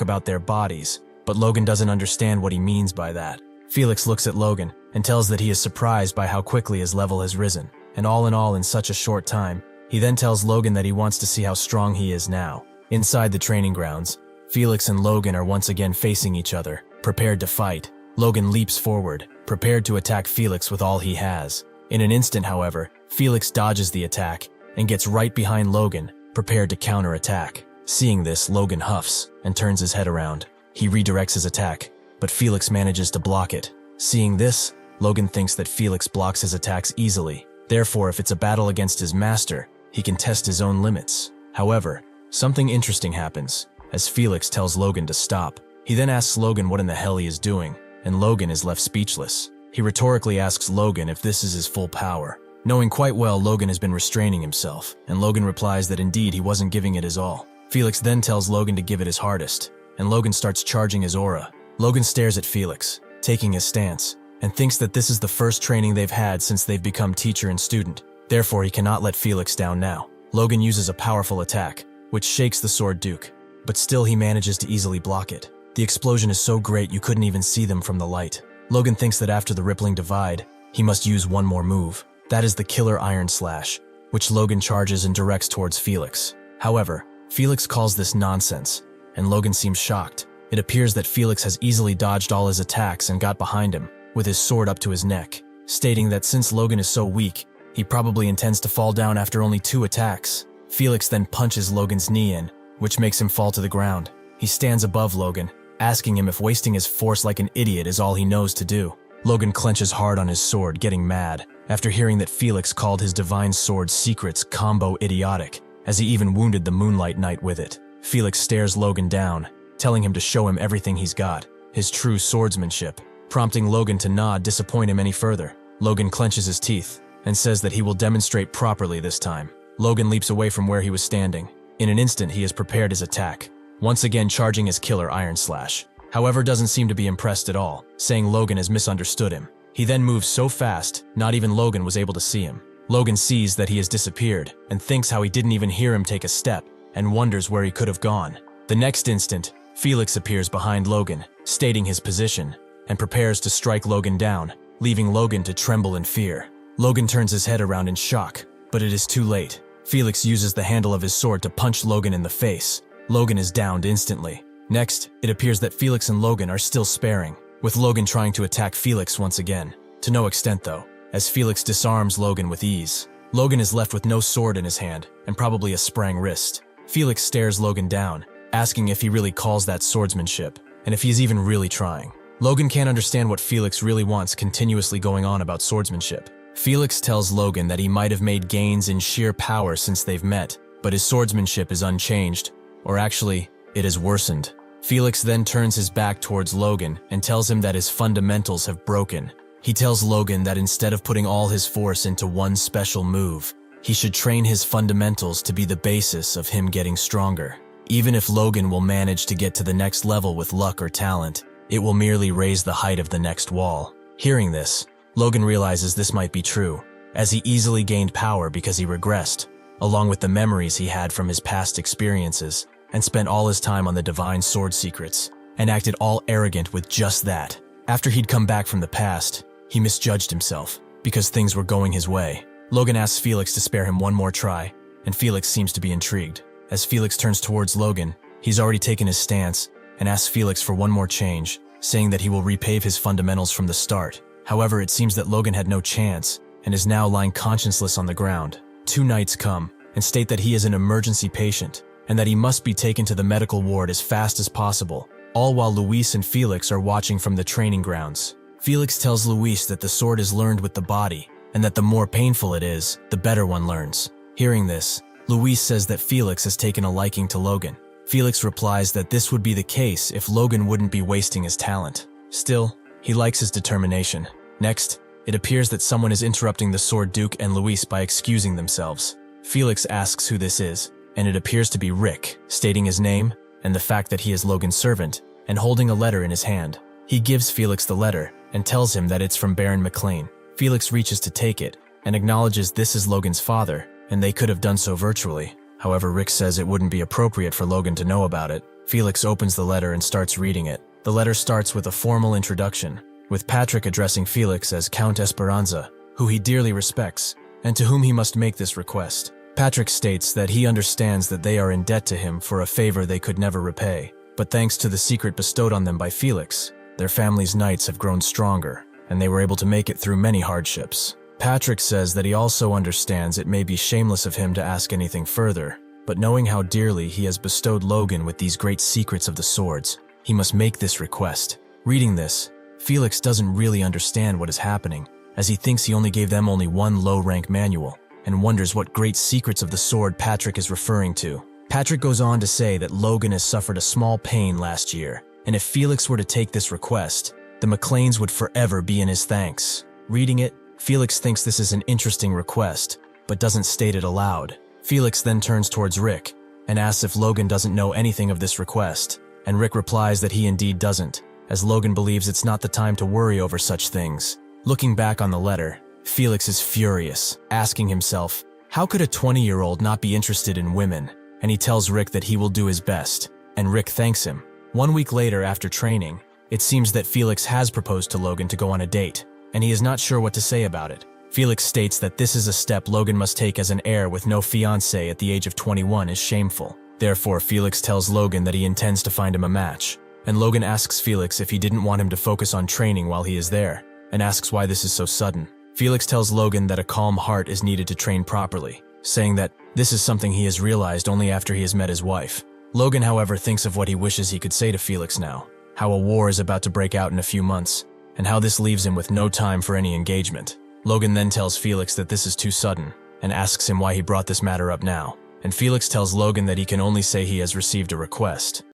about their bodies, but Logan doesn't understand what he means by that. Felix looks at Logan and tells that he is surprised by how quickly his level has risen, and all in such a short time. He then tells Logan that he wants to see how strong he is now. Inside the training grounds, Felix and Logan are once again facing each other, prepared to fight. Logan leaps forward, prepared to attack Felix with all he has. In an instant, however, Felix dodges the attack and gets right behind Logan, prepared to counterattack. Seeing this, Logan huffs and turns his head around. He redirects his attack, but Felix manages to block it. Seeing this, Logan thinks that Felix blocks his attacks easily. Therefore, if it's a battle against his master, he can test his own limits. However, something interesting happens, as Felix tells Logan to stop. He then asks Logan what in the hell he is doing, and Logan is left speechless. He rhetorically asks Logan if this is his full power. Knowing quite well Logan has been restraining himself, and Logan replies that indeed he wasn't giving it his all. Felix then tells Logan to give it his hardest, and Logan starts charging his aura. Logan stares at Felix, taking his stance, and thinks that this is the first training they've had since they've become teacher and student. Therefore, he cannot let Felix down now. Logan uses a powerful attack, which shakes the Sword Duke, but still he manages to easily block it. The explosion is so great you couldn't even see them from the light. Logan thinks that after the rippling divide, he must use one more move. That is the Killer Iron Slash, which Logan charges and directs towards Felix. However, Felix calls this nonsense, and Logan seems shocked. It appears that Felix has easily dodged all his attacks and got behind him, with his sword up to his neck, stating that since Logan is so weak, he probably intends to fall down after only 2 attacks. Felix then punches Logan's knee in, which makes him fall to the ground. He stands above Logan, asking him if wasting his force like an idiot is all he knows to do. Logan clenches hard on his sword, getting mad, after hearing that Felix called his divine sword's secrets combo idiotic, as he even wounded the Moonlight Knight with it. Felix stares Logan down, telling him to show him everything he's got, his true swordsmanship, prompting Logan to not disappoint him any further. Logan clenches his teeth and says that he will demonstrate properly this time. Logan leaps away from where he was standing. In an instant, he has prepared his attack, once again charging his Killer Iron Slash. However, doesn't seem to be impressed at all, saying Logan has misunderstood him. He then moves so fast, not even Logan was able to see him. Logan sees that he has disappeared and thinks how he didn't even hear him take a step and wonders where he could have gone. The next instant, Felix appears behind Logan, stating his position, and prepares to strike Logan down, leaving Logan to tremble in fear. Logan turns his head around in shock, but it is too late. Felix uses the handle of his sword to punch Logan in the face. Logan is downed instantly. Next, it appears that Felix and Logan are still sparring, with Logan trying to attack Felix once again. To no extent though, as Felix disarms Logan with ease. Logan is left with no sword in his hand, and probably a sprang wrist. Felix stares Logan down, asking if he really calls that swordsmanship, and if he is even really trying. Logan can't understand what Felix really wants continuously going on about swordsmanship. Felix tells Logan that he might have made gains in sheer power since they've met, but his swordsmanship is unchanged, or actually, it has worsened. Felix then turns his back towards Logan and tells him that his fundamentals have broken. He tells Logan that instead of putting all his force into one special move, he should train his fundamentals to be the basis of him getting stronger. Even if Logan will manage to get to the next level with luck or talent, it will merely raise the height of the next wall. Hearing this, Logan realizes this might be true, as he easily gained power because he regressed, along with the memories he had from his past experiences, and spent all his time on the divine sword secrets, and acted all arrogant with just that. After he'd come back from the past, he misjudged himself, because things were going his way. Logan asks Felix to spare him one more try, and Felix seems to be intrigued. As Felix turns towards Logan, he's already taken his stance, and asks Felix for one more change, saying that he will repave his fundamentals from the start. However, it seems that Logan had no chance, and is now lying conscienceless on the ground. 2 knights come, and state that he is an emergency patient and that he must be taken to the medical ward as fast as possible, all while Luis and Felix are watching from the training grounds. Felix tells Luis that the sword is learned with the body and that the more painful it is, the better one learns. Hearing this, Luis says that Felix has taken a liking to Logan. Felix replies that this would be the case if Logan wouldn't be wasting his talent. Still, he likes his determination. Next, it appears that someone is interrupting the Sword Duke and Luis by excusing themselves. Felix asks who this is, and it appears to be Rick, stating his name and the fact that he is Logan's servant, and holding a letter in his hand. He gives Felix the letter and tells him that it's from Baron McLain. Felix reaches to take it and acknowledges this is Logan's father, and they could have done so virtually. However, Rick says it wouldn't be appropriate for Logan to know about it. Felix opens the letter and starts reading it. The letter starts with a formal introduction, with Patrick addressing Felix as Count Esperanza, who he dearly respects, and to whom he must make this request. Patrick states that he understands that they are in debt to him for a favor they could never repay, but thanks to the secret bestowed on them by Felix, their family's knights have grown stronger, and they were able to make it through many hardships. Patrick says that he also understands it may be shameless of him to ask anything further, but knowing how dearly he has bestowed Logan with these great secrets of the swords, he must make this request. Reading this, Felix doesn't really understand what is happening, as he thinks he only gave them one low-rank manual, and wonders what great secrets of the sword Patrick is referring to. Patrick goes on to say that Logan has suffered a small pain last year, and if Felix were to take this request, the McLains would forever be in his thanks. Reading it, Felix thinks this is an interesting request, but doesn't state it aloud. Felix then turns towards Rick and asks if Logan doesn't know anything of this request, and Rick replies that he indeed doesn't, as Logan believes it's not the time to worry over such things. Looking back on the letter, Felix is furious, asking himself, how could a 20-year-old not be interested in women? And he tells Rick that he will do his best, and Rick thanks him. 1 week later, after training, it seems that Felix has proposed to Logan to go on a date, and he is not sure what to say about it. Felix states that this is a step Logan must take as an heir with no fiancé at the age of 21 is shameful. Therefore, Felix tells Logan that he intends to find him a match, and Logan asks Felix if he didn't want him to focus on training while he is there, and asks why this is so sudden. Felix tells Logan that a calm heart is needed to train properly, saying that this is something he has realized only after he has met his wife. Logan, however, thinks of what he wishes he could say to Felix now, how a war is about to break out in a few months, and how this leaves him with no time for any engagement. Logan then tells Felix that this is too sudden, and asks him why he brought this matter up now, and Felix tells Logan that he can only say he has received a request.